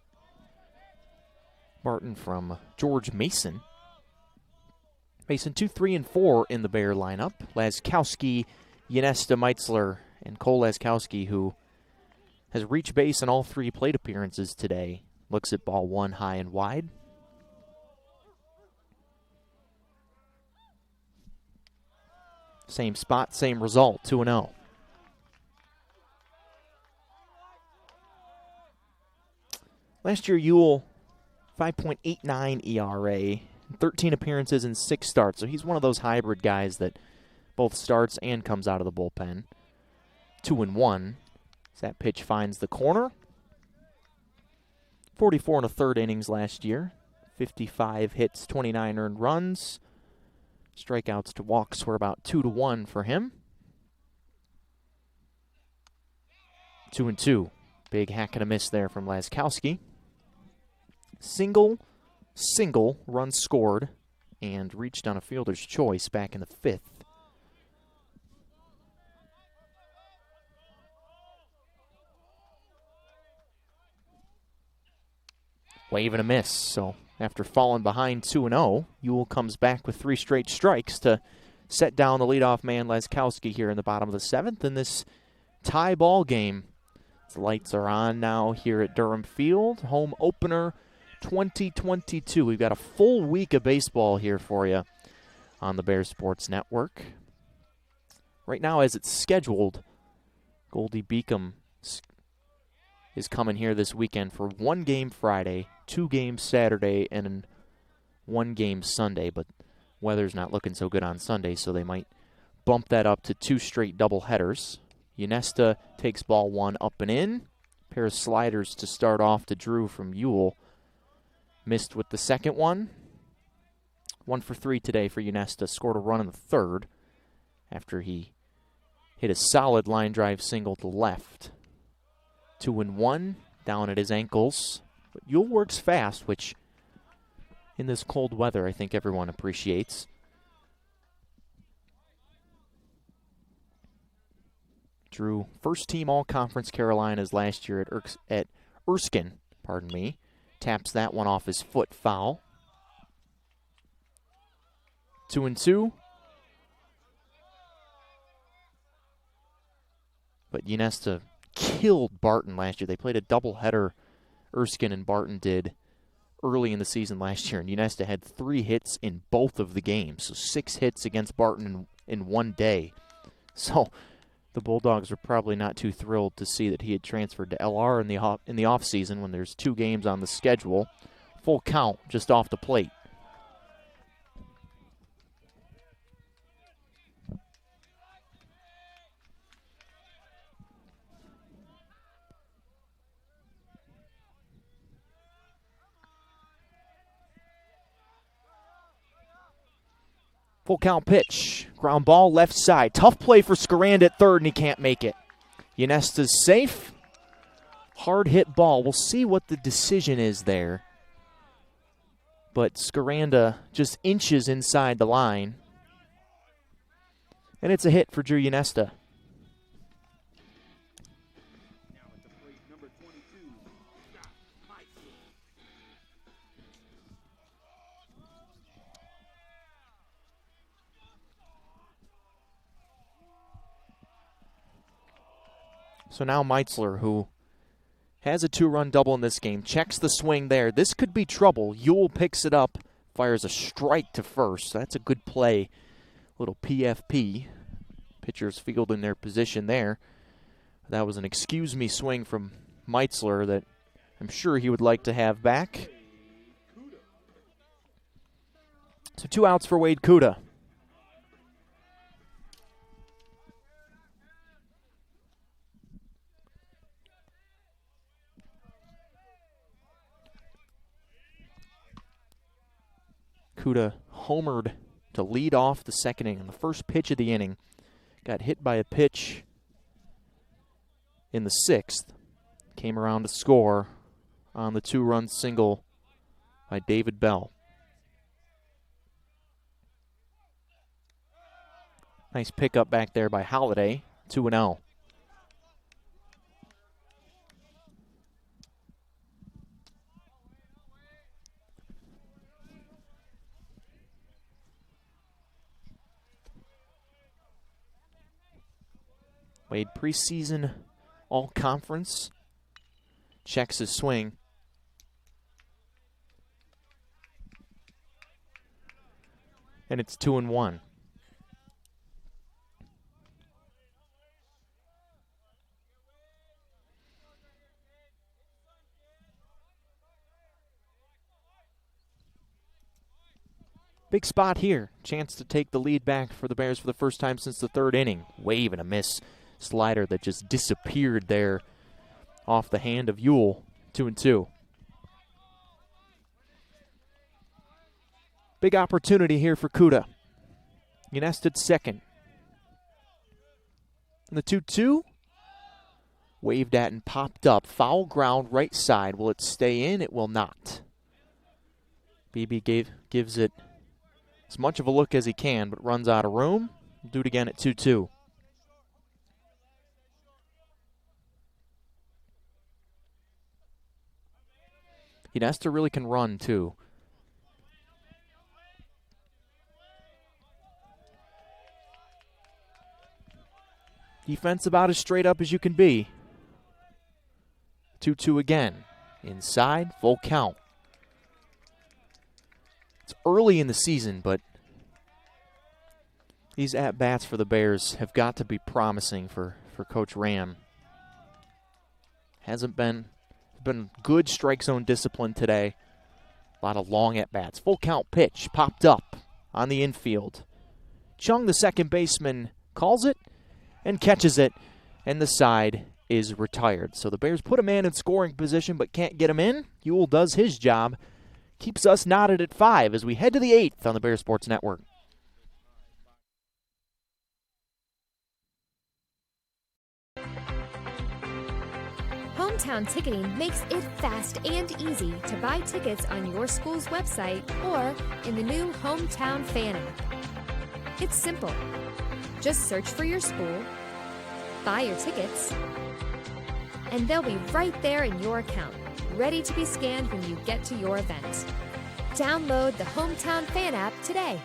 Barton from George Mason. Mason 2, 3, and 4 in the Bear lineup. Laskowski, Yanesta, Meitzler, and Cole Laskowski, who has reached base in all 3 plate appearances today, looks at ball 1 high and wide. Same spot, same result, 2-0. Last year, Ewell, 5.89 ERA, 13 appearances and 6 starts. So he's one of those hybrid guys that both starts and comes out of the bullpen. 2-1. As that pitch finds the corner. 44 1/3 innings last year. 55 hits, 29 earned runs. Strikeouts to walks were about 2-1 for him. 2-2. Big hack and a miss there from Laskowski. Single run scored and reached on a fielder's choice back in the 5th. Wave and a miss. So after falling behind 2-0, Ewell comes back with 3 straight strikes to set down the leadoff man Laskowski here in the bottom of the 7th in this tie ball game. The lights are on now here at Durham Field. Home opener 2022. We've got a full week of baseball here for you on the Bear Sports Network. Right now, as it's scheduled, Goldie Beacom is coming here this weekend for 1 game Friday, 2 games Saturday, and 1 game Sunday. But weather's not looking so good on Sunday, so they might bump that up to 2 straight doubleheaders. Yanesta takes ball 1 up and in. Pair of sliders to start off to Drew from Ewell. Missed with the second one. 1 for 3 today for Yanesta. Scored a run in the 3rd after he hit a solid line drive single to left. 2-1, down at his ankles. But Ewell works fast, which in this cold weather I think everyone appreciates. Drew first team All-Conference Carolinas last year at Erskine. Taps that one off his foot foul. 2-2. But Yanesta killed Barton last year. They played a doubleheader, Erskine and Barton did, early in the season last year. And Yanesta had 3 hits in both of the games. So 6 hits against Barton in 1 day. So the Bulldogs were probably not too thrilled to see that he had transferred to LR in the offseason when there's 2 games on the schedule. Full count just off the plate. Full count pitch. Ground ball left side. Tough play for Scarand at third, and he can't make it. Yanesta's safe. Hard hit ball. We'll see what the decision is there. But Scaranda just inches inside the line. And it's a hit for Drew Yanesta. So now Meitzler, who has a 2-run double in this game, checks the swing there. This could be trouble. Ewell picks it up, fires a strike to first. That's a good play. Little PFP. Pitchers fielding their position there. That was an excuse me swing from Meitzler that I'm sure he would like to have back. So 2 outs for Wade Kuda. Kuda homered to lead off the second inning. The first pitch of the inning got hit by a pitch in the 6th. Came around to score on the 2-run single by David Bell. Nice pickup back there by Holiday, 2-0. Wade preseason all-conference. Checks his swing. And it's 2-1. Big spot here. Chance to take the lead back for the Bears for the first time since the third inning. Wave and a miss. Slider that just disappeared there off the hand of Ewell. 2-2. Big opportunity here for Kuda. Unested second. And the 2-2. Waved at and popped up. Foul ground right side. Will it stay in? It will not. BB gives it as much of a look as he can, but runs out of room. Do it again at 2-2. Nesta really can run, too. Defense about as straight up as you can be. 2-2 again. Inside, full count. It's early in the season, but these at-bats for the Bears have got to be promising for Coach Ram. Hasn't been good strike zone discipline today. A lot of long at-bats. Full count pitch popped up on the infield. Chung, the second baseman, calls it and catches it, and the side is retired. So the Bears put a man in scoring position but can't get him in. Ewell does his job. Keeps us knotted at 5 as we head to the 8th on the Bears Sports Network. Hometown Ticketing makes it fast and easy to buy tickets on your school's website or in the new Hometown Fan app. It's simple. Just search for your school, buy your tickets, and they'll be right there in your account, ready to be scanned when you get to your event. Download the Hometown Fan app today.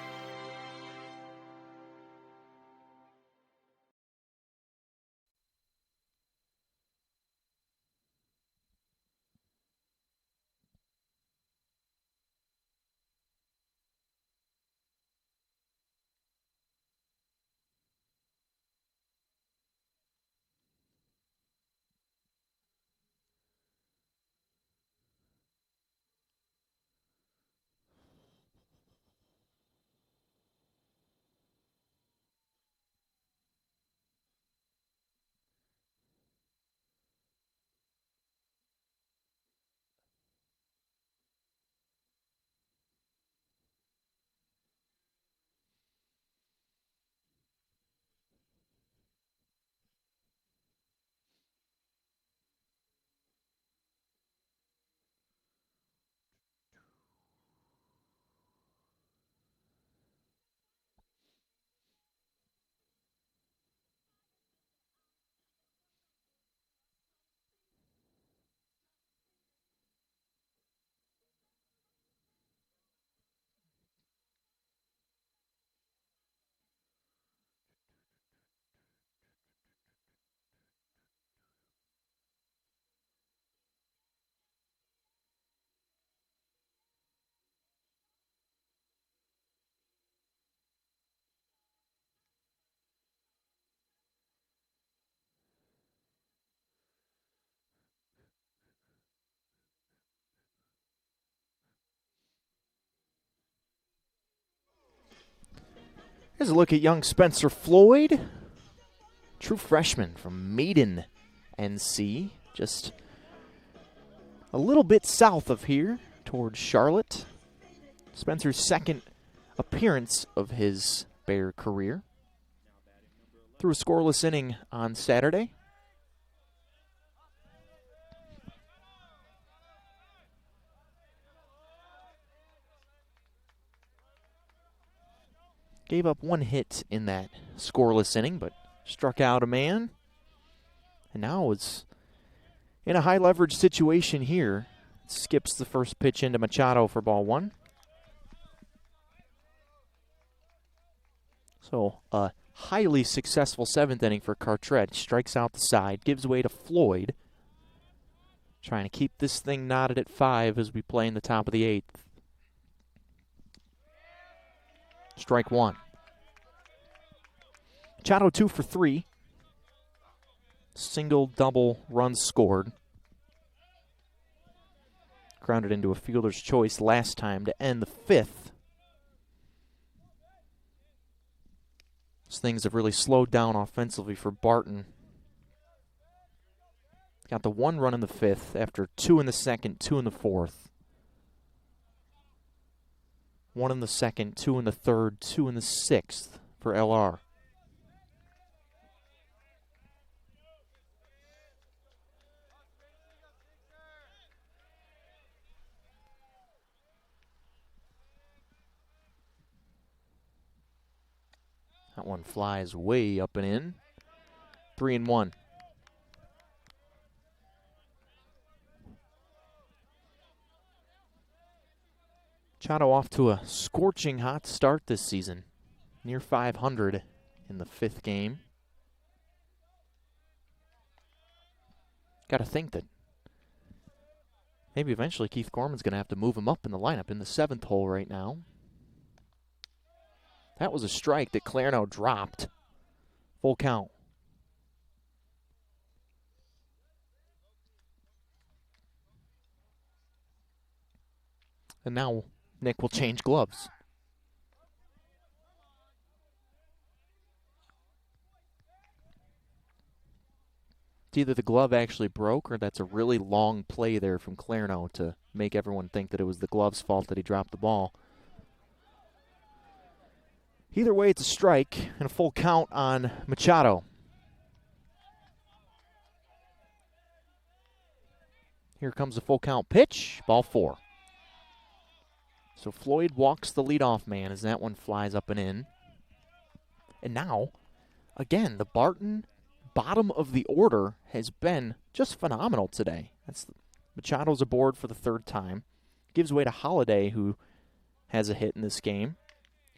Here's a look at young Spencer Floyd. True freshman from Maiden, NC. Just a little bit south of here towards Charlotte. Spencer's second appearance of his Bear career. Threw a scoreless inning on Saturday. Gave up one hit in that scoreless inning, but struck out a man. And now is in a high leverage situation here. Skips the first pitch into Machado for ball one. So a highly successful seventh inning for Cartret. Strikes out the side, gives way to Floyd. Trying to keep this thing knotted at 5 as we play in the top of the 8th. Strike one. Machado 2 for 3. Single, double, runs scored. Grounded into a fielder's choice last time to end the 5th. As things have really slowed down offensively for Barton. Got the 1 run in the 5th after 2 in the 2nd, 2 in the 4th. 1 in the 2nd, 2 in the 3rd, 2 in the 6th for LR. That one flies way up and in. 3-1. Machado off to a scorching hot start this season. Near 500 in the 5th game. Got to think that maybe eventually Keith Gorman's going to have to move him up in the lineup in the 7th hole right now. That was a strike that Clarno dropped. Full count. And now Nick will change gloves. It's either the glove actually broke or that's a really long play there from Clarno to make everyone think that it was the glove's fault that he dropped the ball. Either way, it's a strike and a full count on Machado. Here comes the full count pitch, ball 4. So Floyd walks the leadoff man as that one flies up and in. And now, again, the Barton bottom of the order has been just phenomenal today. Machado's aboard for the 3rd time. Gives way to Holiday, who has a hit in this game.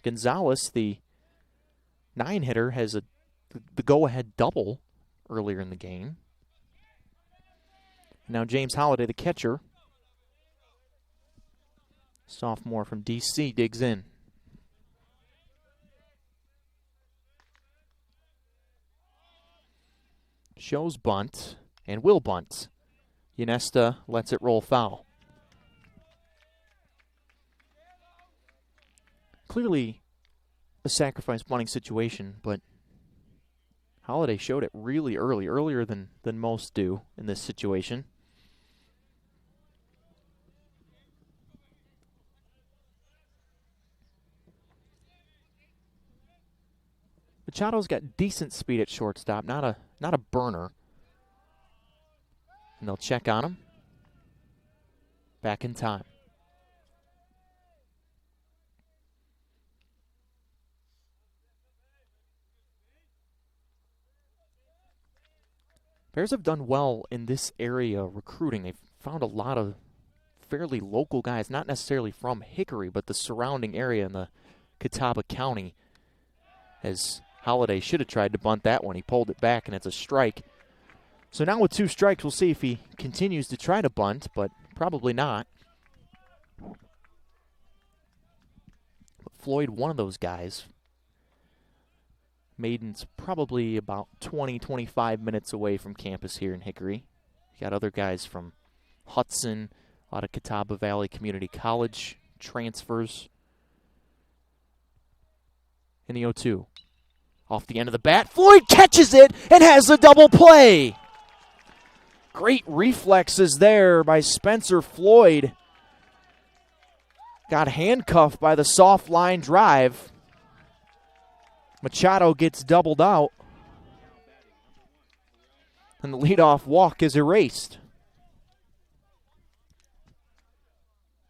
Gonzalez, the 9-hitter, has the go-ahead double earlier in the game. Now James Holiday, the catcher, sophomore from D.C., digs in. Shows bunt and will bunt. Ynesta lets it roll foul. Clearly a sacrifice bunting situation, but Holiday showed it really earlier than most do in this situation. Machado's got decent speed at shortstop, not a burner. And they'll check on him. Back in time. Bears have done well in this area recruiting. They've found a lot of fairly local guys, not necessarily from Hickory, but the surrounding area in the Catawba County. As Holiday should have tried to bunt that one. He pulled it back, and it's a strike. So now with 2 strikes, we'll see if he continues to try to bunt, but probably not. But Floyd, one of those guys. Maiden's probably about 20-25 minutes away from campus here in Hickory. You got other guys from Hudson, a lot of Catawba Valley Community College transfers. In the 0-2. Off the end of the bat, Floyd catches it and has a double play. Great reflexes there by Spencer Floyd. Got handcuffed by the soft line drive. Machado gets doubled out. And the leadoff walk is erased.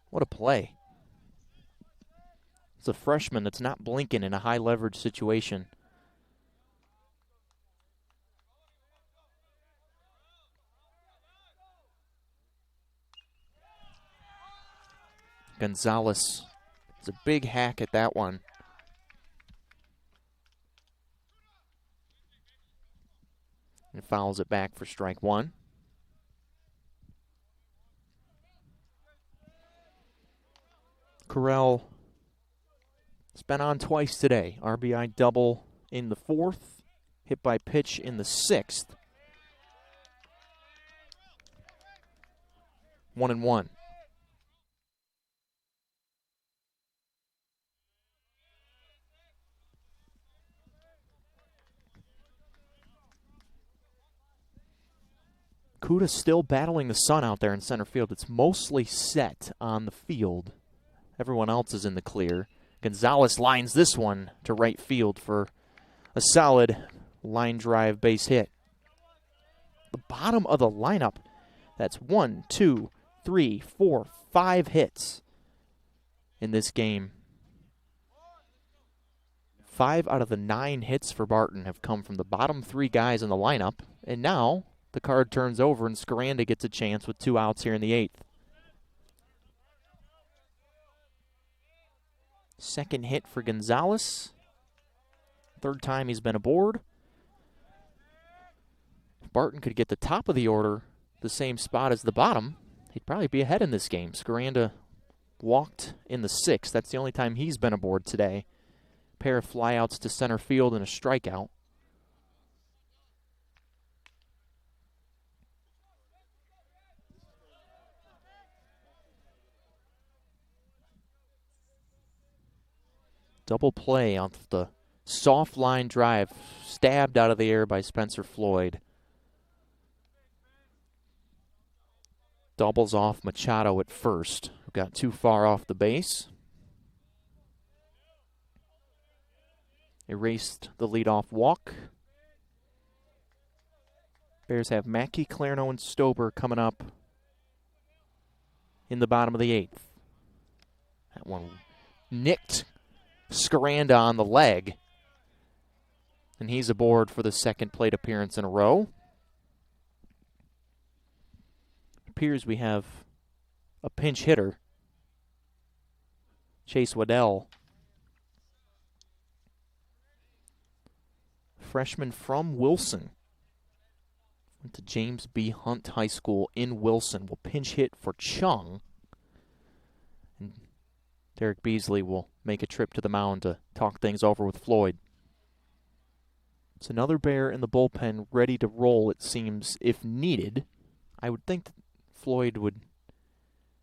What a play. It's a freshman that's not blinking in a high leverage situation. Gonzalez. It's a big hack at that one. And fouls it back for strike one. Corral has been on twice today. RBI double in the fourth, hit by pitch in the sixth. 1-1. Kuda's still battling the sun out there in center field. It's mostly set on the field. Everyone else is in the clear. Gonzalez lines this one to right field for a solid line drive base hit. The bottom of the lineup, that's 1, 2, 3, 4, 5 hits in this game. 5 out of the 9 hits for Barton have come from the bottom 3 guys in the lineup, and now the card turns over and Scaranda gets a chance with 2 outs here in the 8th. Second hit for Gonzalez. Third time he's been aboard. If Barton could get the top of the order, the same spot as the bottom, he'd probably be ahead in this game. Scaranda walked in the 6th. That's the only time he's been aboard today. Pair of flyouts to center field and a strikeout. Double play off the soft line drive, stabbed out of the air by Spencer Floyd. Doubles off Machado at first, who got too far off the base. Erased the leadoff walk. Bears have Mackey, Clarno, and Stober coming up in the bottom of the 8th. That one nicked Scaranda on the leg. And he's aboard for the second plate appearance in a row. Appears we have a pinch hitter. Chase Waddell. Freshman from Wilson. Went to James B. Hunt High School in Wilson. Will pinch hit for Chung. And Derek Beasley will make a trip to the mound to talk things over with Floyd. It's another Bear in the bullpen ready to roll, it seems, if needed. I would think that Floyd would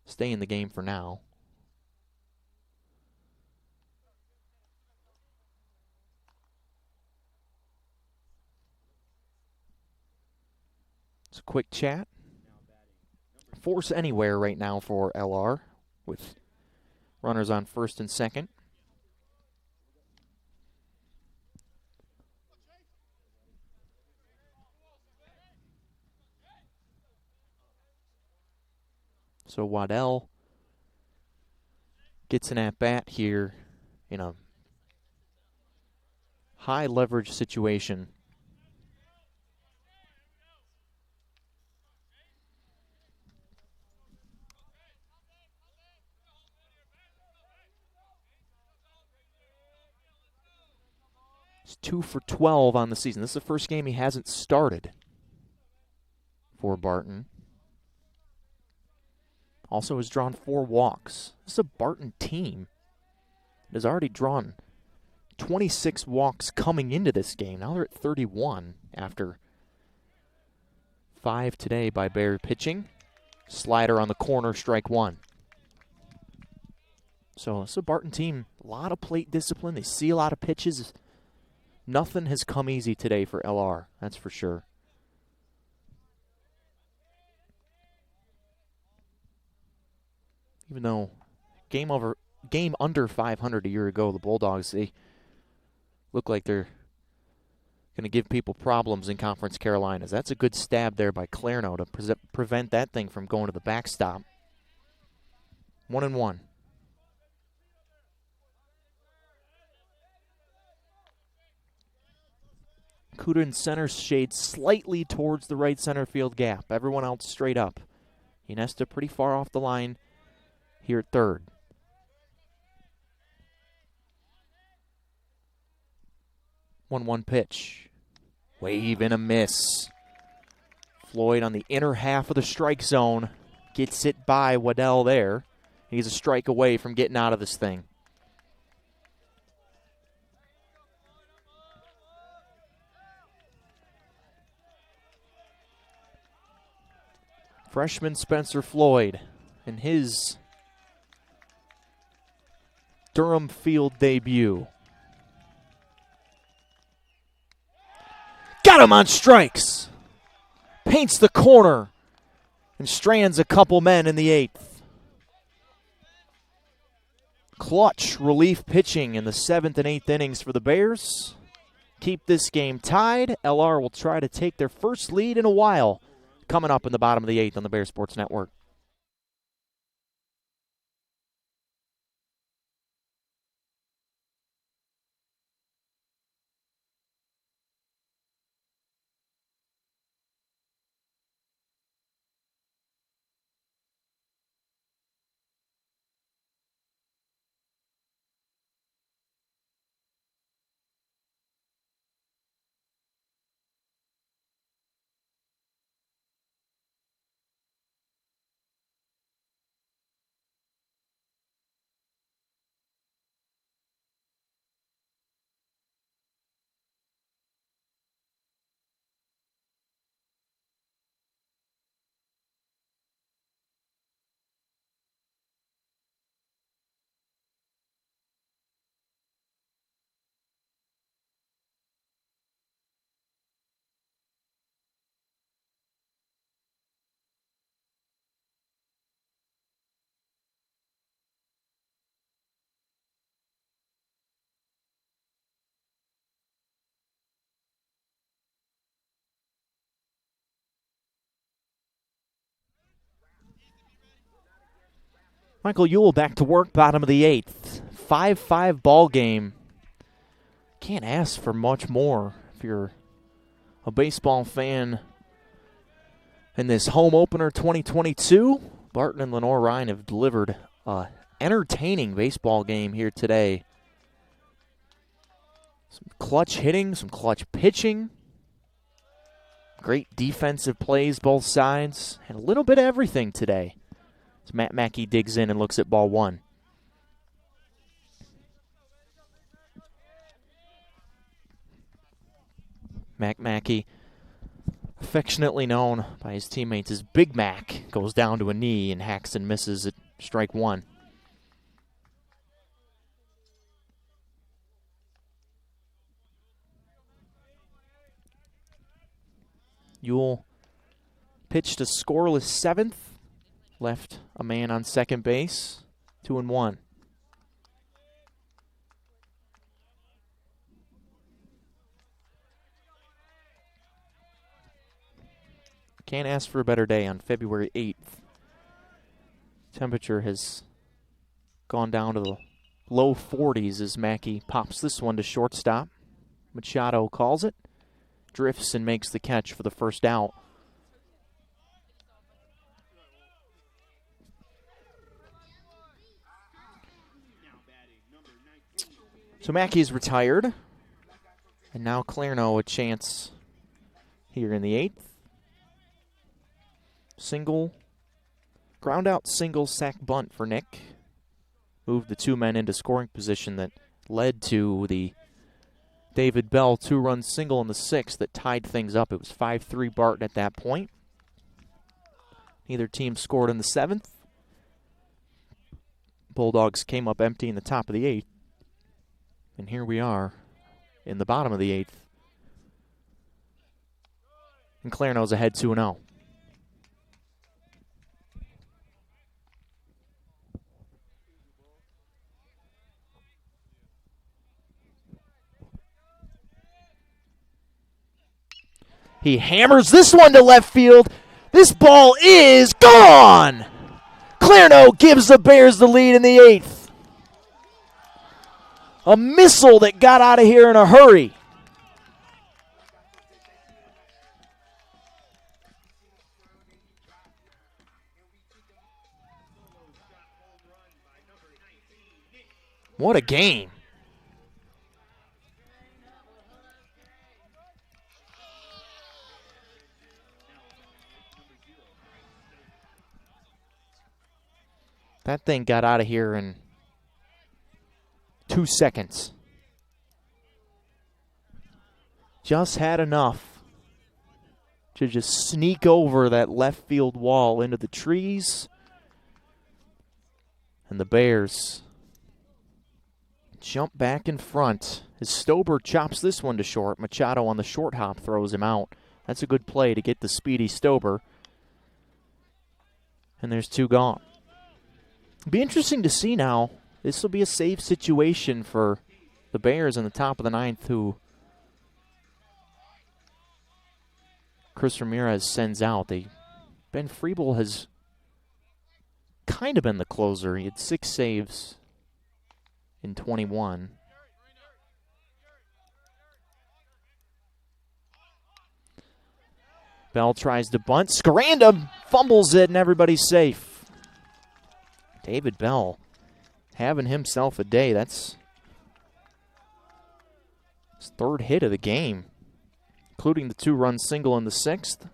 stay in the game for now. It's a quick chat. Force anywhere right now for LR with runners on first and second. So Waddell gets an at-bat here in a high leverage situation. He's 2 for 12 on the season. This is the first game he hasn't started for Barton. Also has drawn 4 walks. This is a Barton team that has already drawn 26 walks coming into this game. Now they're at 31 after 5 today by Bear pitching. Slider on the corner, strike 1. So it's a Barton team, a lot of plate discipline. They see a lot of pitches. Nothing has come easy today for LR, that's for sure. Even though game under 500 a year ago, the Bulldogs, they look like they're going to give people problems in Conference Carolinas. That's a good stab there by Clarno to prevent that thing from going to the backstop. 1-1. Barracuda in center shades slightly towards the right center field gap. Everyone else straight up. Ynesta pretty far off the line here at third. 1-1 pitch. Wave and a miss. Floyd on the inner half of the strike zone. Gets it by Waddell there. He's a strike away from getting out of this thing. Freshman Spencer Floyd in his Durham Field debut. Got him on strikes. Paints the corner and strands a couple men in the eighth. Clutch relief pitching in the 7th and 8th innings for the Bears. Keep this game tied. LR will try to take their first lead in a while. Coming up in the bottom of the 8th on the Bears Sports Network. Michael Ewell back to work, bottom of the 8th. 5-5 ball game. Can't ask for much more if you're a baseball fan. In this home opener 2022, Barton and Lenoir-Rhyne have delivered an entertaining baseball game here today. Some clutch hitting, some clutch pitching. Great defensive plays both sides. And a little bit of everything today. As Matt Mackey digs in and looks at ball one. Mac Mackey, affectionately known by his teammates as Big Mac, goes down to a knee and hacks and misses at strike one. Ewell pitched a scoreless 7th. Left a man on second base, 2-1. Can't ask for a better day on February 8th. Temperature has gone down to the low 40s as Mackey pops this one to shortstop. Machado calls it, drifts and makes the catch for the first out. So Mackey's retired, and now Clarno a chance here in the 8th. Single, ground out single sack bunt for Nick. Moved the two men into scoring position that led to the David Bell 2-run single in the 6th that tied things up. It was 5-3 Barton at that point. Neither team scored in the 7th. Bulldogs came up empty in the top of the 8th. And here we are in the bottom of the 8th. And Clarno's ahead 2-0. He hammers this one to left field. This ball is gone! Clarno gives the Bears the lead in the 8th. A missile that got out of here in a hurry. What a game. That thing got out of here in 2 seconds. Just had enough to just sneak over that left field wall into the trees. And the Bears jump back in front as Stober chops this one to short. Machado on the short hop throws him out. That's a good play to get the speedy Stober. And there's 2 gone. It'll be interesting to see now. This will be a save situation for the Bears in the top of the 9th, who Chris Ramirez sends out. Ben Friebel has kind of been the closer. He had 6 saves in 21. Bell tries to bunt. Scaranda fumbles it, and everybody's safe. David Bell having himself a day. That's his 3rd hit of the game, including the 2-run single in the 6th.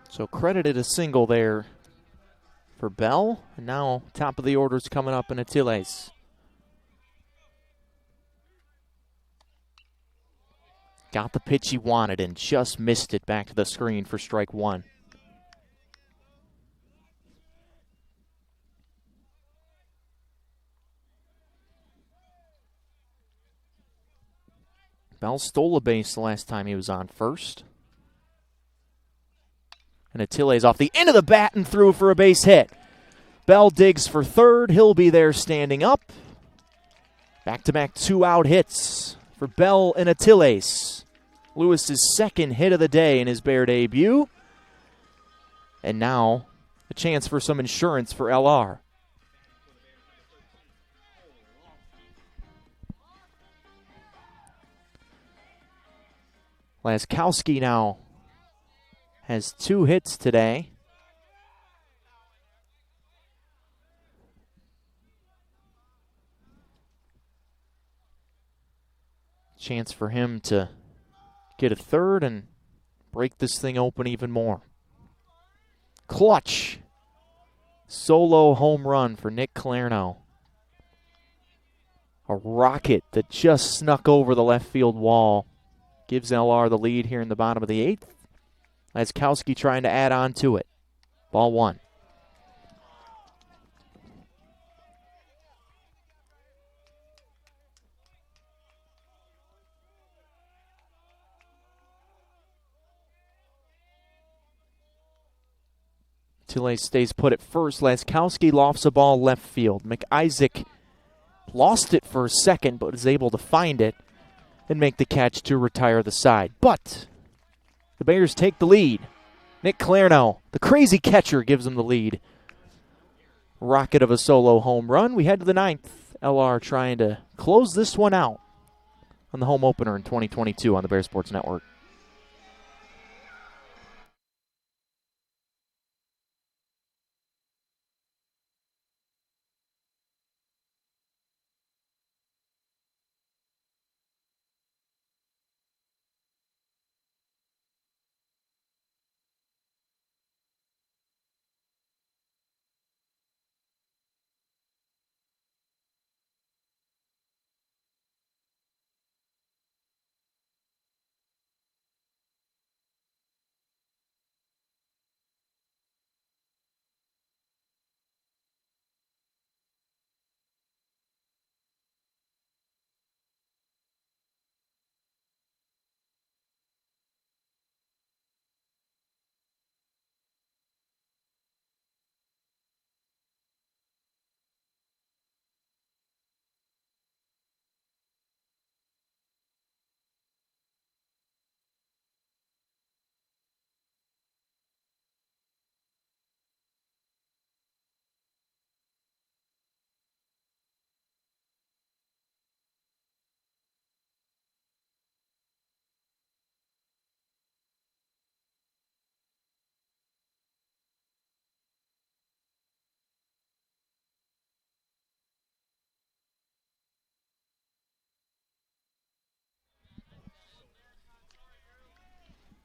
So credited a single there for Bell. And now top of the order's coming up in Atiles. Got the pitch he wanted and just missed it back to the screen for strike 1. Bell stole a base the last time he was on first. And Atiles off the end of the bat and through for a base hit. Bell digs for 3rd. He'll be there standing up. Back-to-back 2-out hits for Bell and Atiles. Lewis's 2nd hit of the day in his Bear debut. And now a chance for some insurance for LR. Laskowski now has 2 hits today. Chance for him to get a 3rd and break this thing open even more. Clutch solo home run for Nick Calerno. A rocket that just snuck over the left field wall. Gives LR the lead here in the bottom of the 8th. Laskowski trying to add on to it. Ball 1. Tilley stays put at first. Laskowski lofts a ball left field. McIsaac lost it for a second, but is able to find it and make the catch to retire the side. But the Bears take the lead. Nick Calerno, the crazy catcher, gives them the lead. Rocket of a solo home run. We head to the 9th. LR trying to close this one out on the home opener in 2022 on the Bear Sports Network.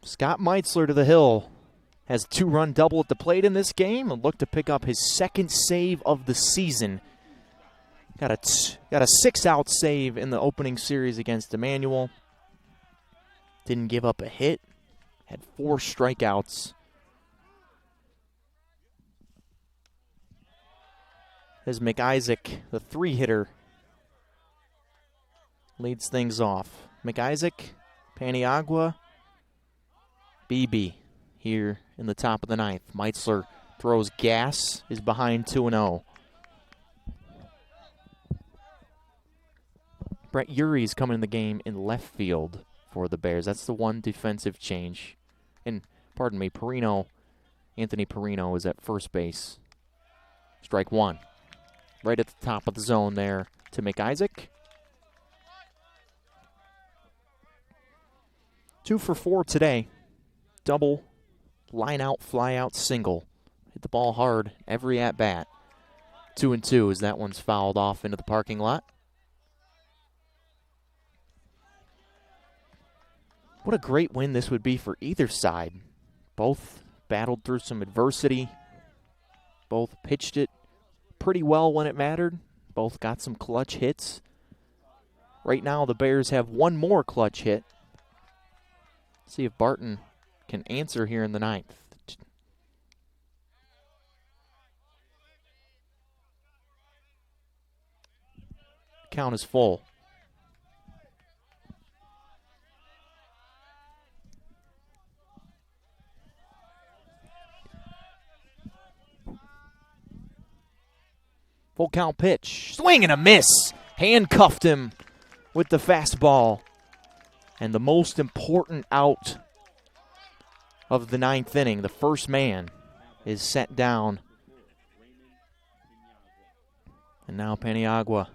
Scott Meitzler to the hill. Has a 2-run double at the plate in this game and looked to pick up his second save of the season. Got a 6-out save in the opening series against Emmanuel. Didn't give up a hit. Had 4 strikeouts. As McIsaac, the 3-hitter, leads things off. McIsaac, Paniagua, Beebe here in the top of the ninth. Meitzler throws gas, is behind 2-0. Brett Urey's coming in the game in left field for the Bears. That's the one defensive change. And, pardon me, Anthony Perino is at first base. Strike 1. Right at the top of the zone there to McIsaac. 2 for 4 today. Double, line out, fly out, single. Hit the ball hard every at bat. 2-2 as that one's fouled off into the parking lot. What a great win this would be for either side. Both battled through some adversity. Both pitched it pretty well when it mattered. Both got some clutch hits. Right now the Bears have one more clutch hit. See if Barton can answer here in the ninth. Count is full. Full count pitch. Swing and a miss. Handcuffed him with the fastball. And the most important out of the ninth inning, the first man, is set down. And now Paniagua.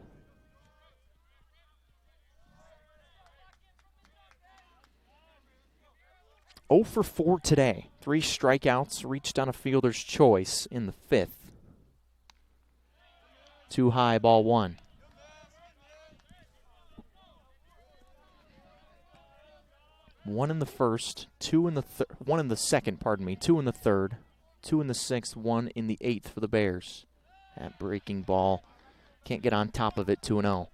Oh for 4 today. 3 strikeouts, reached on a fielder's choice in the 5th. 2 high, ball 1. One in the first, 2 in the 1 in the second, 2 in the third, 2 in the 6th, 1 in the 8th for the Bears. That breaking ball, can't get on top of it, 2-0.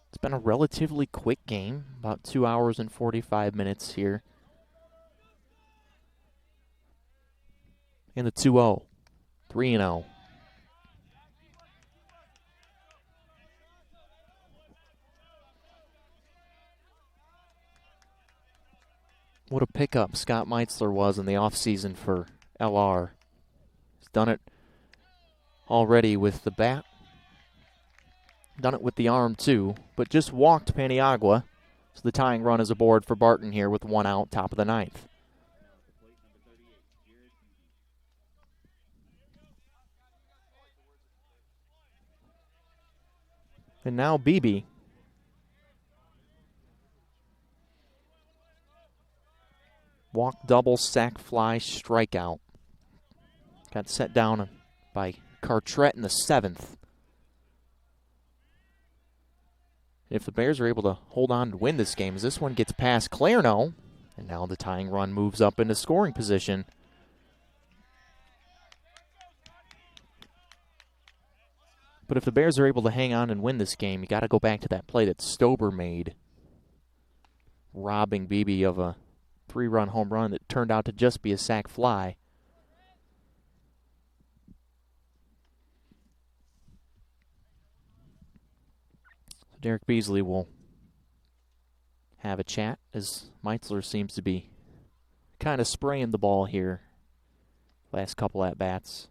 It's been a relatively quick game, about 2 hours and 45 minutes here. In the 2-0, 3-0. What a pickup Scott Meitzler was in the offseason for LR. He's done it already with the bat. Done it with the arm too, but just walked Paniagua. So the tying run is aboard for Barton here with 1 out, top of the ninth. And now Beebe. Walk, double, sack, fly, strikeout. Got set down by Cartrette in the 7th. If the Bears are able to hold on to win this game, as this one gets past Clairno, and now the tying run moves up into scoring position. But if the Bears are able to hang on and win this game, you got to go back to that play that Stober made, robbing Beebe of a 3-run home run that turned out to just be a sac fly. Derek Beasley will have a chat as Meitzler seems to be kind of spraying the ball here last couple at-bats.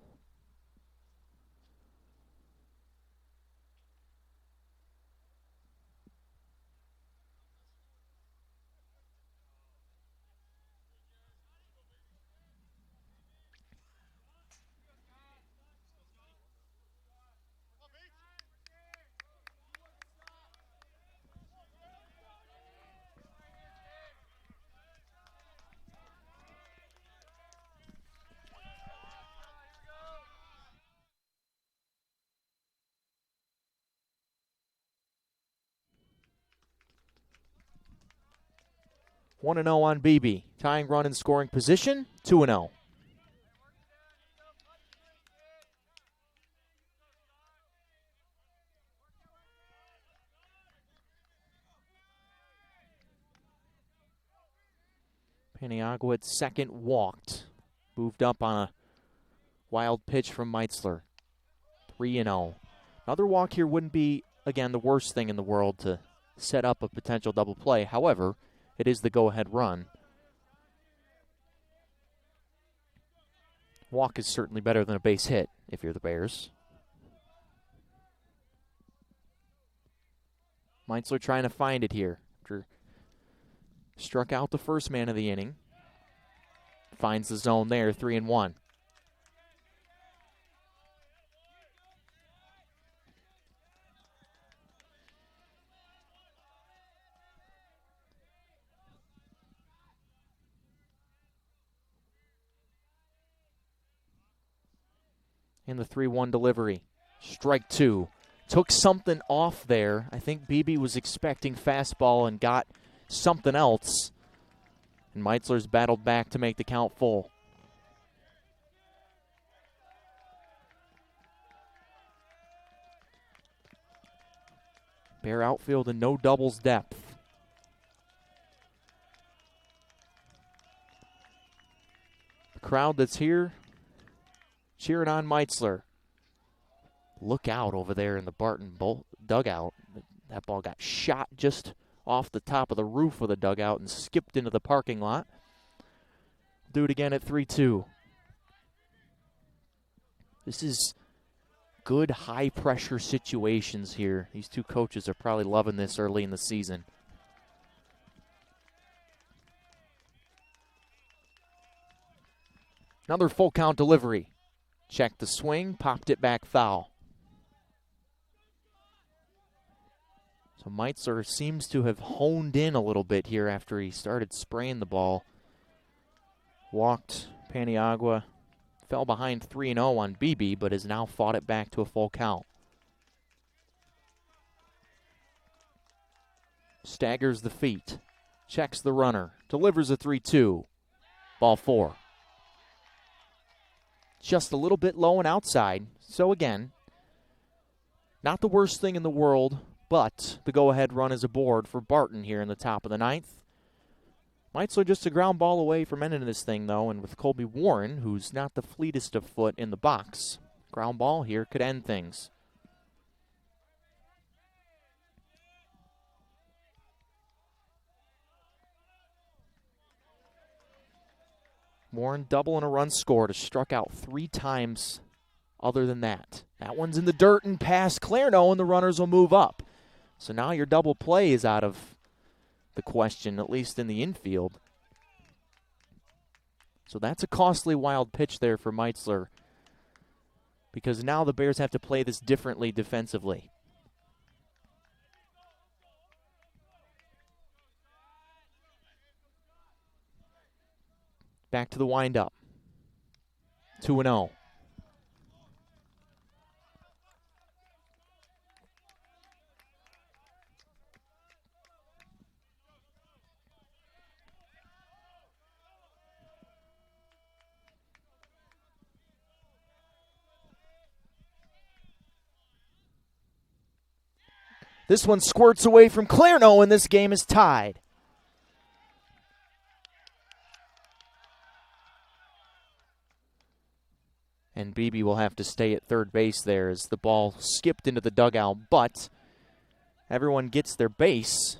1-0 on BB. Tying run in scoring position, 2-0. Paniagua at second walked. Moved up on a wild pitch from Meitzler. 3-0. Another walk here wouldn't be, again, the worst thing in the world to set up a potential double play. However, it is the go-ahead run. Walk is certainly better than a base hit if you're the Bears. Meitzler trying to find it here. After struck out the first man of the inning. Finds the zone there, 3-1. In the 3-1 delivery. Strike two. Took something off there. I think BB was expecting fastball and got something else. And Meitzler's battled back to make the count full. Bear outfield and no doubles depth. The crowd that's here cheering on Meitzler. Look out over there in the Barton dugout. That ball got shot just off the top of the roof of the dugout and skipped into the parking lot. Do it again at 3-2. This is good high-pressure situations here. These two coaches are probably loving this early in the season. Another full count delivery. Checked the swing, popped it back foul. So Meitzler seems to have honed in a little bit here after he started spraying the ball. Walked Paniagua, fell behind 3-0 on BB, but has now fought it back to a full count. Staggers the feet, checks the runner, delivers a 3-2. Ball four. Just a little bit low and outside. So again, not the worst thing in the world, but the go-ahead run is aboard for Barton here in the top of the ninth. Meitzler just a ground ball away from ending this thing, though, and with Colby Warren, who's not the fleetest of foot in the box, ground ball here could end things. Warren double and a run scored, has struck out 3 times other than that. That one's in the dirt and past Clarno, and the runners will move up. So now your double play is out of the question, at least in the infield. So that's a costly wild pitch there for Meitzler, because now the Bears have to play this differently defensively. Back to the windup. 2-0. This one squirts away from Clarno, and this game is tied. And BB will have to stay at third base there as the ball skipped into the dugout, but everyone gets their base.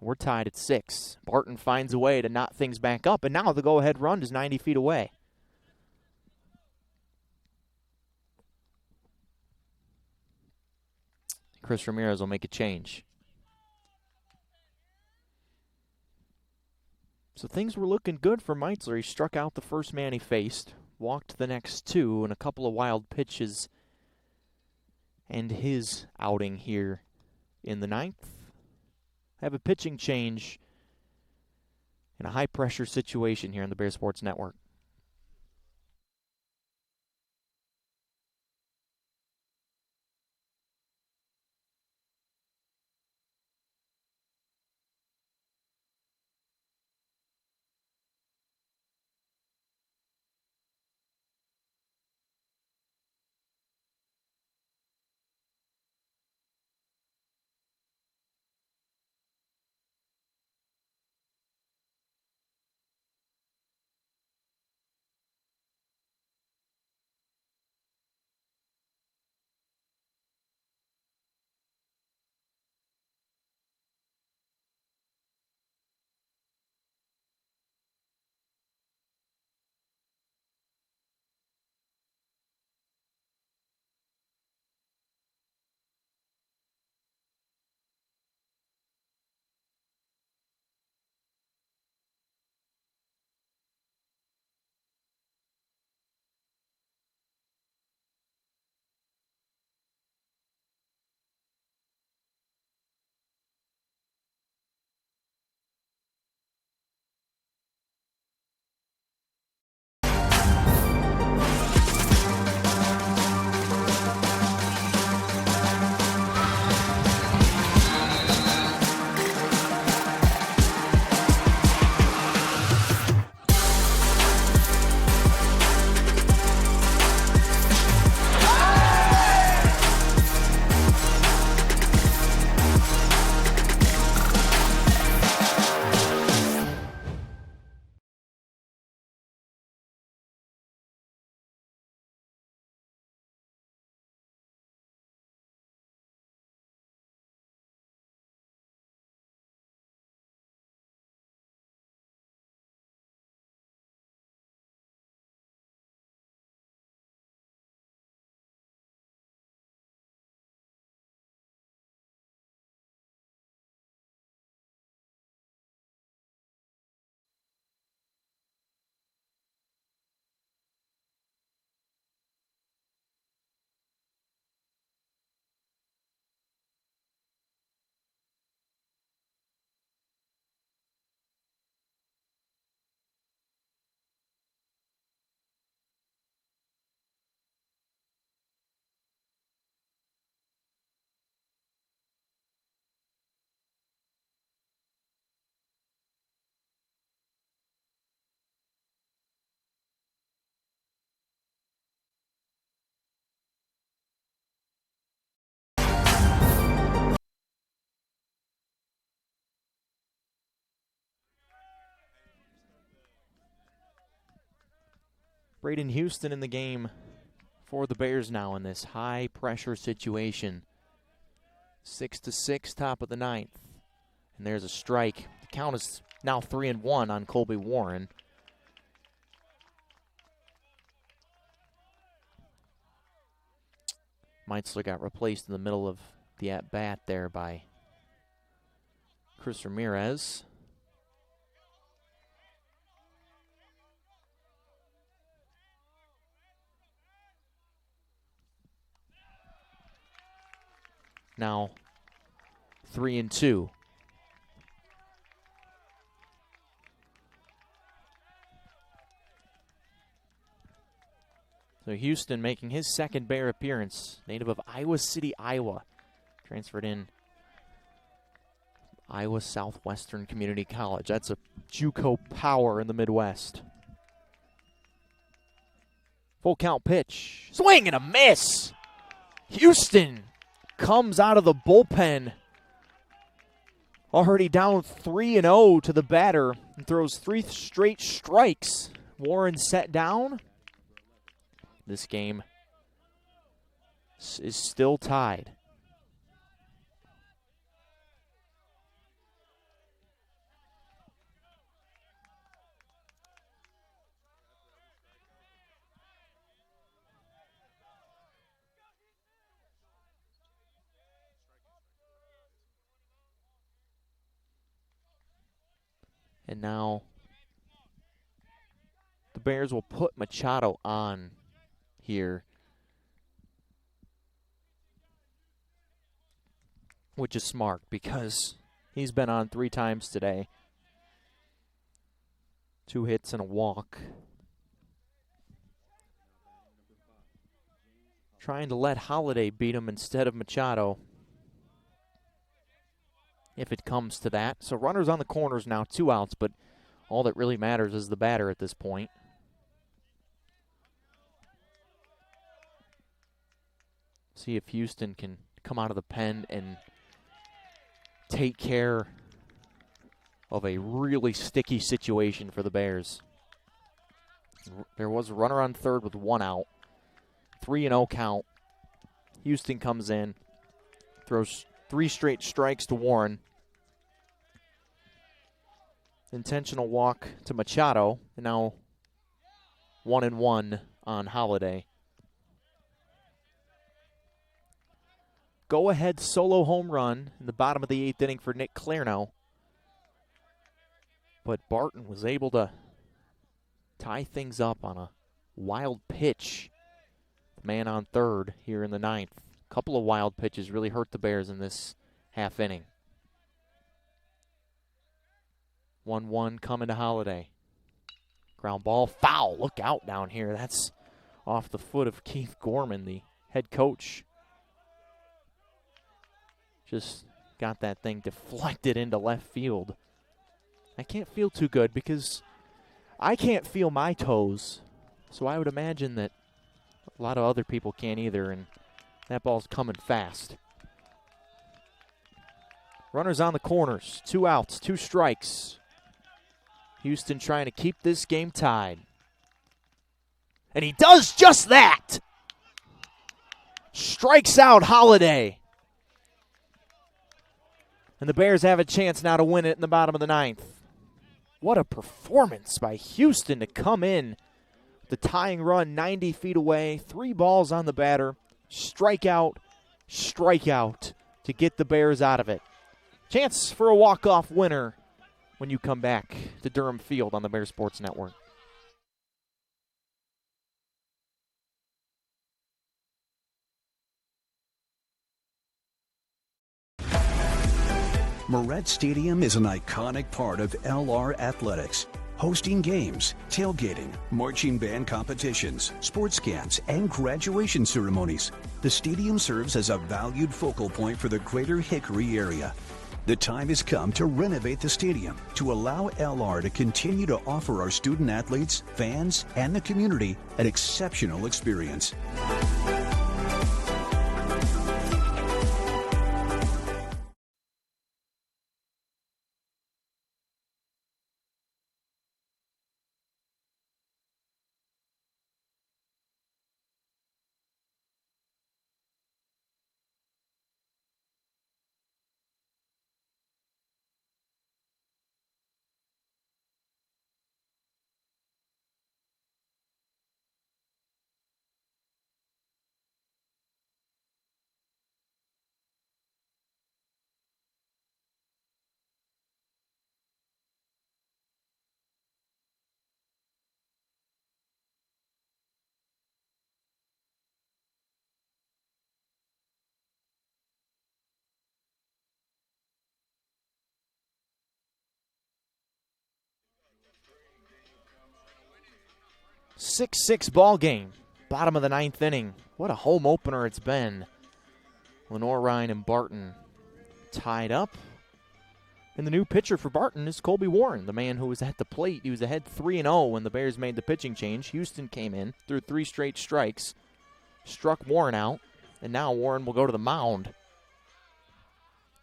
We're tied at 6. Barton finds a way to knot things back up, and now the go-ahead run is 90 feet away. Chris Ramirez will make a change. So things were looking good for Meitzler. He struck out the first man he faced, walked the next 2, and a couple of wild pitches. And his outing here in the 9th. Have a pitching change in a high-pressure situation here on the Bear Sports Network. Braden Houston in the game for the Bears now in this high-pressure situation. 6-6, top of the ninth. And there's a strike. The count is now 3-1 on Colby Warren. Meitzler got replaced in the middle of the at-bat there by Chris Ramirez. Now 3-2. So Houston making his second Bear appearance, native of Iowa City, Iowa. Transferred in Iowa Southwestern Community College. That's a JUCO power in the Midwest. Full count pitch. Swing and a miss. Houston comes out of the bullpen. Already down 3-0 to the batter and throws 3 straight strikes. Warren set down. This game is still tied. And now the Bears will put Machado on here, which is smart because he's been on 3 times today. 2 hits and a walk. Trying to let Holiday beat him instead of Machado, if it comes to that. So runners on the corners now, 2 outs, but all that really matters is the batter at this point. See if Houston can come out of the pen and take care of a really sticky situation for the Bears. There was a runner on third with 1 out. 3-0 count. Houston comes in, throws 3 straight strikes to Warren. Intentional walk to Machado, and now 1-1 on Holiday. Go-ahead solo home run in the bottom of the 8th inning for Nick Clarno. But Barton was able to tie things up on a wild pitch. Man on third here in the 9th. A couple of wild pitches really hurt the Bears in this half inning. 1-1 coming to Holiday. Ground ball, foul. Look out down here. That's off the foot of Keith Gorman, the head coach. Just got that thing deflected into left field. I can't feel too good because I can't feel my toes. So I would imagine that a lot of other people can't either, and that ball's coming fast. Runners on the corners. 2 outs, 2 strikes. Houston trying to keep this game tied. And he does just that! Strikes out Holiday. And the Bears have a chance now to win it in the bottom of the 9th. What a performance by Houston to come in. The tying run 90 feet away. 3 balls on the batter. Strikeout to get the Bears out of it. Chance for a walk-off winner when you come back to Durham Field on the Bear Sports Network. Moret Stadium is an iconic part of LR Athletics, hosting games, tailgating, marching band competitions, sports camps, and graduation ceremonies. The stadium serves as a valued focal point for the greater Hickory area. The time has come to renovate the stadium to allow LR to continue to offer our student athletes, fans, and the community an exceptional experience. 6-6 ball game. Bottom of the 9th inning. What a home opener it's been. Lenoir-Rhyne and Barton tied up. And the new pitcher for Barton is Colby Warren, the man who was at the plate. He was ahead 3-0 when the Bears made the pitching change. Houston came in, threw 3 straight strikes, struck Warren out, and now Warren will go to the mound.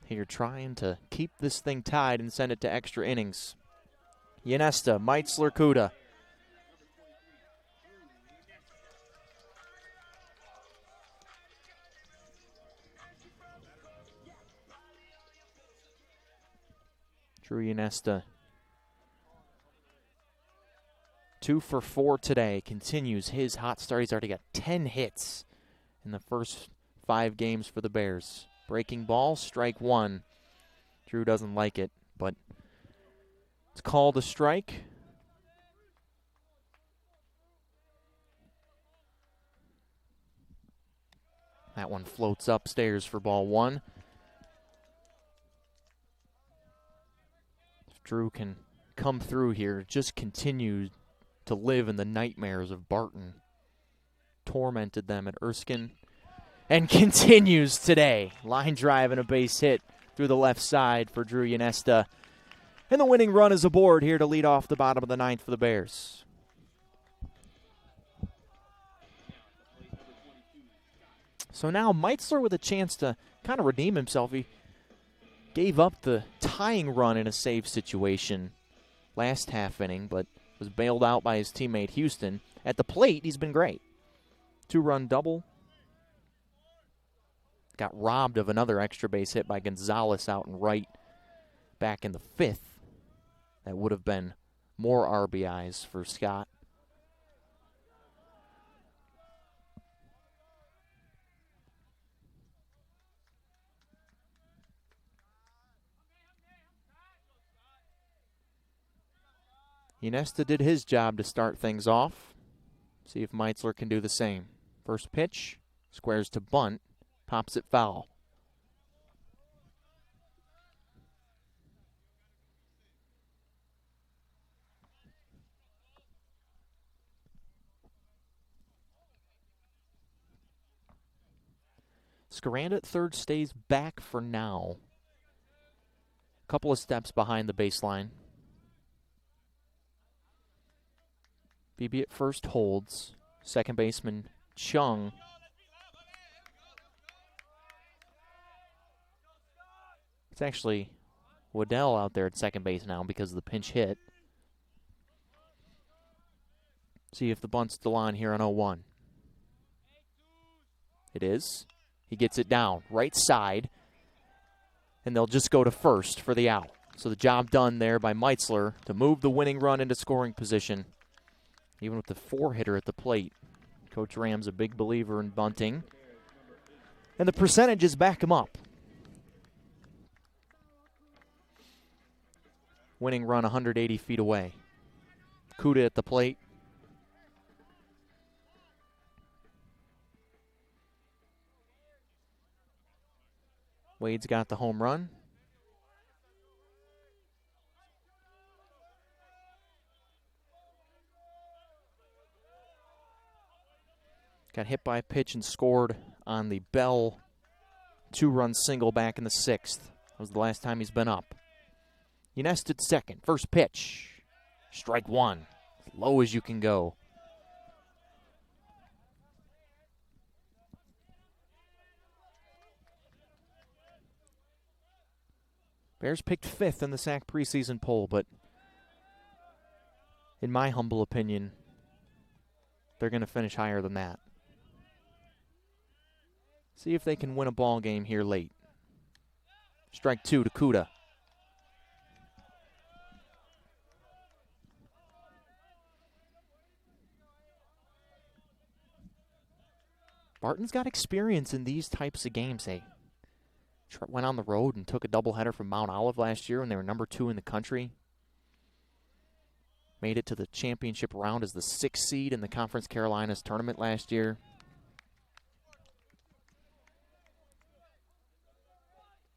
Here trying to keep this thing tied and send it to extra innings. Yanesta, Meitzler, Kuda. Drew Yanesta, 2 for 4 today, continues his hot start. He's already got 10 hits in the first 5 games for the Bears. Breaking ball, strike 1. Drew doesn't like it, but it's called a strike. That one floats upstairs for ball 1. Drew can come through here, just continue to live in the nightmares of Barton. Tormented them at Erskine and continues today. Line drive and a base hit through the left side for Drew Yanesta. And the winning run is aboard here to lead off the bottom of the 9th for the Bears. So now Meitzler with a chance to kind of redeem himself. He gave up the tying run in a save situation last half inning, but was bailed out by his teammate Houston. At the plate, he's been great. 2-run double. Got robbed of another extra base hit by Gonzalez out and right back in the 5th. That would have been more RBIs for Scott. Yanesta did his job to start things off. See if Meitzler can do the same. First pitch, squares to bunt, pops it foul. Scaranda at third stays back for now. Couple of steps behind the baseline. BB at first holds. Second baseman Chung. It's actually Waddell out there at second base now because of the pinch hit. See if the bunt's still on here on 0-1. It is. He gets it down, right side, and they'll just go to first for the out. So the job done there by Meitzler to move the winning run into scoring position. Even with the 4-hitter at the plate. Coach Ram's a big believer in bunting. And the percentages back him up. Winning run 180 feet away. Kuda at the plate. Wade's got the home run. Got hit by a pitch and scored on the Bell 2-run single back in the 6th. That was the last time he's been up. Yanesta at second. First pitch. Strike 1. As low as you can go. Bears picked 5th in the SAC preseason poll, but in my humble opinion, they're going to finish higher than that. See if they can win a ball game here late. Strike 2 to Kuda. Barton's got experience in these types of games. They went on the road and took a doubleheader from Mount Olive last year when they were number 2 in the country. Made it to the championship round as the 6th seed in the Conference Carolinas tournament last year.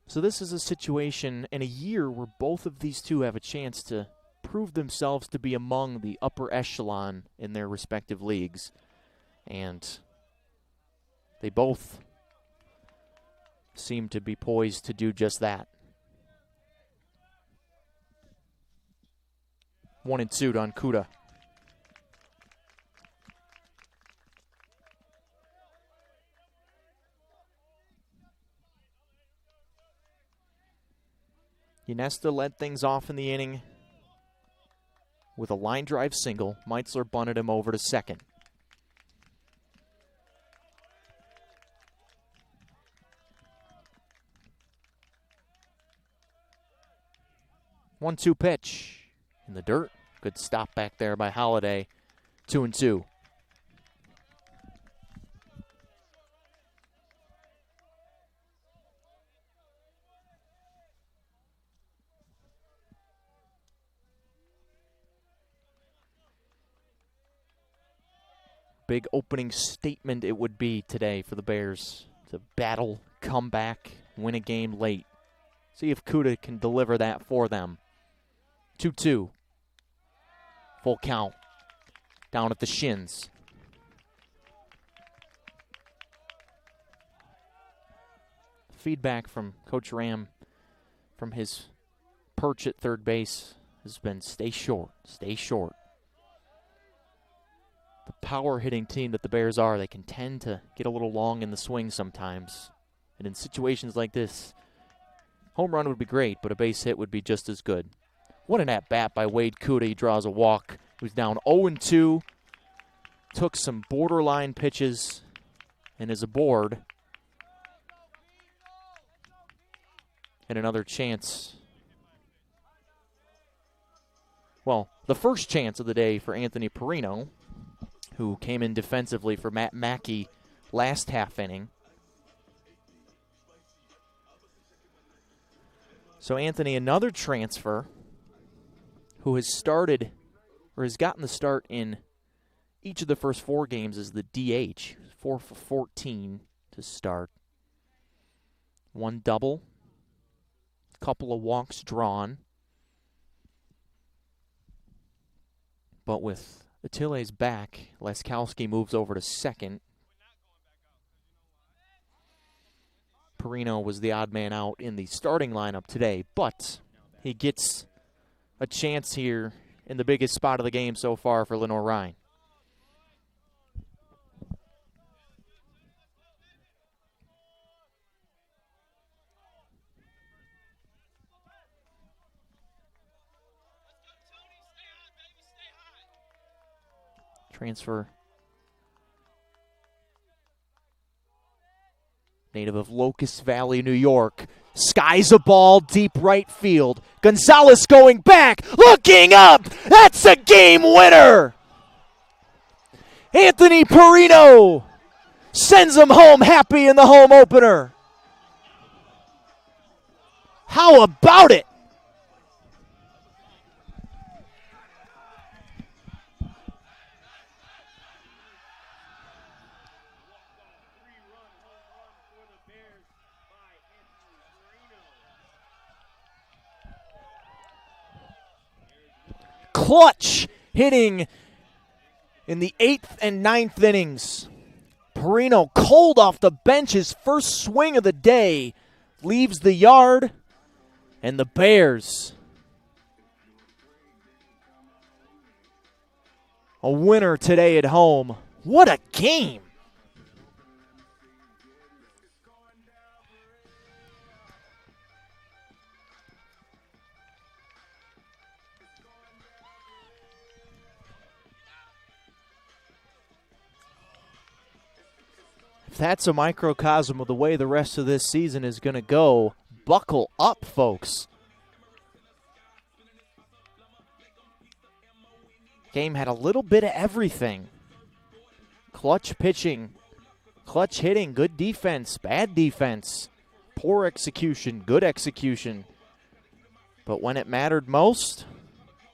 So this is a situation in a year where both of these two have a chance to proved themselves to be among the upper echelon in their respective leagues. And they both seem to be poised to do just that. 1-2 on Kuda. Ynesta led things off in the inning with a line drive single. Meitzler bunted him over to second. One-two pitch in the dirt. Good stop back there by Holiday. 2-2. Big opening statement it would be today for the Bears to battle, come back, win a game late. See if Kuda can deliver that for them. 2-2. Full count. Down at the shins. Feedback from Coach Ram from his perch at third base has been stay short, stay short. The power hitting team that the Bears are, they can tend to get a little long in the swing sometimes. And in situations like this, home run would be great, but a base hit would be just as good. What an at-bat by Wade Kuda. He draws a walk. He was down 0-2. Took some borderline pitches and is aboard. And another chance. Well, the first chance of the day for Anthony Perino, who came in defensively for Matt Mackey last half inning. So Anthony, another transfer, who has started, or has gotten the start in each of the first 4 games as the DH. 4 for 14 to start. 1 double. Couple of walks drawn. But with Atile's back, Laskowski moves over to second. Perino was the odd man out in the starting lineup today, but he gets a chance here in the biggest spot of the game so far for Lenoir-Rhyne. Transfer. Native of Locust Valley, New York. Skies a ball deep right field. Gonzalez going back, looking up. That's a game winner. Anthony Perino sends him home happy in the home opener. How about it? Clutch hitting in the 8th and 9th innings. Perino cold off the bench, his first swing of the day, leaves the yard, and the Bears a winner today at home. What a game! That's a microcosm of the way the rest of this season is going to go. Buckle up, folks. Game had a little bit of everything. Clutch pitching, clutch hitting, good defense, bad defense, poor execution, good execution. But when it mattered most,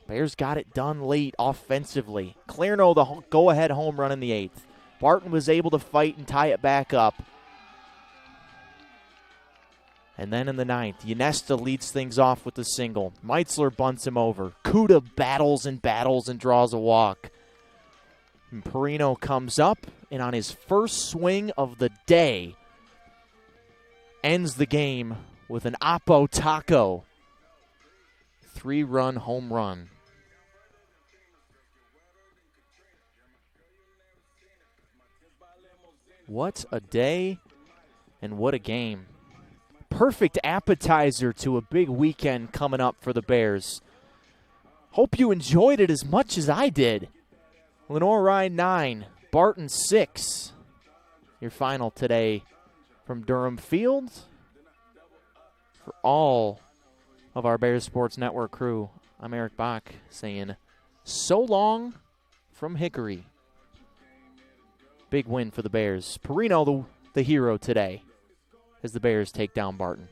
Bears got it done late offensively. Clearno, the go-ahead home run in the 8th. Barton was able to fight and tie it back up. And then in the ninth, Ynesta leads things off with a single. Meitzler bunts him over. Kuda battles and draws a walk. And Perino comes up, and on his first swing of the day, ends the game with an Oppo Taco 3-run home run. What a day and what a game. Perfect appetizer to a big weekend coming up for the Bears. Hope you enjoyed it as much as I did. Lenoir-Rhyne 9, Barton 6. Your final today from Durham Field. For all of our Bears Sports Network crew, I'm Eric Bach saying so long from Hickory. Big win for the Bears. Perino the hero today as the Bears take down Barton.